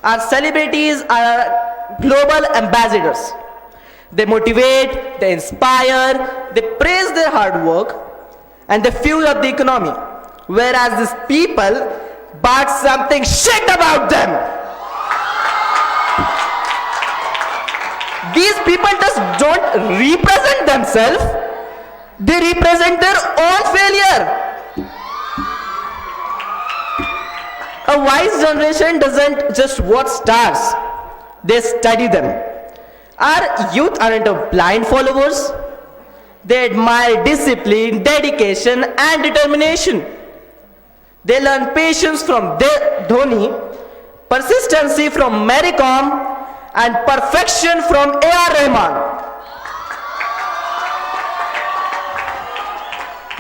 Our celebrities are global ambassadors. They motivate, they inspire, they praise their hard work, and they fuel up the economy. Whereas these people bark something shit about them. These people just don't represent themselves, they represent their own failure. A wise generation doesn't just watch stars, they study them. Our youth aren't blind followers. They admire discipline, dedication, and determination. They learn patience from Dhoni, persistency from Mary Kom, and perfection from A.R. Rahman.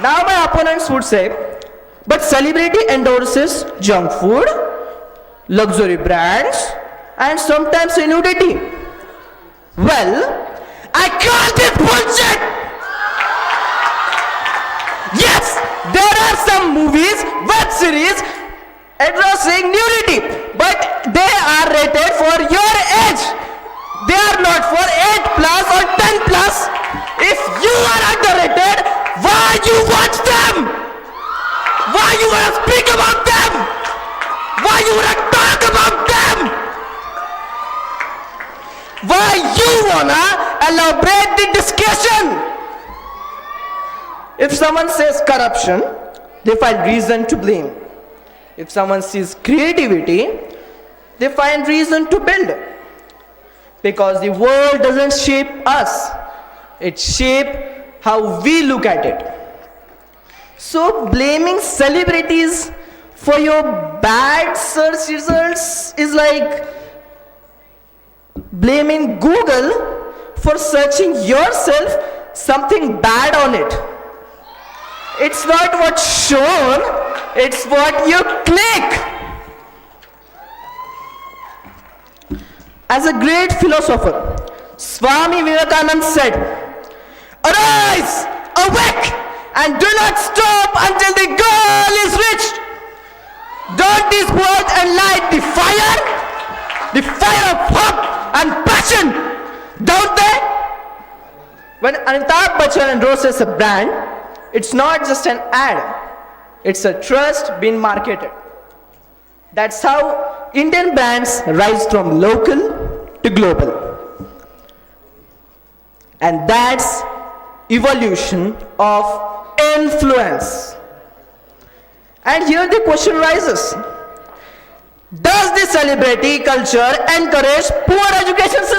Now my opponents would say, but celebrity endorses junk food, luxury brands, and sometimes nudity. Well, I call this bullshit! Yes, there are some movies, web series addressing nudity, but they are rated for your age. They are not for 8 plus or 10 plus. If you are underrated, why you watch them? Why you wanna speak about them? Why you wanna talk about them? Why you wanna elaborate the discussion? If someone says corruption, they find reason to blame. If someone sees creativity, they find reason to build. Because the world doesn't shape us, it shapes how we look at it. So blaming celebrities for your bad search results is like blaming Google for searching yourself something bad on it. It's not what's shown, it's what you click. As a great philosopher, Swami Vivekananda said, "Arise, awake, and do not stop until the goal is reached. Don't these words enlight the fire of hope and passion, don't they?" When Amitabh Bachchan endorses a brand, it's not just an ad, it's a trust being marketed. That's how Indian brands rise from local to global. And that's evolution of influence. And here the question rises, does the celebrity culture encourage poor education system?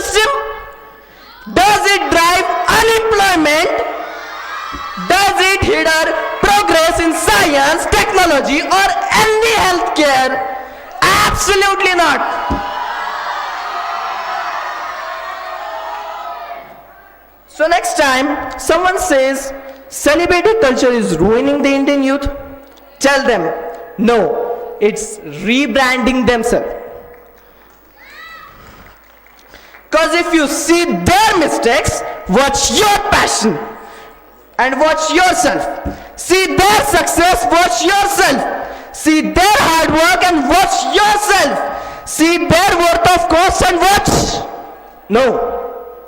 consider progress in science, technology, or any healthcare? Absolutely not. So next time someone says celebrity culture is ruining the Indian youth, tell them no, it's rebranding themselves. Because if you see their mistakes, watch your passion and watch yourself. See their success, watch yourself. See their hard work and watch yourself. See their worth of cost and watch. No,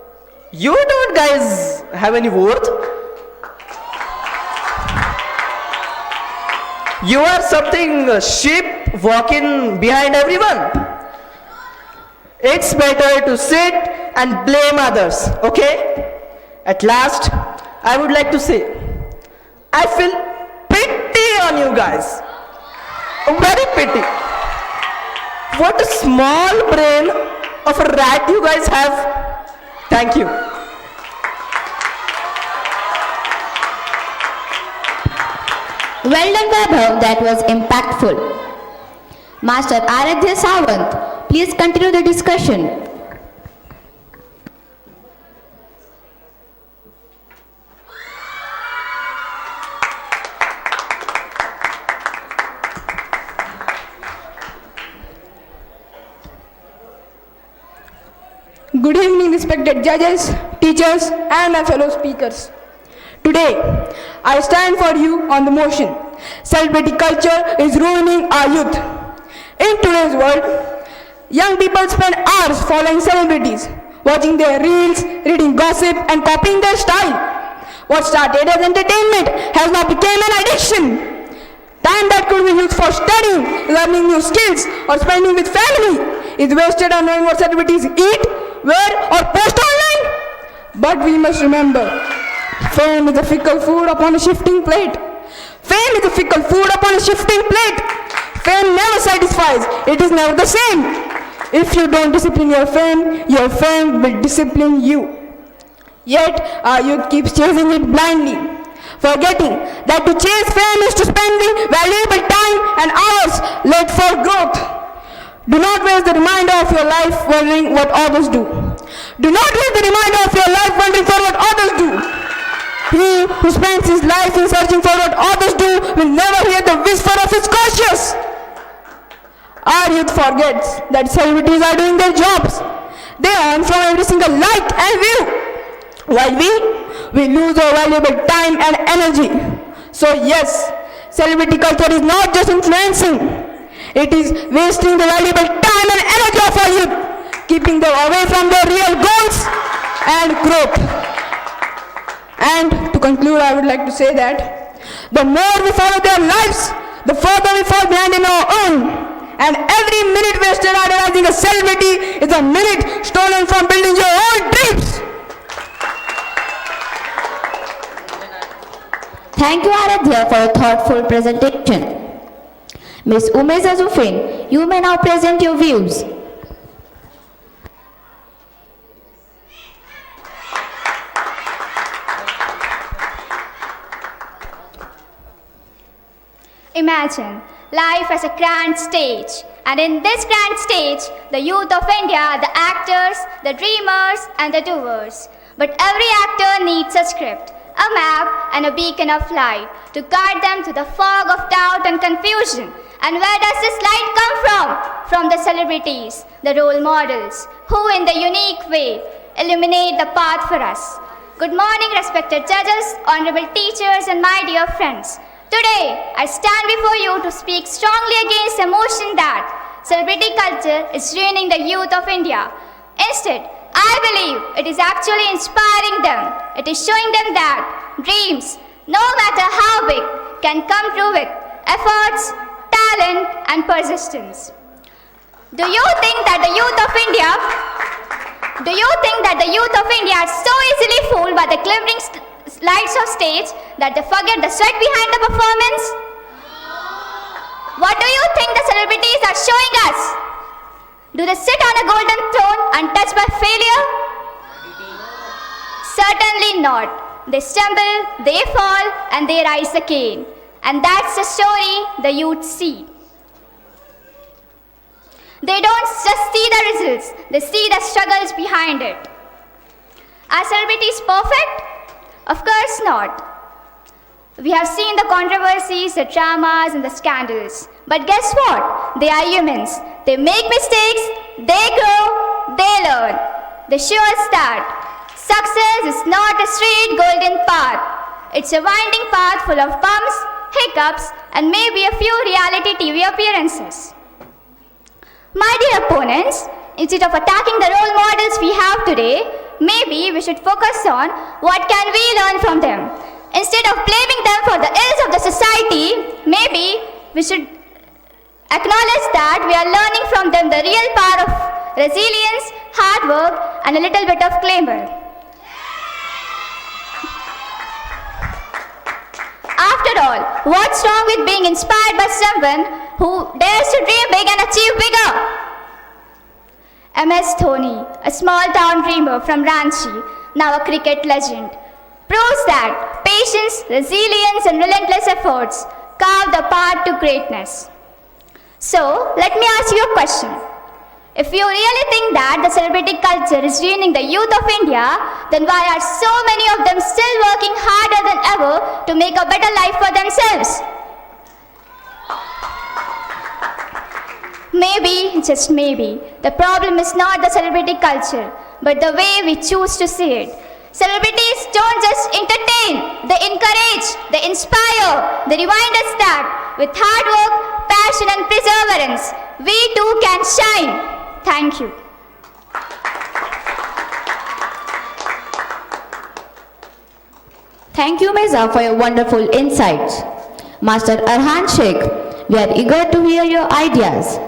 you don't guys have any worth. You are something sheep walking behind everyone. It's better to sit and blame others, okay? At last, I would like to say, I feel pity on you guys. Very pity. What a small brain of a rat you guys have. Thank you. Well done, Vaibhav. That was impactful. Master Aradhya Sawant, please continue the discussion. Good evening, respected judges, teachers, and my fellow speakers. Today, I stand for you on the motion, celebrity culture is ruining our youth. In today's world, young people spend hours following celebrities, watching their reels, reading gossip, and copying their style. What started as entertainment has now become an addiction. Time that could be used for studying, learning new skills, or spending with family is wasted on knowing what celebrities eat, wear, or post online. But we must remember, fame is a fickle food upon a shifting plate. Fame is a fickle food upon a shifting plate. Fame never satisfies, it is never the same. If you don't discipline your fame will discipline you. Yet, our youth keeps chasing it blindly, forgetting that to chase fame is to spend the valuable time and hours left for growth. Do not waste the remainder of your life wondering what others do. Do not waste the remainder of your life wondering for what others do. He who spends his life in searching for what others do will never hear the whisper of his conscience. Our youth forgets that celebrities are doing their jobs. They earn from every single like and view, while we lose our valuable time and energy. So yes, celebrity culture is not just influencing, it is wasting the valuable time and energy of our youth, keeping them away from their real goals and growth. And to conclude, I would like to say that the more we follow their lives, the further we fall behind in our own. And every minute wasted idolizing a celebrity is a minute stolen from building your own dreams. Thank you, Aradhya, for a thoughtful presentation. Ms. Umeza Zufin, you may now present your views. Imagine life as a grand stage, and in this grand stage, the youth of India are the actors, the dreamers, and the doers. But every actor needs a script, a map, and a beacon of light to guide them through the fog of doubt and confusion. And where does this light come from? From the celebrities, the role models, who in the unique way illuminate the path for us. Good morning, respected judges, honorable teachers, and my dear friends. Today, I stand before you to speak strongly against the notion that celebrity culture is ruining the youth of India. Instead, I believe it is actually inspiring them. It is showing them that dreams, no matter how big, can come true with efforts, talent, and persistence. Do you think that the youth of India are so easily fooled by the glimmering lights of stage that they forget the sweat behind the performance? What do you think the celebrities are showing us? Do they sit on a golden throne untouched by failure? Certainly not. they stumble, they fall, and they rise again. And that's the story the youth see. They don't just see the results, they see the struggles behind it. Are celebrities perfect? Of course not. We have seen the controversies, the dramas, and the scandals. But guess what? They are humans. They make mistakes, they grow, they learn. They show us that success is not a straight golden path. It's a winding path full of bumps, hiccups, and maybe a few reality TV appearances. My dear opponents, instead of attacking the role models we have today, maybe we should focus on what can we learn from them. Instead of blaming them for the ills of the society, maybe we should acknowledge that we are learning from them the real power of resilience, hard work, and a little bit of glamour. After all, what's wrong with being inspired by someone who dares to dream big and achieve bigger? MS Dhoni, a small town dreamer from Ranchi, now a cricket legend, proves that patience, resilience, and relentless efforts carve the path to greatness. So, let me ask you a question. If you really think that the celebrity culture is ruining the youth of India, then why are so many of them still working harder than ever to make a better life for themselves? Maybe, just maybe, the problem is not the celebrity culture, but the way we choose to see it. Celebrities don't just entertain, they encourage, they inspire, they remind us that with hard work, passion and perseverance, we too can shine. Thank you. Thank you, Meza, for your wonderful insights. Master Arhan Sheikh, we are eager to hear your ideas.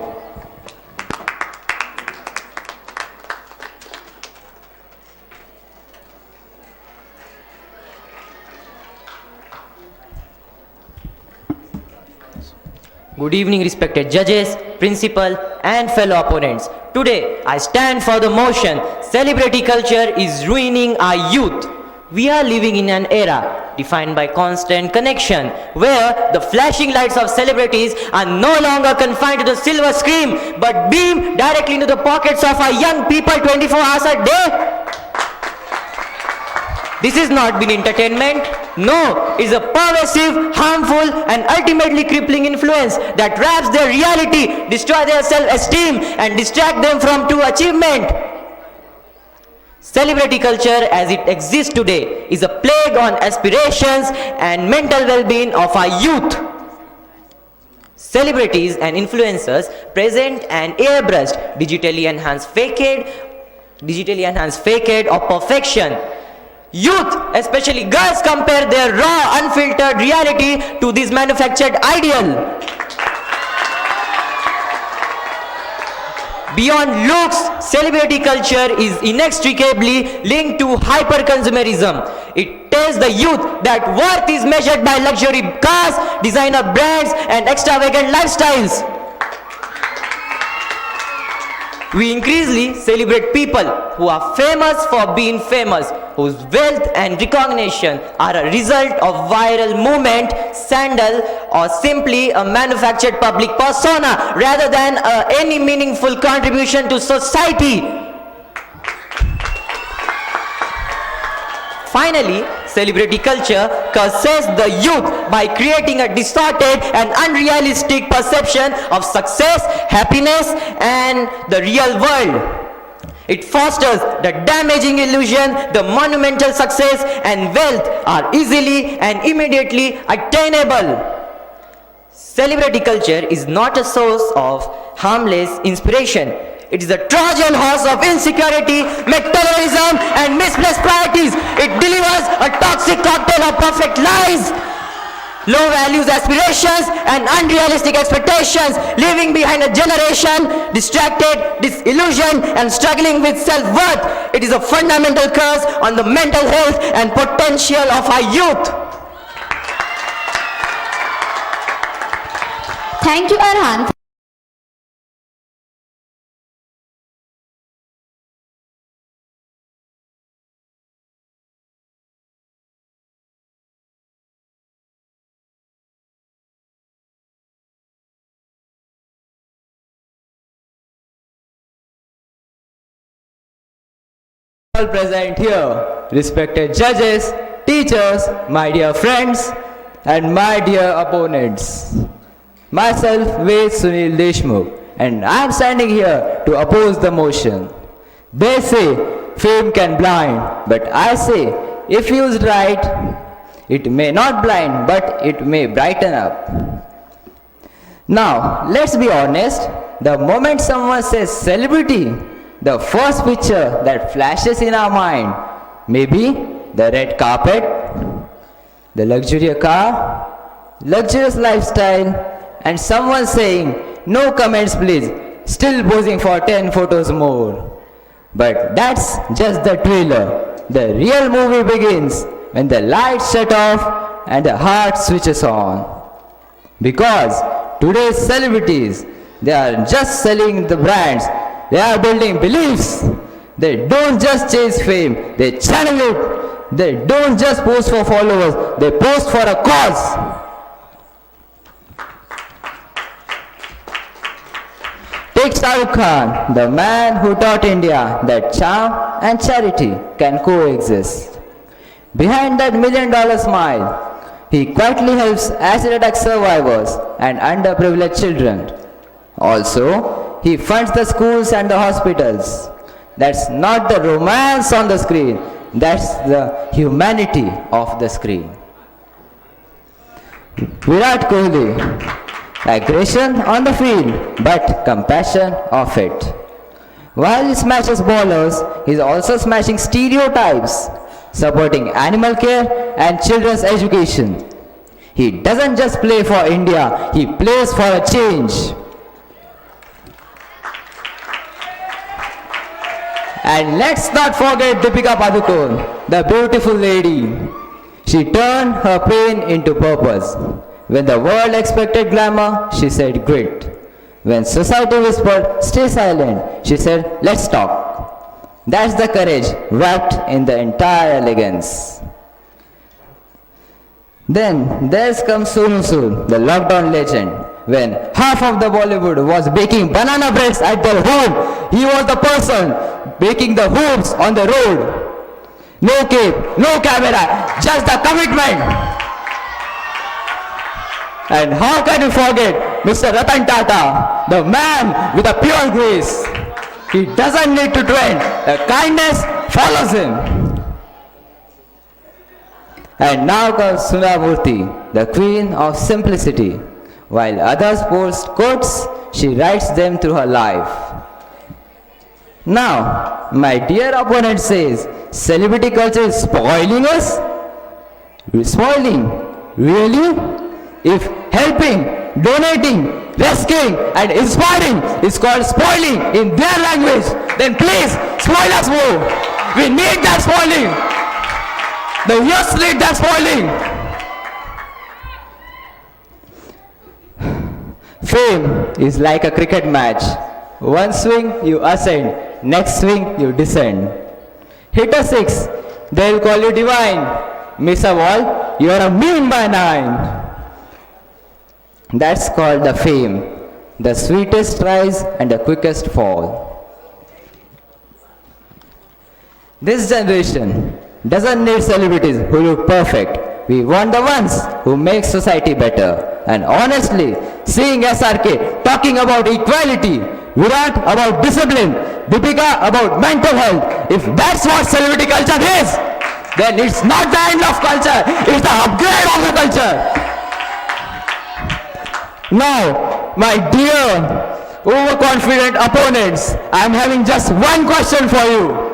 Good evening, respected judges, principal, and fellow opponents. Today, I stand for the motion, celebrity culture is ruining our youth. We are living in an era defined by constant connection, where the flashing lights of celebrities are no longer confined to the silver screen, but beam directly into the pockets of our young people 24 hours a day. This is not been entertainment. No, it's a pervasive, harmful, and ultimately crippling influence that wraps their reality, destroy their self-esteem, and distract them from true achievement. Celebrity culture as it exists today is a plague on aspirations and mental well-being of our youth. Celebrities and influencers present an airbrushed, digitally enhanced facade of perfection. Youth, especially girls, compare their raw, unfiltered reality to this manufactured ideal. Beyond looks, celebrity culture is inextricably linked to hyper-consumerism. It tells the youth that worth is measured by luxury cars, designer brands, and extravagant lifestyles. We increasingly celebrate people who are famous for being famous, whose wealth and recognition are a result of viral movement, scandal, or simply a manufactured public persona rather than any meaningful contribution to society. Finally, celebrity culture curses the youth by creating a distorted and unrealistic perception of success, happiness, and the real world. It fosters the damaging illusion that monumental success and wealth are easily and immediately attainable. Celebrity culture is not a source of harmless inspiration. It is a Trojan horse of insecurity, materialism, and misplaced priorities. It delivers a toxic cocktail of perfect lies, low values aspirations, and unrealistic expectations, leaving behind a generation distracted, disillusioned, and struggling with self-worth. It is a fundamental curse on the mental health and potential of our youth. Thank you, Arhan. all present here, respected judges, teachers, my dear friends, and my dear opponents. Myself, Ved Sunil Deshmukh, and I am standing here to oppose the motion. They say fame can blind, but I say if used right, it may not blind, but it may brighten up. Now, let's be honest, the moment someone says celebrity, the first picture that flashes in our mind may be the red carpet, the luxurious car, luxurious lifestyle, and someone saying, no comments please, still posing for 10 photos more. But that's just the trailer. The real movie begins when the lights shut off and the heart switches on. Because today's celebrities, they are just selling the brands, they are building beliefs. They don't just chase fame, they channel it. They don't just post for followers, they post for a cause. Take Shah Rukh Khan, the man who taught India that charm and charity can coexist. Behind that $1 million smile, he quietly helps acid attack survivors and underprivileged children. Also, he funds the schools and the hospitals. That's not the romance on the screen, that's the humanity of the screen. Virat Kohli, aggression on the field, but compassion off it. While he smashes ballers, he is also smashing stereotypes, supporting animal care and children's education. He doesn't just play for India, he plays for a change. And let's not forget Deepika Padukone, the beautiful lady. She turned her pain into purpose. When the world expected glamour, she said grit. When society whispered, stay silent, she said, let's talk. That's the courage wrapped in the entire elegance. Then there's comes Sonu Sood, the lockdown legend. When half of the Bollywood was baking banana breads at their home, he was the person baking the hoops on the road. No cape, no camera, just the commitment. And how can you forget Mr. Ratan Tata, the man with a pure grace? He doesn't need to trend, the kindness follows him. And now comes Sudha Murthy, the queen of simplicity. While others post quotes, she writes them through her life. Now, my dear opponent says, celebrity culture is spoiling us? Spoiling? Really? If helping, donating, rescuing and inspiring is called spoiling in their language, then please spoil us more. We need that spoiling. The youth need that spoiling. Fame is like a cricket match. One swing you ascend, next swing you descend. Hit a six, they'll call you divine. Miss a ball, you are a mean by 9. That's called the fame, the sweetest rise and the quickest fall. This generation doesn't need celebrities who look perfect. We want the ones who make society better. And honestly, seeing SRK talking about equality, Virat about discipline, Deepika about mental health, if that's what celebrity culture is, then it's not the end of culture, it's the upgrade of the culture. Now, my dear overconfident opponents, I am having just one question for you.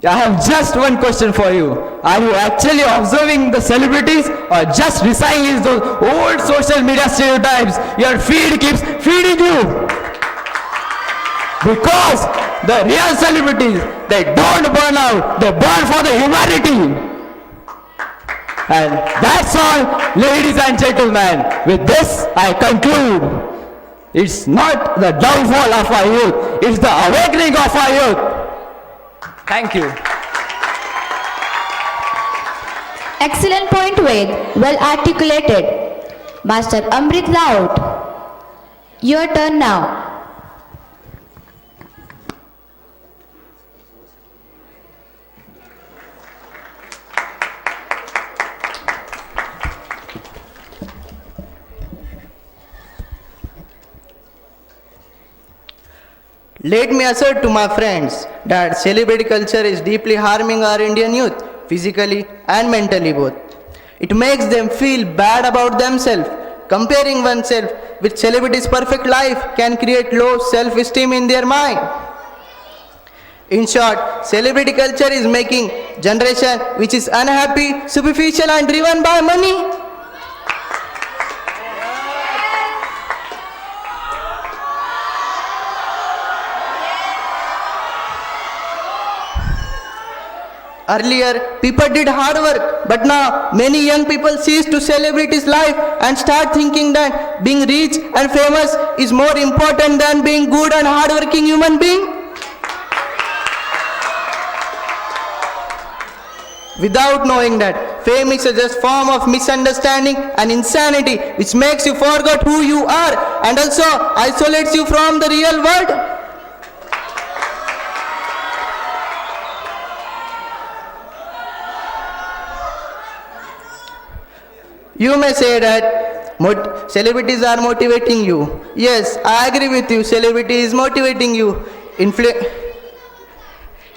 I have just one question for you. Are you actually observing the celebrities or just reciting those old social media stereotypes your feed keeps feeding you? Because the real celebrities, they don't burn out, they burn for the humanity. And that's all, ladies and gentlemen. With this, I conclude. It's not the downfall of our youth, it's the awakening of our youth. Thank you. Excellent point, Ved. Well articulated. Master Amrit Laut, your turn now. Let me assert to my friends that celebrity culture is deeply harming our Indian youth, physically and mentally both. It makes them feel bad about themselves. Comparing oneself with celebrities' perfect life can create low self-esteem in their mind. In short, celebrity culture is making generation which is unhappy, superficial and driven by money. Earlier, people did hard work, but now many young people cease to celebrities' life and start thinking that being rich and famous is more important than being good and hardworking human being. Without knowing that fame is just form of misunderstanding and insanity which makes you forget who you are and also isolates you from the real world. You may say that celebrities are motivating you. Yes, I agree with you. Celebrity is motivating you.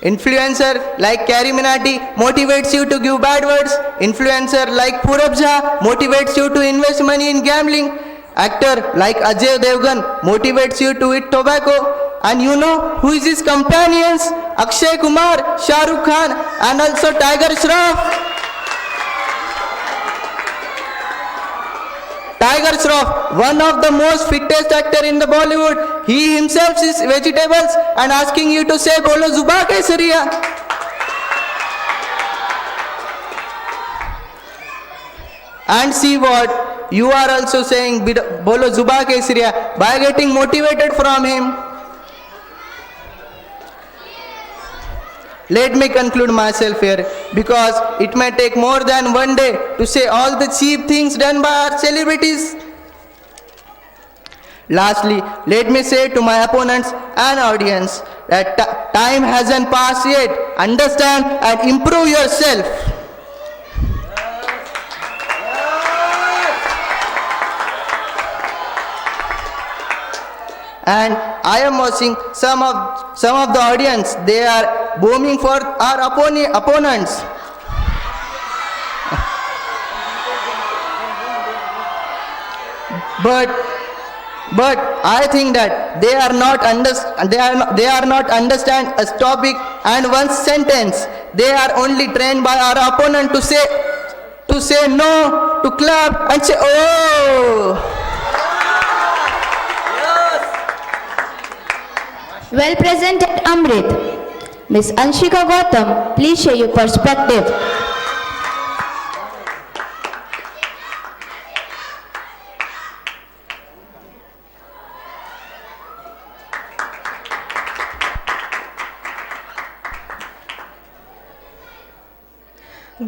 Influencer like Carrie Minati motivates you to give bad words. Influencer like Purab Jha motivates you to invest money in gambling. Actor like Ajay Devgan motivates you to eat tobacco. And you know who is his companions? Akshay Kumar, Shah Rukh Khan and also Tiger Shroff. Tiger Shroff, one of the most fittest actor in the Bollywood, he himself is vegetables and asking you to say Bolo Zuba Kesariya. And see what? You are also saying Bolo Zuba Kesariya by getting motivated from him. Let me conclude myself here because it may take more than one day to say all the cheap things done by our celebrities. Lastly, let me say to my opponents and audience that time hasn't passed yet. Understand and improve yourself. And I am watching some of the audience. They are booming for our opponents. But I think that they are not understand a topic and one sentence. They are only trained by our opponent to say no, to clap and say oh. Well presented, Amrit. Miss Anshika Gautam, please share your perspective.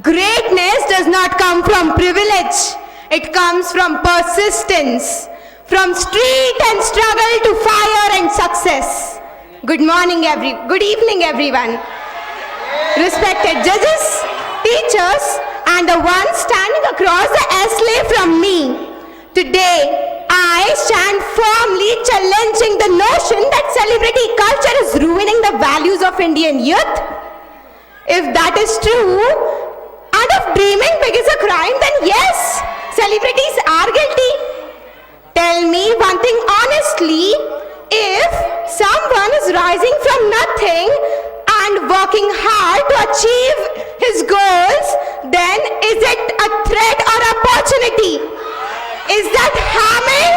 Greatness does not come from privilege. It comes from persistence, from street and struggle to fire and success. Good evening everyone. Respected judges, teachers and the ones standing across the aisle from me. Today, I stand firmly challenging the notion that celebrity culture is ruining the values of Indian youth. If that is true, and if dreaming big is a crime, then yes, celebrities are guilty. Tell me one thing honestly, if someone is rising from nothing and working hard to achieve his goals, then is it a threat or opportunity? Is that harming?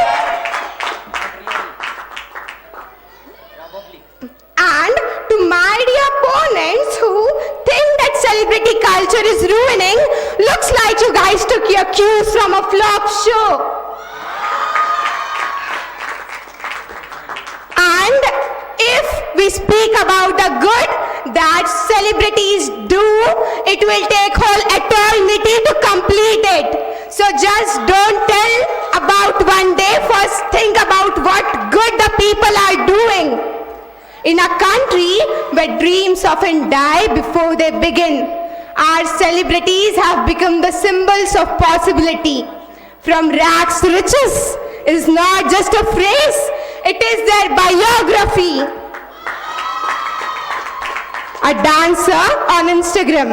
And to my dear opponents who think that celebrity culture is ruining, looks like you guys took your cues from a flop show. And if we speak about the good that celebrities do, it will take whole eternity to complete it. So just don't tell about one day, first think about what good the people are doing. In a country where dreams often die before they begin, our celebrities have become the symbols of possibility. From rags to riches is not just a phrase, it is their biography. a dancer on Instagram,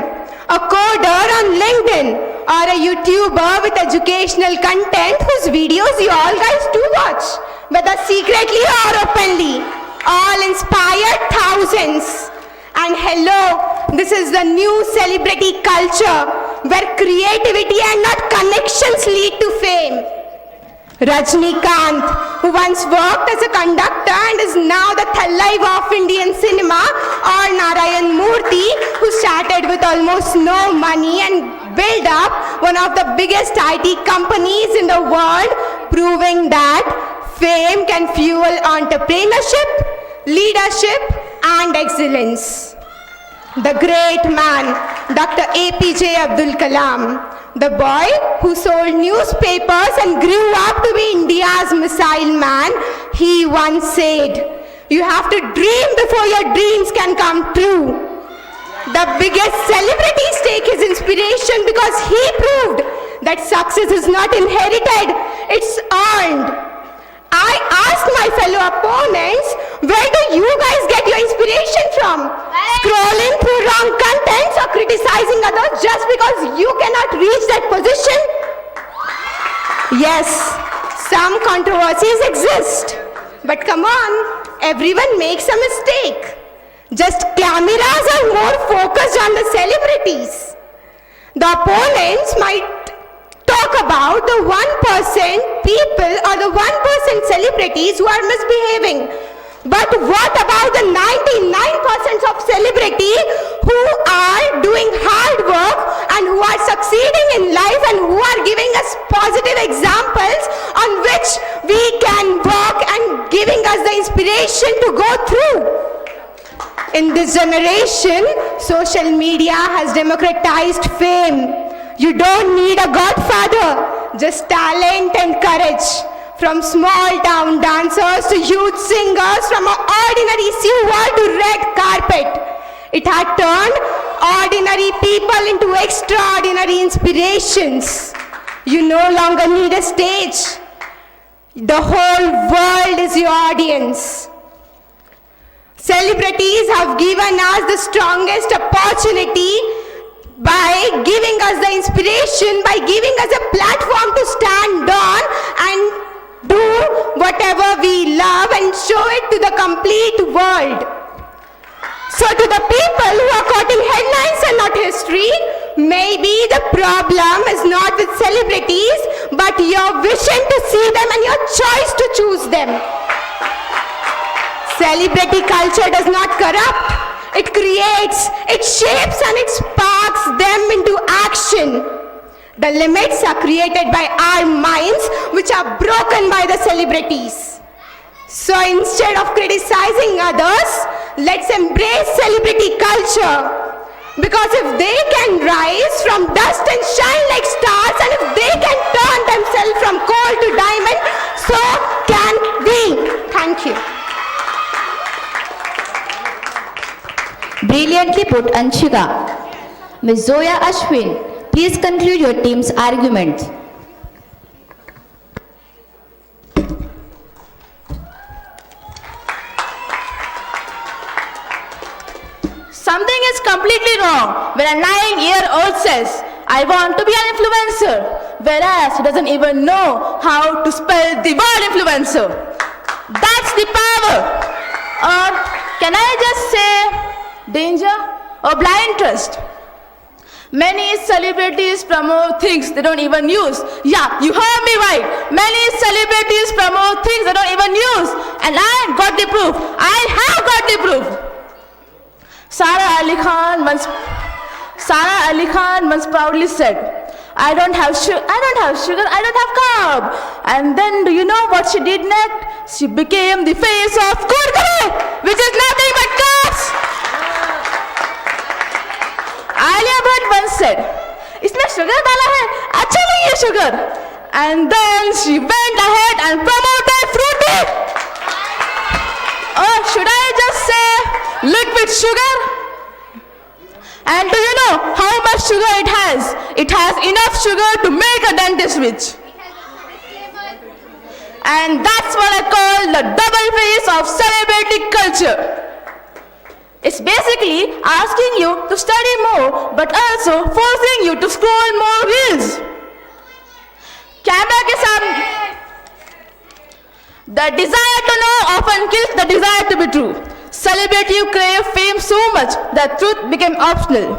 a coder on LinkedIn, or a YouTuber with educational content whose videos you all guys do watch, whether secretly or openly, all inspired thousands. And hello, this is the new celebrity culture where creativity and not connections lead to fame. Rajnikant, who once worked as a conductor and is now the Thalaiva of Indian cinema, or Narayan Murthy, who started with almost no money and built up one of the biggest IT companies in the world, proving that fame can fuel entrepreneurship, leadership, and excellence. The great man, Dr. APJ Abdul Kalam, the boy who sold newspapers and grew up to be India's missile man, he once said, "You have to dream before your dreams can come true." The biggest celebrities take his inspiration because he proved that success is not inherited, it's earned. I asked my fellow opponents, where do you guys get your inspiration from? Scrolling through wrong contents or criticizing others just because you cannot reach that position? Yes, some controversies exist. But come on, everyone makes a mistake. Just cameras are more focused on the celebrities. The opponents might talk about the 1% people or the 1% celebrities who are misbehaving. But what about the 99% of celebrities who are doing hard work and who are succeeding in life and who are giving us positive examples on which we can work and giving us the inspiration to go through? In this generation, social media has democratized fame. You don't need a godfather, just talent and courage. From small town dancers to youth singers, from an ordinary sewer to red carpet. It had turned ordinary people into extraordinary inspirations. You no longer need a stage. The whole world is your audience. Celebrities have given us the strongest opportunity by giving us the inspiration, by giving us a platform to stand on and do whatever we love and show it to the complete world. So to the people who are quoting headlines and not history, maybe the problem is not with celebrities, but your vision to see them and your choice to choose them. Celebrity culture does not corrupt. It creates, it shapes, and it sparks them into action. The limits are created by our minds, which are broken by the celebrities. So instead of criticizing others, let's embrace celebrity culture. Because if they can rise from dust and shine like stars, and if they can turn themselves from coal to diamond, so can we. Thank you. Brilliantly put, Anshika. Ms. Zoya Ashwin, please conclude your team's argument. Something is completely wrong when a 9-year-old says, "I want to be an influencer," whereas he doesn't even know how to spell the word influencer. That's the power. Or can I just say danger or blind trust? Many celebrities promote things they don't even use. Yeah, you heard me right. Many celebrities promote things they don't even use. And I got the proof. I have got the proof. Sara Ali Khan once proudly said, I don't have sugar, I don't have carb. And then do you know what she did next? She became the face of Kurkure, which is nothing but carbs. Alia Bhatt once said, "Isme sugar dala hai, acha nahi hai sugar." And then she went ahead and promoted fruity. Or should I just say liquid sugar? And do you know how much sugar it has? It has enough sugar to make a dentist rich. And that's what I call the double face of celebrity culture. It's basically asking you to study more, but also forcing you to scroll more reels. Camera के सामने the desire to know often kills the desire to be true. Celebrity crave fame so much that truth became optional.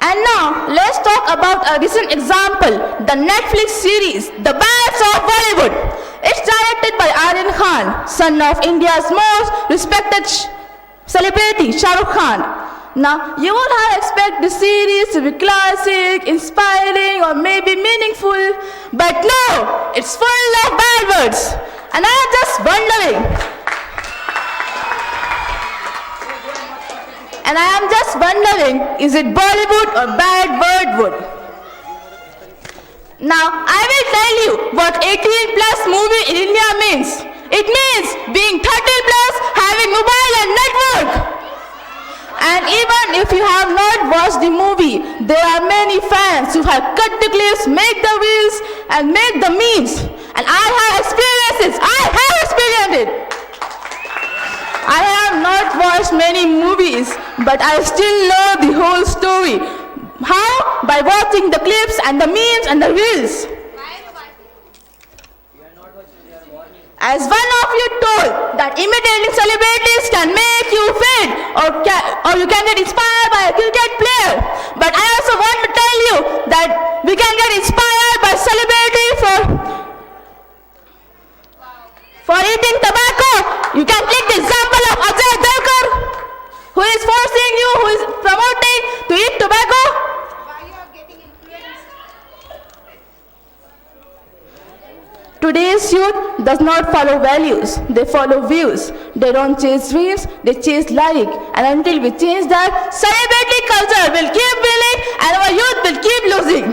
And now, let's talk about a recent example, the Netflix series, The Bands of Bollywood. It's directed by Aryan Khan, son of India's most respected celebrity, Shah Rukh Khan. Now, you would have expected the series to be classic, inspiring, or maybe meaningful, but no, it's full of bad words. And I'm just wondering, is it Bollywood or bad wordwood? Now, I will tell you what 18 plus movie in India means. It means being 30 plus, having mobile and network. And even if you have not watched the movie, there are many fans who have cut the clips, make the reels, and make the memes. And I have experienced it. I have not watched many movies, but I still know the whole story. How? By watching the clips and the memes and the reels. As one of you told that imitating celebrities can make you fit, or you can get inspired by a cricket player. But I also want to tell you that we can get inspired by celebrity for eating tobacco. You can take the example of Ajay Devkar, who is forcing you, who is promoting to eat tobacco. Today's youth does not follow values, they follow views. They don't chase dreams, they chase like. And until we change that, celebrity culture will keep winning and our youth will keep losing.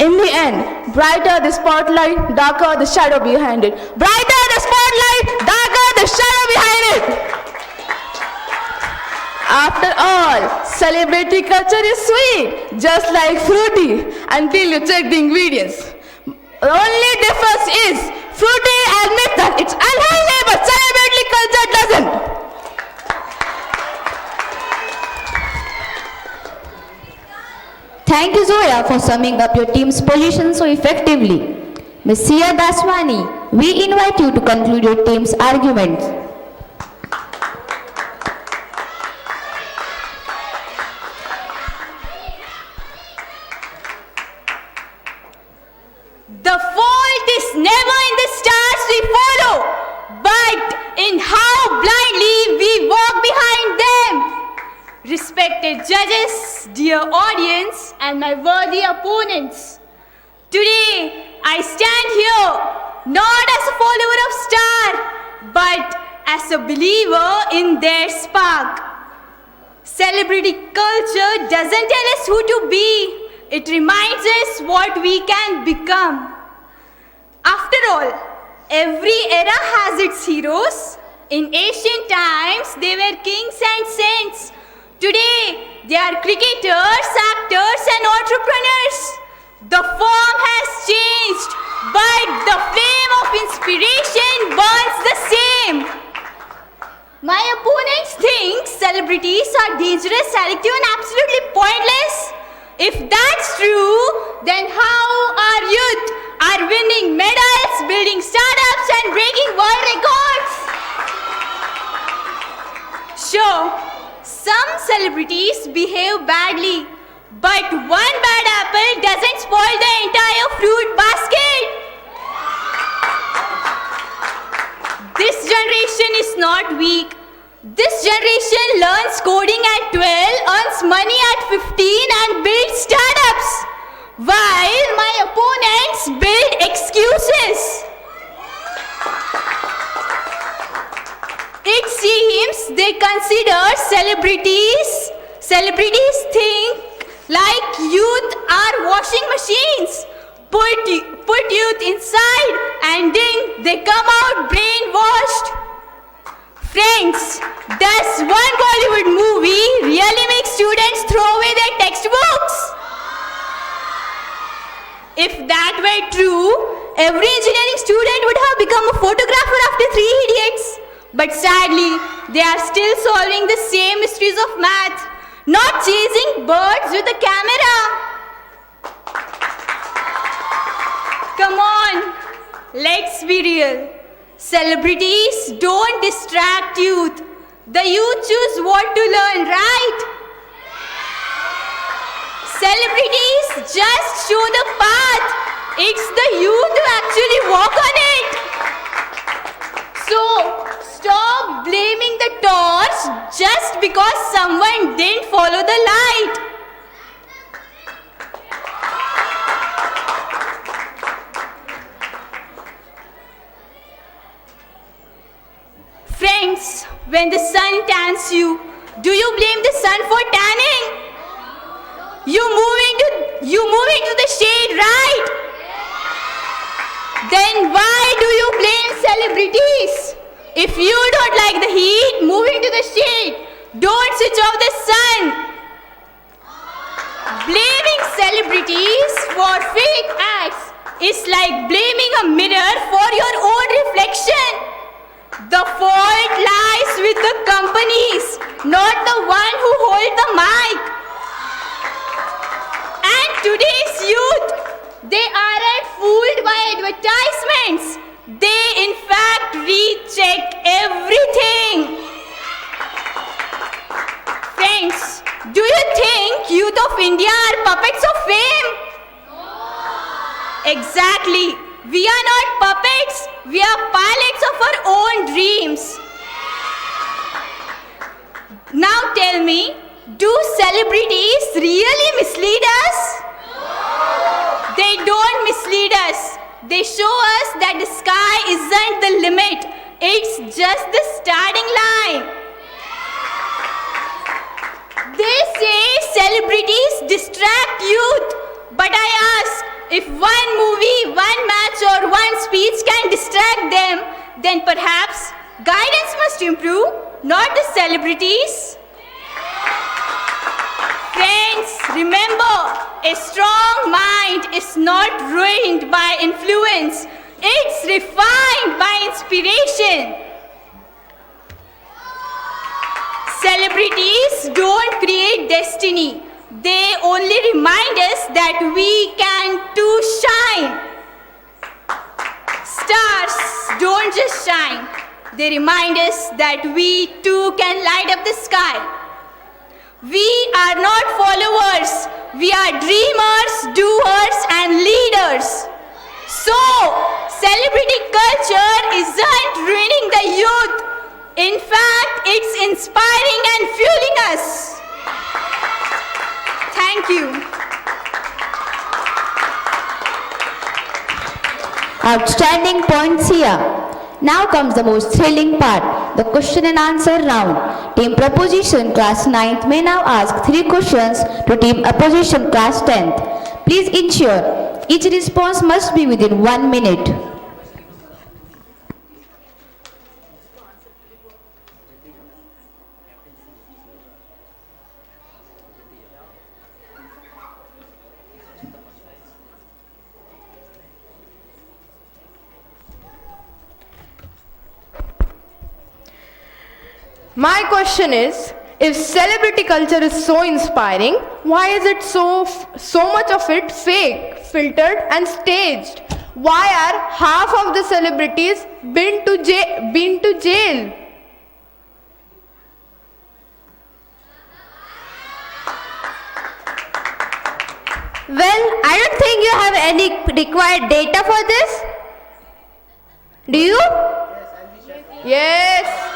In the end, brighter the spotlight, darker the shadow behind it. Brighter the spotlight, darker the shadow behind it. After all, celebrity culture is sweet, just like fruity, until you check the ingredients. The only difference is, fruity admits that it's unhealthy, but celebrity culture doesn't. Thank you, Zoya, for summing up your team's position so effectively. Ms. Sia Daswani, we invite you to conclude your team's arguments. The fault is never in the stars we follow, but in how blindly we walk behind them. Respected judges, dear audience, and my worthy opponents, today I stand here not as a follower of Star, but as a believer in their spark. Celebrity culture doesn't tell us who to be, it reminds us what we can become. After all, every era has its heroes. In ancient times, they were kings and saints. Today, they are cricketers, actors, and entrepreneurs. The form has changed, but the flame of inspiration burns the same. My opponents think celebrities are dangerous, selective, and absolutely pointless. If that's true, then how our youth are winning medals, building startups, and breaking world records? Sure, some celebrities behave badly, but one bad apple doesn't spoil the entire fruit basket. This generation is not weak. This generation learns coding at 12, earns money at 15, and builds startups, while my opponents build excuses. It seems they consider celebrities think like youth are washing machines. Put youth inside and then they come out brainwashed. Friends, does one Bollywood movie really make students throw away their textbooks? If that were true, every engineering student would have become a photographer after Three Idiots. But sadly, they are still solving the same mysteries of math, not chasing birds with a camera. Come on, let's be real. Celebrities don't distract youth. The youth choose what to learn, right? Celebrities just show the path. It's the youth who actually walk on it. So, stop blaming the torch just because someone didn't follow the light. Friends, when the sun tans you, do you blame the sun for tanning? You move into the shade, right? Then why do you blame celebrities? If you don't like the heat, move into the shade. Don't switch off the sun. Blaming celebrities for fake acts is like blaming a mirror for your own reflection. The fault lies with the companies, not the one who hold the mic. And today's youth, they aren't fooled by advertisements. They in fact recheck everything. Friends, do you think youth of India are puppets of fame? Exactly. We are not puppets. We are pilots of our own dreams. Now tell me, do celebrities really mislead us? They don't mislead us. They show us that the sky isn't the limit. It's just the starting line. They say celebrities distract youth. But I ask, if one movie, one match or one speech can distract them, then perhaps guidance must improve, not the celebrities. Friends, remember, a strong mind is not ruined by influence. It's refined by inspiration. Celebrities don't create destiny. They only remind us that we can too shine. Stars don't just shine. They remind us that we too can light up the sky. We are not followers. We are dreamers, doers, and leaders. So, celebrity culture isn't ruining the youth. In fact, it's inspiring and fueling us. Thank you. Outstanding points here. Now comes the most thrilling part, the question and answer round. Team Proposition Class 9th may now ask 3 questions to Team Opposition Class 10th. Please ensure each response must be within 1 minute. My question is, if celebrity culture is so inspiring, why is it so much of it fake, filtered and staged? Why are half of the celebrities been to jail? Well, I don't think you have any required data for this. Do you? Yes.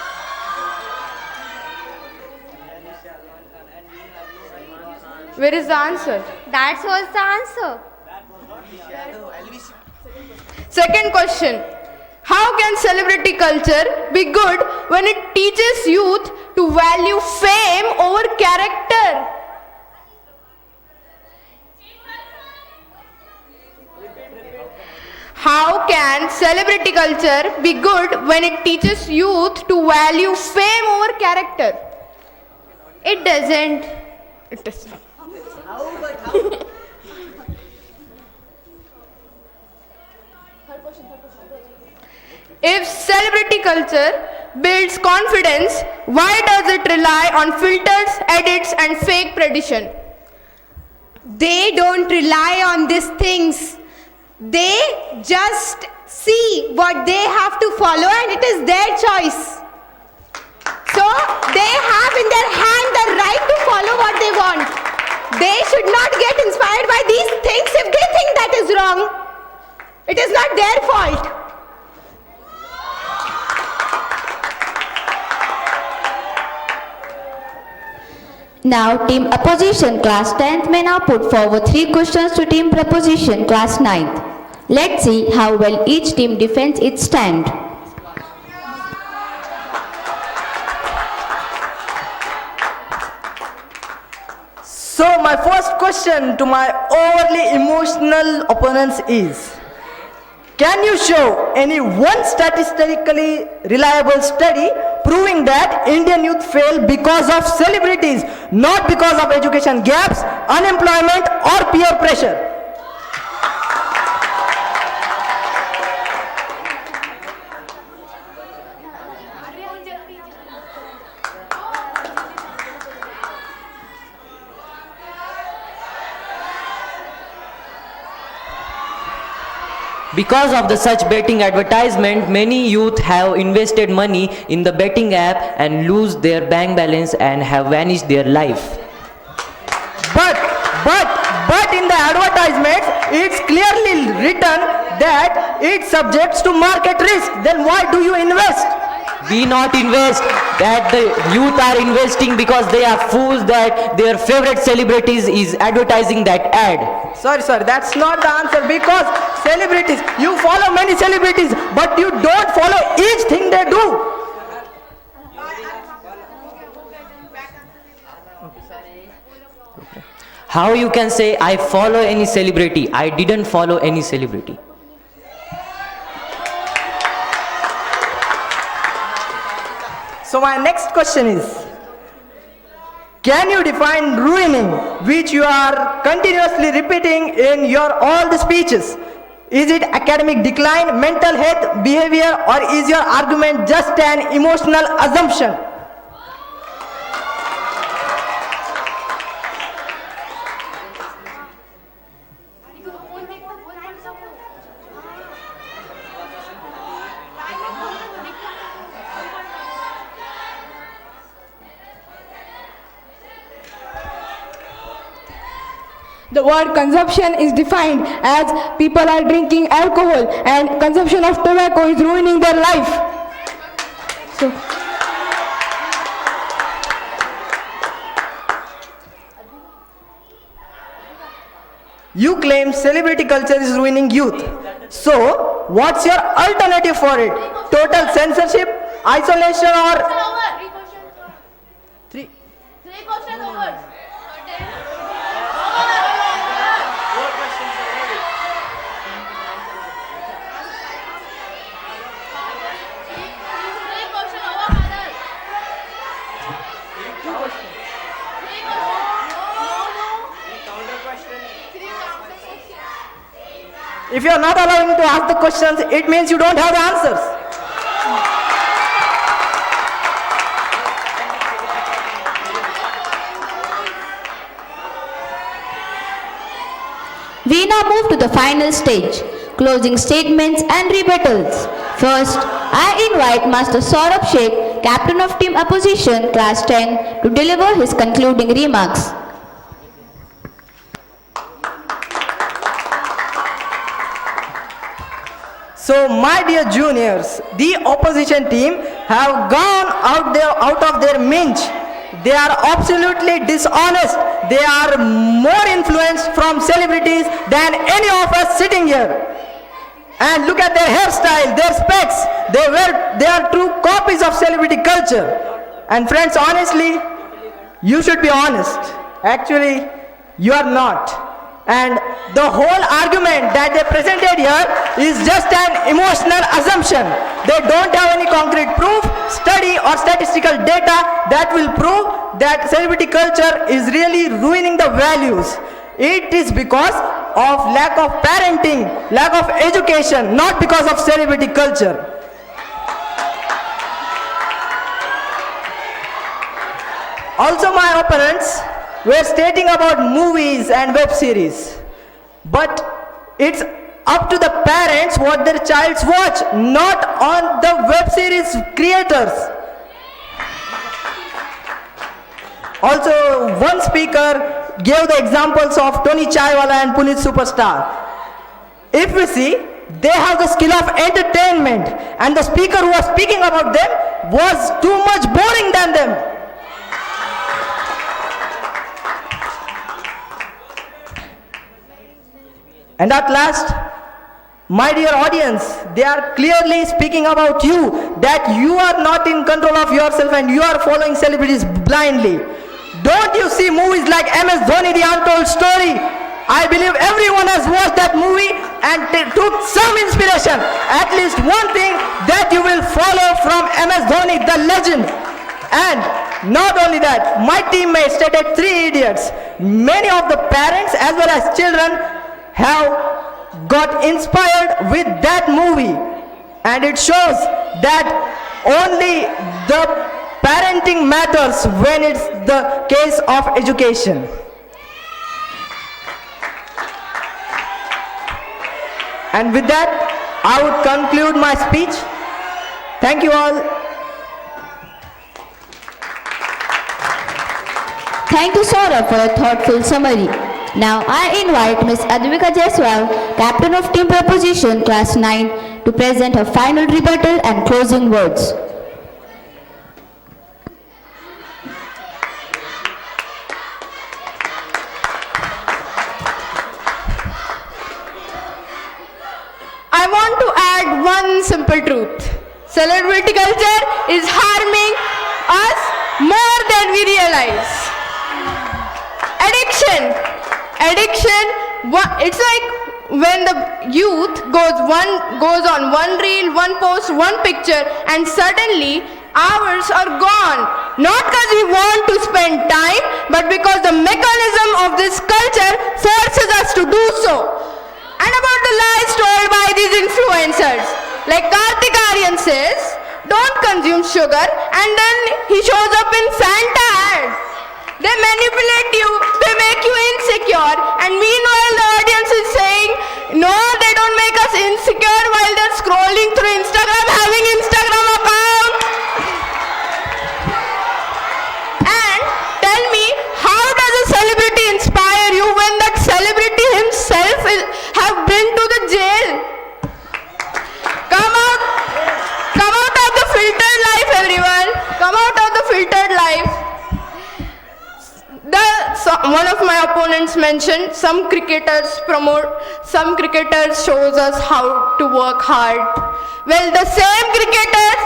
Where is the answer? That was the answer. Second question. How can celebrity culture be good when it teaches youth to value fame over character? How can celebrity culture be good when it teaches youth to value fame over character? It doesn't. It doesn't. If celebrity culture builds confidence, why does it rely on filters, edits, and fake tradition? They don't rely on these things. They just see what they have to follow and it is their choice. So they have in their hand the right to follow what they want. They should not get inspired by these things if they think that is wrong. It is not their fault. Now, team opposition class 10th may now put forward 3 questions to team proposition class 9th. Let's see how well each team defends its stand. So my first question to my overly emotional opponents is, can you show any one statistically reliable study proving that Indian youth fail because of celebrities, not because of education gaps, unemployment or peer pressure? Because of the such betting advertisement, many youth have invested money in the betting app and lose their bank balance and have vanished their life. But in the advertisements, it's clearly written that it's subject to market risk. Then why do you invest? We not invest, that the youth are investing because they are fools that their favorite celebrities is advertising that ad. Sorry, that's not the answer, because celebrities, you follow many celebrities, but you don't follow each thing they do. How you can say I follow any celebrity? I didn't follow any celebrity. So my next question is, can you define ruining, which you are continuously repeating in your all the speeches? Is it academic decline, mental health, behavior, or is your argument just an emotional assumption? The word consumption is defined as people are drinking alcohol and consumption of tobacco is ruining their life. So, You claim celebrity culture is ruining youth. So, what's your alternative for it? Total censorship, isolation, or... Three. If you are not allowing to ask the questions, it means you don't have the answers. We now move to the final stage, closing statements and rebuttals. First, I invite Master Saurabh Sheikh, Captain of Team Opposition, Class 10, to deliver his concluding remarks. So, my dear juniors, the opposition team have gone out of their minge. They are absolutely dishonest. They are more influenced from celebrities than any of us sitting here. And look at their hairstyle, their specs. They are true copies of celebrity culture. And friends, honestly, you should be honest. Actually, you are not. And the whole argument that they presented here is just an emotional assumption. They don't have any concrete proof, study or statistical data that will prove that celebrity culture is really ruining the values. It is because of lack of parenting, lack of education, not because of celebrity culture. Also, my opponents were stating about movies and web series. But it's up to the parents what their childs watch, not on the web series creators. Also, one speaker gave the examples of Tony Chaiwala and Puneet Superstar. If we see, they have the skill of entertainment, and the speaker who was speaking about them was too much boring than them. And at last, my dear audience, they are clearly speaking about you, that you are not in control of yourself and you are following celebrities blindly. Don't you see movies like MS Dhoni, The Untold Story? I believe everyone has watched that movie and took some inspiration. At least one thing that you will follow from MS Dhoni, the legend. And not only that, my teammates stated 3 idiots. Many of the parents as well as children have got inspired with that movie, and it shows that only the parenting matters when it's the case of education. And with that, I would conclude my speech. Thank you all. Thank you, Saurabh, for your thoughtful summary. Now I invite Ms. Advika Jaiswal, Captain of Team Proposition, Class 9, to present her final rebuttal and closing words. I want to add one simple truth. Celebrity culture is harming us more than we realize. Addiction, it's like when the youth goes on one reel, one post, one picture, and suddenly hours are gone. Not because we want to spend time, but because the mechanism of this culture forces us to do so. And about the lies told by these influencers, like Kartik Aaryan says, don't consume sugar, and then he shows up in Fanta ad. They manipulate you, they make you insecure, and meanwhile the audience is saying, no, they don't make us insecure while they're scrolling through Instagram, having Instagram account. And tell me, how does a celebrity inspire you when that celebrity himself have been to the jail? Come out of the filtered life, everyone. Come out of the filtered life. One of my opponents mentioned some cricketers shows us how to work hard. Well, the same cricketers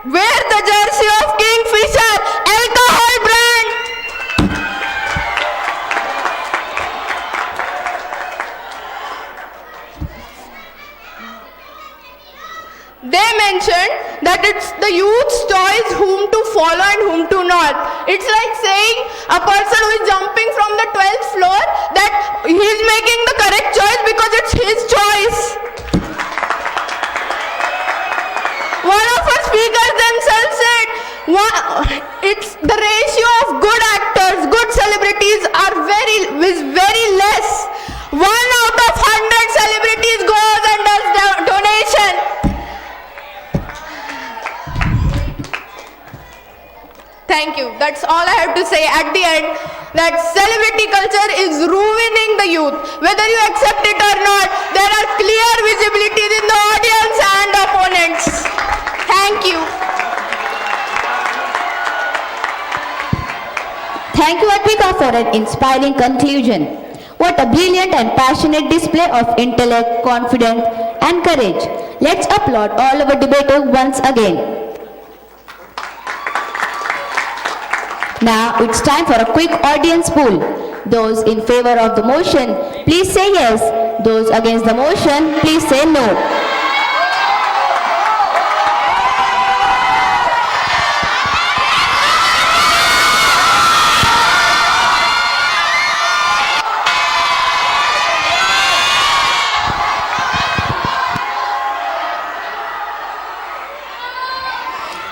wear the jersey of Kingfisher alcohol brand. They mentioned that it's the youth's choice whom to follow and whom to not. It's like saying a person who is jumping from the 12th floor that he's making the correct choice because it's his choice. One of our speakers themselves said, it's the ratio of good actors, good celebrities is very less. 1 out of 100 celebrities goes and does donation. Thank you. That's all I have to say at the end, that celebrity culture is ruining the youth. Whether you accept it or not, there are clear visibilities in the audience and opponents. Thank you. Thank you, Advika, for an inspiring conclusion. What a brilliant and passionate display of intellect, confidence, and courage. Let's applaud all our debaters once again. Now it's time for a quick audience poll. Those in favor of the motion, please say yes. Those against the motion, please say no.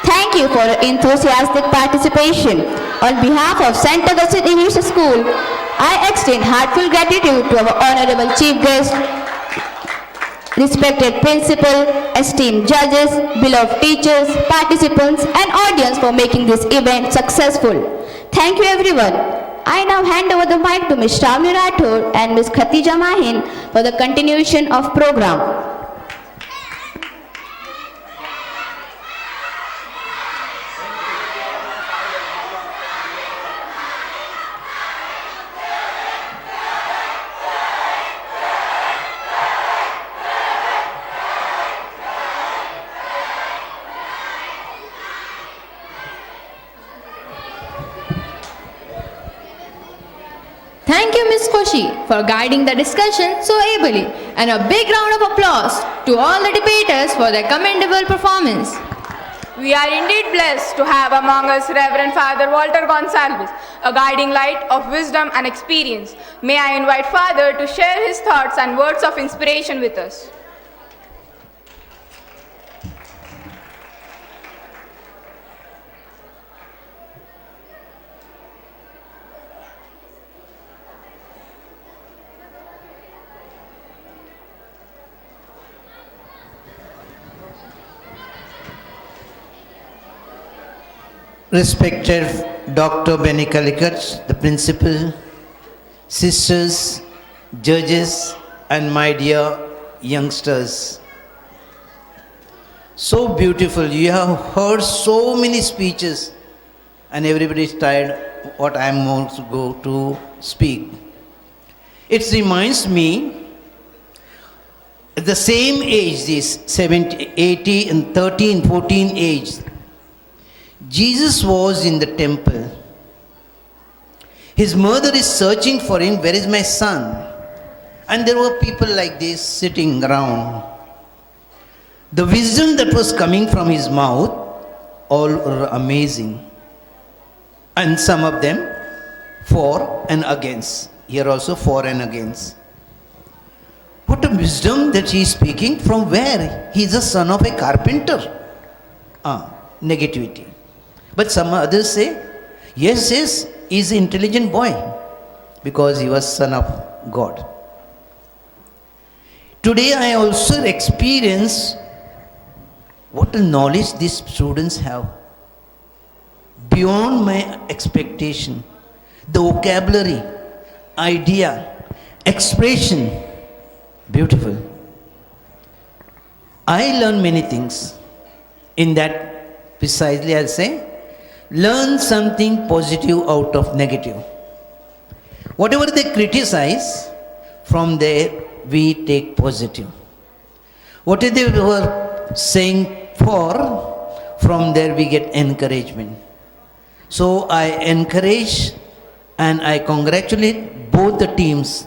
Thank you for for your enthusiastic participation. On behalf of St. Augustine English School, I extend heartfelt gratitude to our honorable chief guest, respected principal, esteemed judges, beloved teachers, participants and audience for making this event successful. Thank you everyone. I now hand over the mic to Ms. Shravani Rathod and Ms. Khatija Mahin for the continuation of program. Thank you, Ms. Koshi, for guiding the discussion so ably, and a big round of applause to all the debaters for their commendable performance. We are indeed blessed to have among us Reverend Father Walter Gonsalves, a guiding light of wisdom and experience. May I invite Father to share his thoughts and words of inspiration with us. Respected Dr. Benny Calicut, the principal, sisters, judges, and my dear youngsters. So beautiful. You have heard so many speeches, and everybody is tired what I am going to go to speak. It reminds me, at the same age, this 70, 80, and 13, 14 age, Jesus was in the temple. His mother is searching for him, where is my son? And there were people like this sitting around. The wisdom that was coming from his mouth, all were amazing. And some of them for and against. Here also for and against. What a wisdom that he is speaking. From where? He is the son of a carpenter. Negativity. But some others say, yes, he is an intelligent boy because he was son of God. Today I also experience what a knowledge these students have. Beyond my expectation. The vocabulary, idea, expression, beautiful. I learn many things. In that, precisely I'll say, learn something positive out of negative. Whatever they criticize, from there we take positive. Whatever they were saying for, from there we get encouragement. So I encourage and I congratulate both the teams,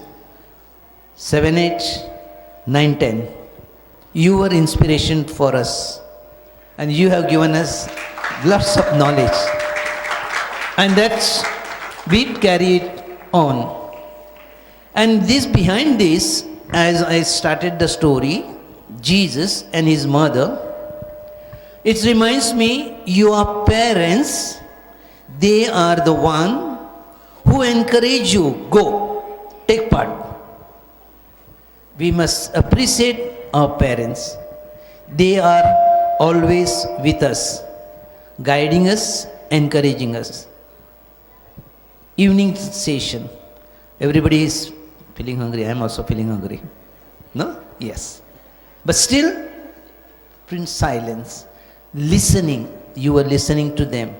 7, 8, 9, 10. You were inspiration for us and you have given us lots of knowledge, and that's we carry it on. And this, behind this, as I started the story, Jesus and his mother, it reminds me, your parents, they are the one who encourage you, go, take part. We must appreciate our parents. They are always with us, guiding us, encouraging us. Evening session. Everybody is feeling hungry. I am also feeling hungry. No? Yes. But still, in silence, listening. You were listening to them.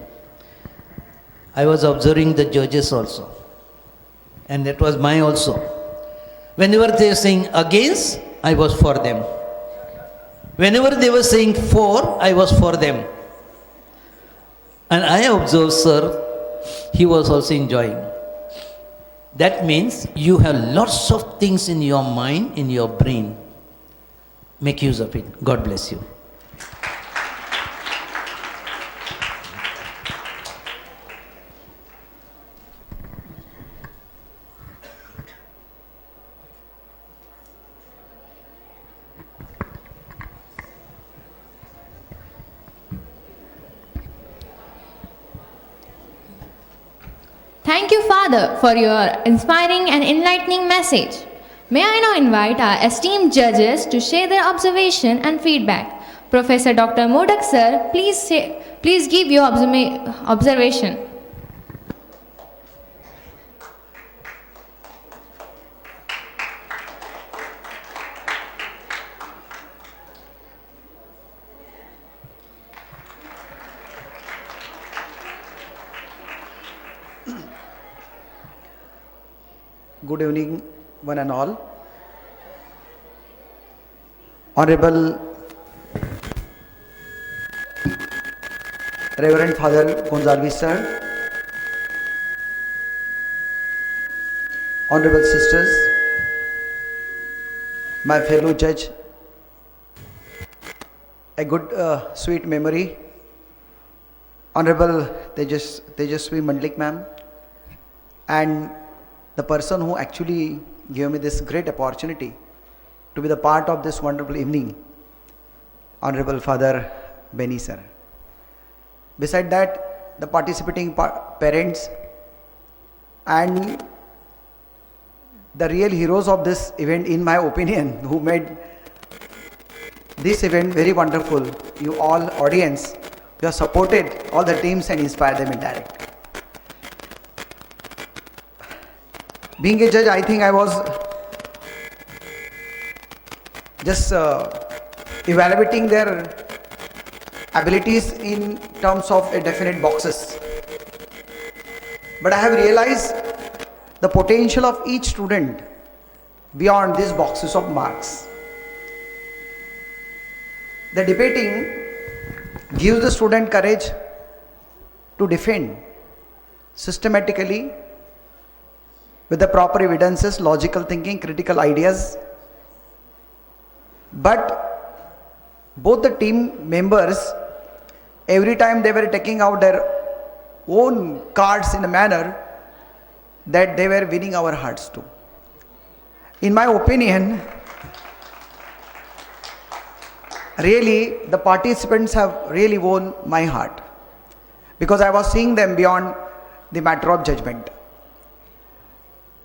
I was observing the judges also. And that was my also. Whenever they were saying against, I was for them. Whenever they were saying for, I was for them. And I observed, sir, he was also enjoying. That means you have lots of things in your mind, in your brain. Make use of it. God bless you. Thank you, Father, for your inspiring and enlightening message. May I now invite our esteemed judges to share their observation and feedback. Professor Dr. Modak sir, please give your observation. Good evening, one and all. Honorable Reverend Father Gonsalves sir, honorable sisters, my fellow judge, a good sweet memory, honorable Tejasvi Mandlik ma'am, and the person who actually gave me this great opportunity to be the part of this wonderful evening, honorable Father Benny sir. Beside that, the participating parents and the real heroes of this event, in my opinion, who made this event very wonderful, you all audience, you have supported all the teams and inspired them indirectly. Being a judge, I think I was just evaluating their abilities in terms of a definite boxes. But I have realized the potential of each student beyond these boxes of marks. The debating gives the student courage to defend systematically with the proper evidences, logical thinking, critical ideas. But both the team members, every time they were taking out their own cards in a manner that they were winning our hearts too. In my opinion, really the participants have really won my heart, because I was seeing them beyond the matter of judgment.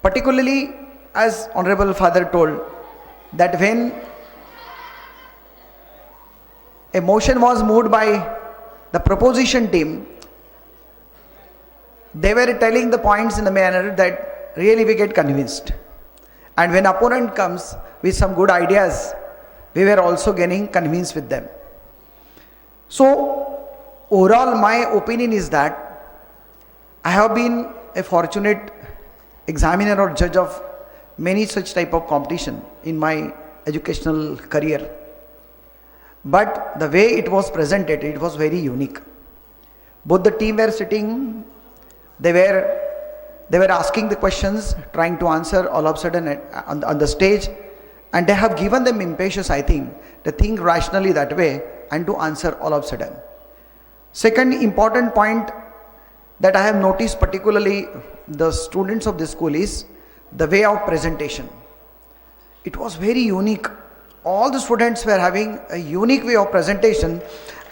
Particularly, as Honorable Father told, that when a motion was moved by the proposition team, they were telling the points in a manner that really we get convinced. And when opponent comes with some good ideas, we were also getting convinced with them. So, overall my opinion is that I have been a fortunate examiner or judge of many such type of competition in my educational career. But the way it was presented, it was very unique. Both the team were sitting, they were asking the questions, trying to answer all of a sudden on the stage, and they have given them impatience, I think, to think rationally that way and to answer all of a sudden. Second important point that I have noticed, particularly the students of this school, is the way of presentation. It was very unique. All the students were having a unique way of presentation,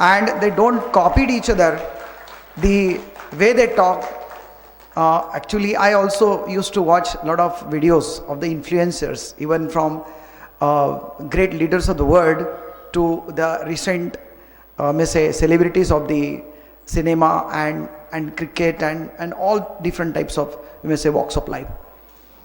and they don't copied each other. The way they talk, actually I also used to watch a lot of videos of the influencers, even from great leaders of the world to the recent may say celebrities of the cinema and cricket and all different types of, you may say, walks of life.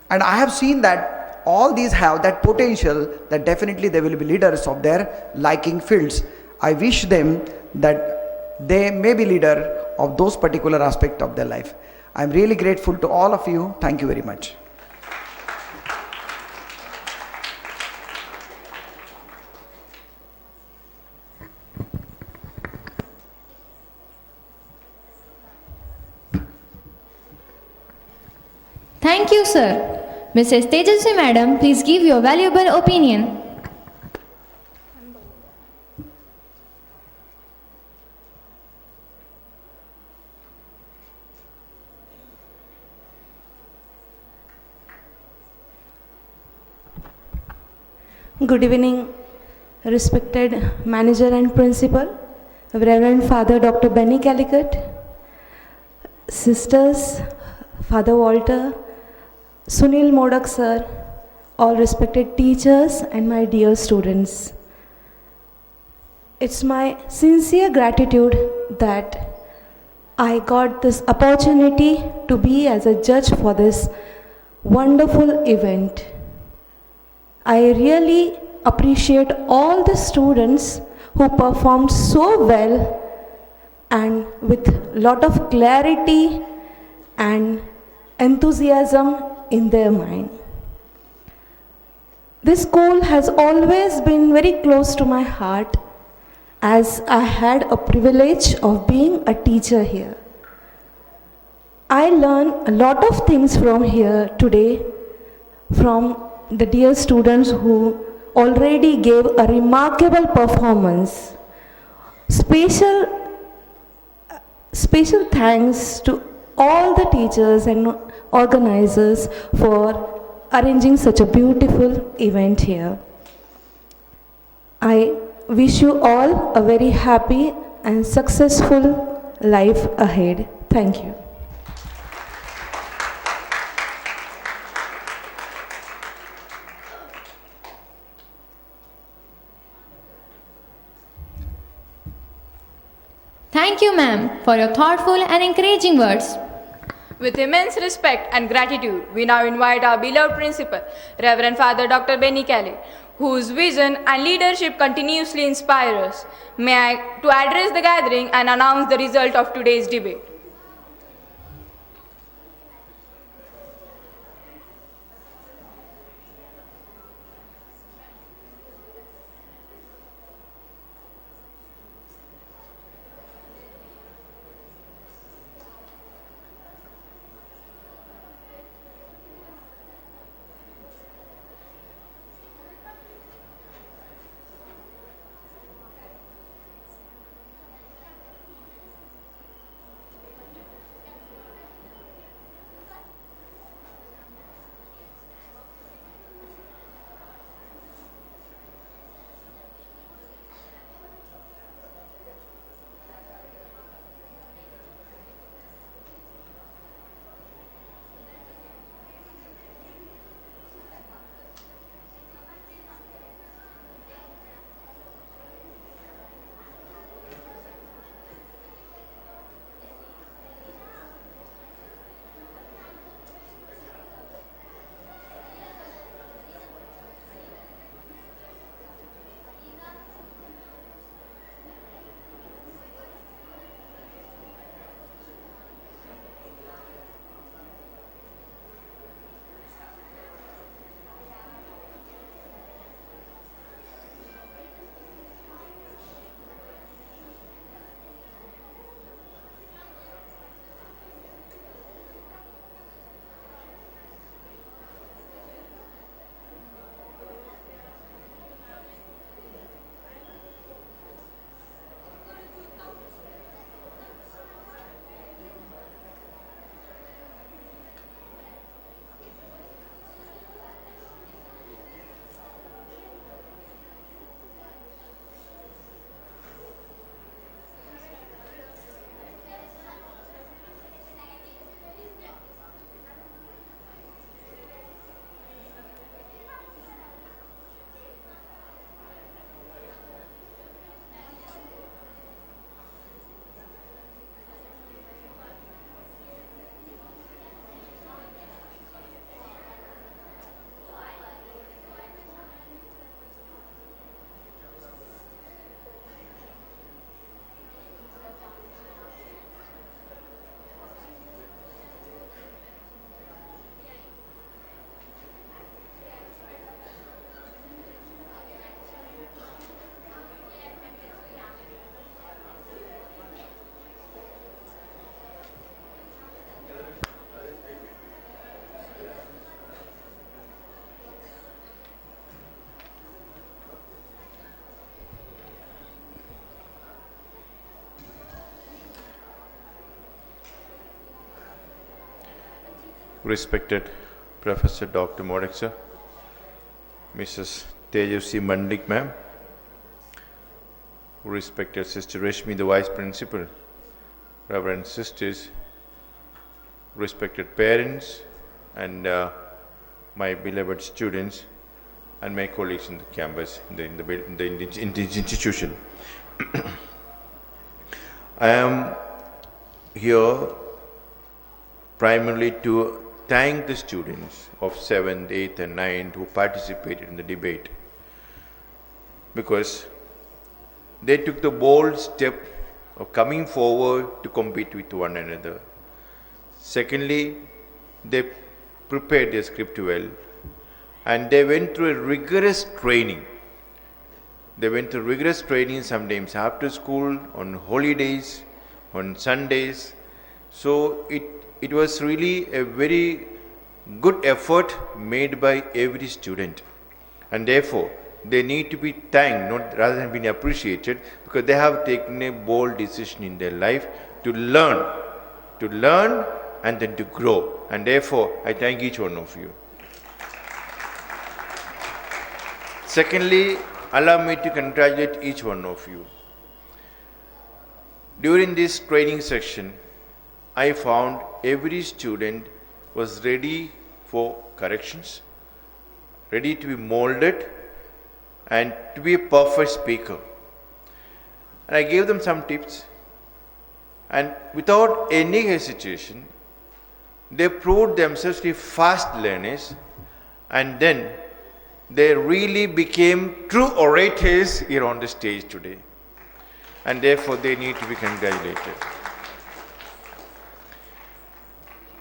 And I have seen that all these have that potential that definitely they will be leaders of their liking fields. I wish them that they may be leader of those particular aspects of their life. I am really grateful to all of you. Thank you very much. Thank you, sir. Mrs. Tejasvi Madam, please give your valuable opinion. Good evening, respected manager and principal, Reverend Father Dr. Benny Calicut, sisters, Father Walter, Sunil Modak sir, all respected teachers and my dear students. It's my sincere gratitude that I got this opportunity to be as a judge for this wonderful event. I really appreciate all the students who performed so well and with lot of clarity and enthusiasm in their mind. This school has always been very close to my heart as I had a privilege of being a teacher here. I learned a lot of things from here today from the dear students who already gave a remarkable performance. Special thanks to all the teachers and organizers for arranging such a beautiful event here. I wish you all a very happy and successful life ahead. Thank you. Thank you, ma'am, for your thoughtful and encouraging words. With immense respect and gratitude, we now invite our beloved principal, Reverend Father Dr. Benny Kelly, whose vision and leadership continuously inspire us. May I to address the gathering and announce the result of today's debate. Respected Professor Dr. Modak sir, Mrs. Tejasvi Mandlik ma'am, respected Sister Rashmi, the Vice Principal, Reverend Sisters, respected parents, and my beloved students, and my colleagues in the campus, in this institution. I am here primarily to thank the students of 7th, 8th and 9th who participated in the debate, because they took the bold step of coming forward to compete with one another. Secondly, they prepared their script well, and they went through a rigorous training. They went through rigorous training, sometimes after school, on holidays, on Sundays. So it was really a very good effort made by every student, and therefore they need to be thanked, not rather than being appreciated, because they have taken a bold decision in their life to learn and then to grow, and therefore I thank each one of you. Secondly, allow me to congratulate each one of you. During this training section, I found every student was ready for corrections, ready to be molded, and to be a perfect speaker. And I gave them some tips, and without any hesitation, they proved themselves to be fast learners, and then they really became true orators here on the stage today. And therefore they need to be congratulated.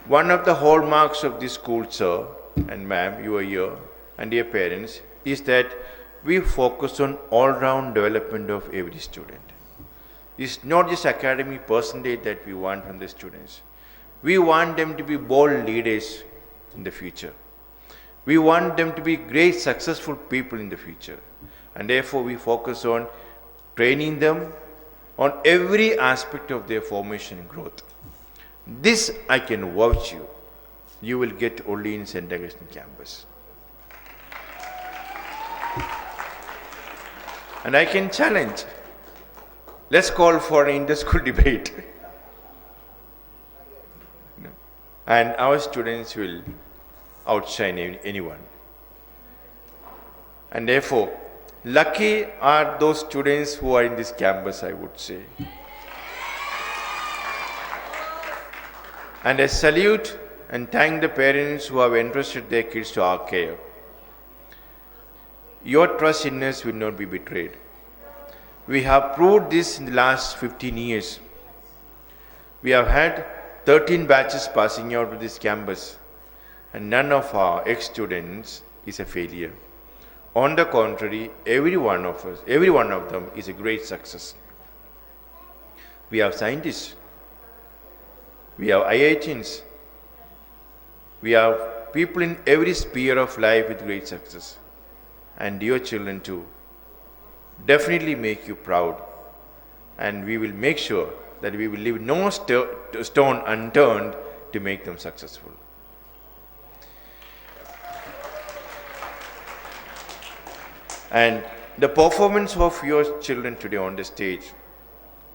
One of the hallmarks of this school, sir and ma'am, you are here, and dear parents, is that we focus on all-round development of every student. It's not just academic percentage that we want from the students. We want them to be bold leaders in the future. We want them to be great successful people in the future. And therefore we focus on training them on every aspect of their formation and growth. This I can vouch you. You will get only in St. Augustine campus. And I can challenge. Let's call for an inter-school debate. And our students will outshine anyone. And therefore, lucky are those students who are in this campus, I would say. And I salute and thank the parents who have entrusted their kids to our care. Your trust in us will not be betrayed. We have proved this in the last 15 years. We have had 13 batches passing out of this campus, and none of our ex-students is a failure. On the contrary, every one of them is a great success. We have scientists, we have IITians, we have people in every sphere of life with great success. And your children too definitely make you proud, and we will make sure that we will leave no stone unturned to make them successful. And the performance of your children today on the stage,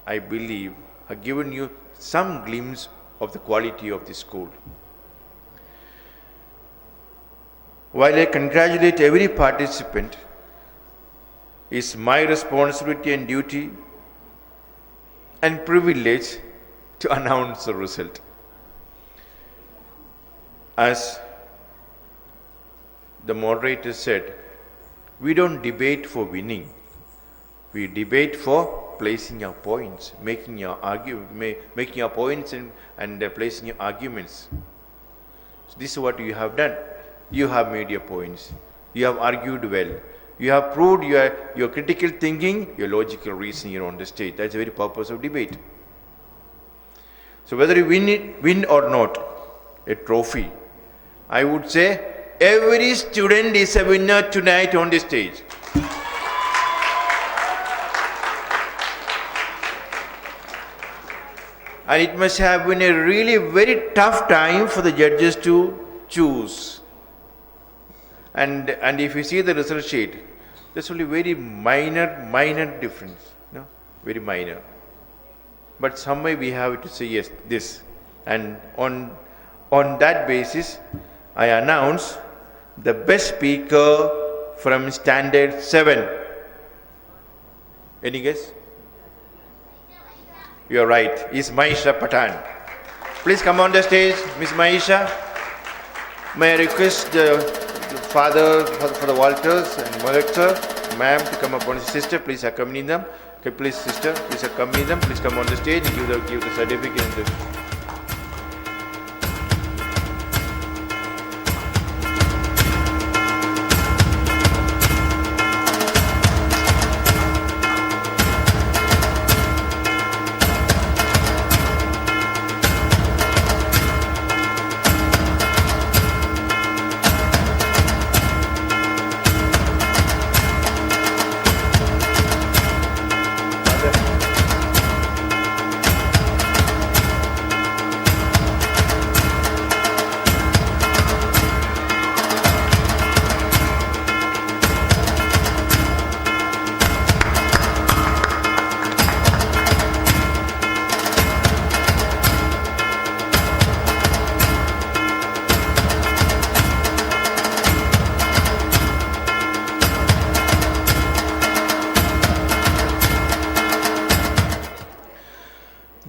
I believe, have given you some glimpse of the quality of the school. While I congratulate every participant, it's my responsibility and duty and privilege to announce the result. As the moderator said, we don't debate for winning. We debate for placing our points, making your points and placing your arguments. So this is what you have done. You have made your points. You have argued well. You have proved your critical thinking, your logical reasoning here on the stage. That's the very purpose of debate. So whether you win or not a trophy, I would say every student is a winner tonight on the stage. And it must have been a really very tough time for the judges to choose. And if you see the result sheet, there's only very minor difference, very minor. But some way we have to say yes, this. And on On that basis, I announce the best speaker from Standard 7. Any guess? You are right. It's Maisha Patan. Please come on the stage, Miss Maisha. May I request the father for the Walters and mother, ma'am, to come up on the sister. Please accompany them. Okay, please, sister, please accompany them. Please come on the stage and give the certificate.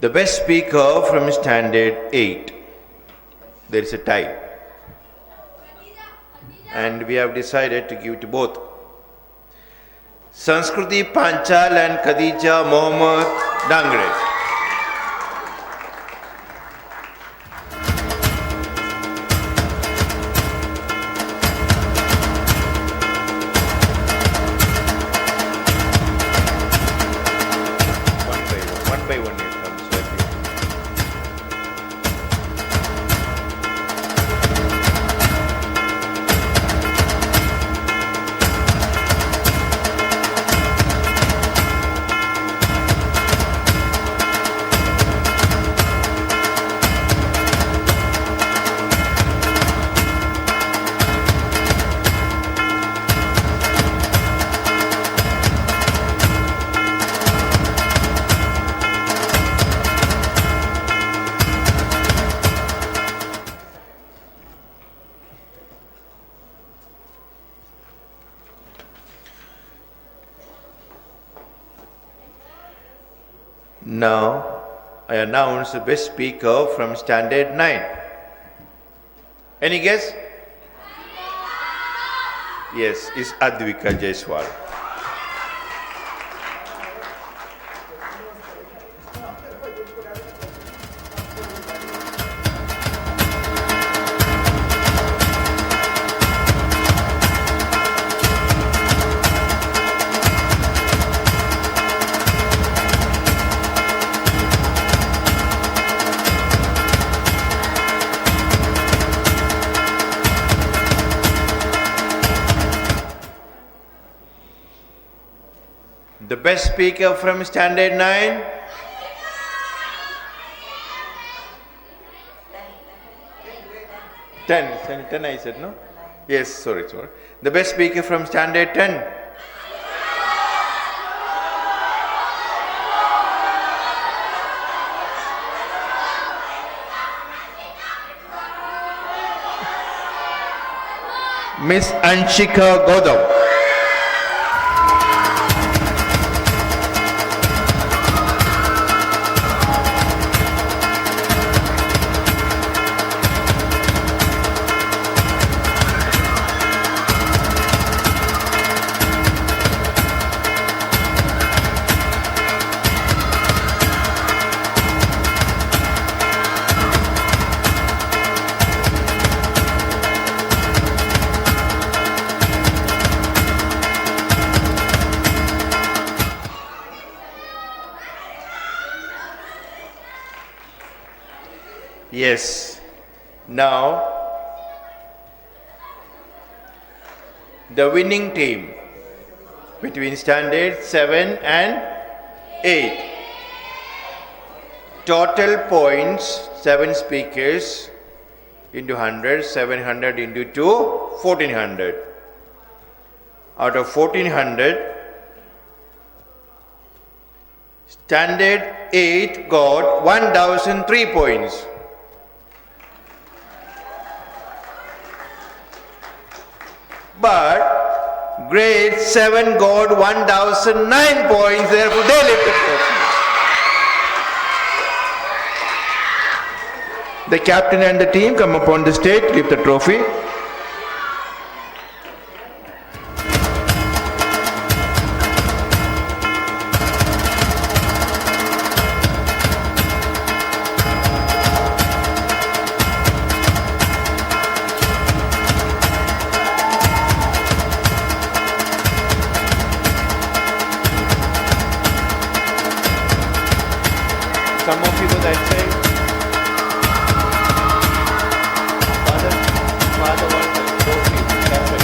The best speaker from Standard 8. There is a tie. And we have decided to give to both. Sanskruti Panchal and Khadija Mohammed Dangre. One by one. Now, I announce the best speaker from Standard 9. Any guess? Yes, it's Advika Jaiswal. The best speaker from Standard 9? Ten I said, no? Yes, sorry. The best speaker from Standard 10? Miss Anshika Godam. Yes. Now, the winning team between Standard 7 and 8. Total points, 7 speakers into 100, 700 into 2, 1400. Out of 1400, Standard 8 got 1003 points. But grade 7 got 1009 points, therefore they lift the trophy. The captain and the team come upon the stage to lift the trophy. Some of you go that side. Father wants the trophy. That's right.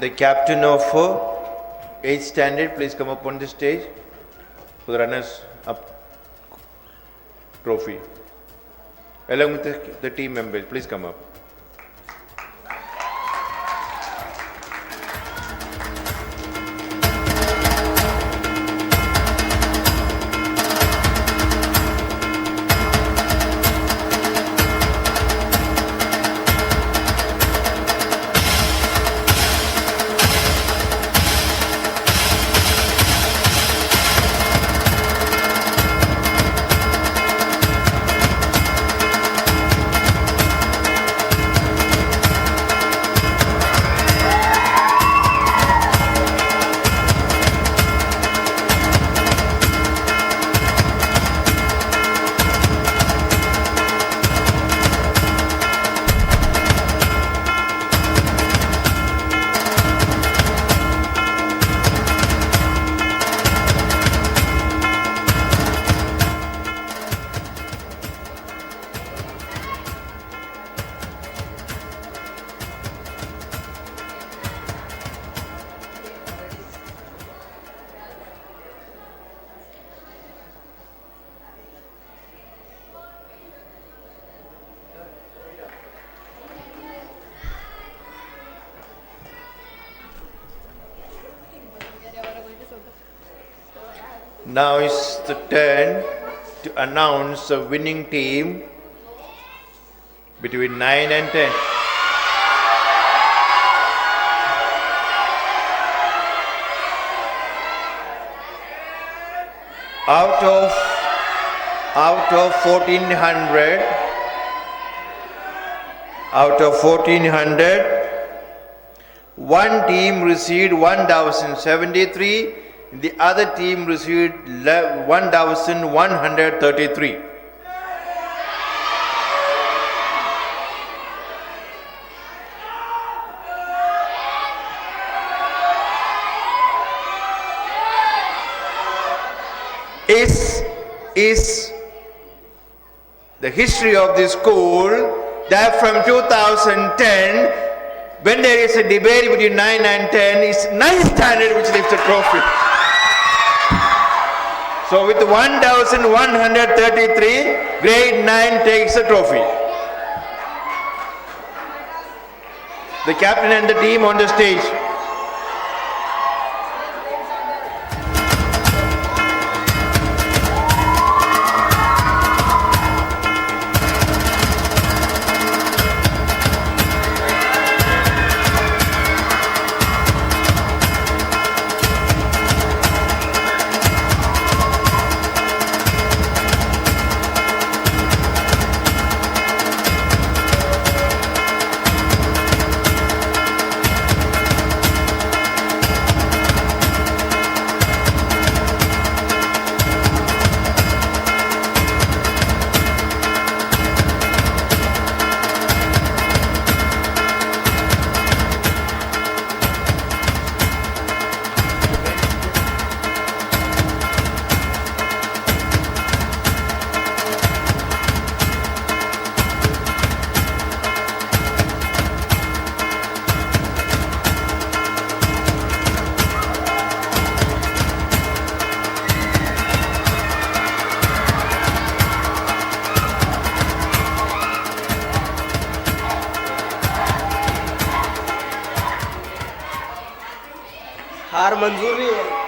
The captain of 8th standard, please come up on the stage for the runners up trophy. Along with the team members, please come up. Now it's the turn to announce the winning team between 9 and 10. Out of 1400, one team received 1073, the other team received 1133. Is the history of this school that from 2010, when there is a debate between 9 and 10, it's 9th standard which lifts the trophy. So with 1133, grade 9 takes the trophy. The captain and the team on the stage. मंजूर नहीं है.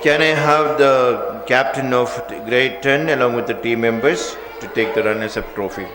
Can I have the captain of grade 10 along with the team members to take the runners-up trophy?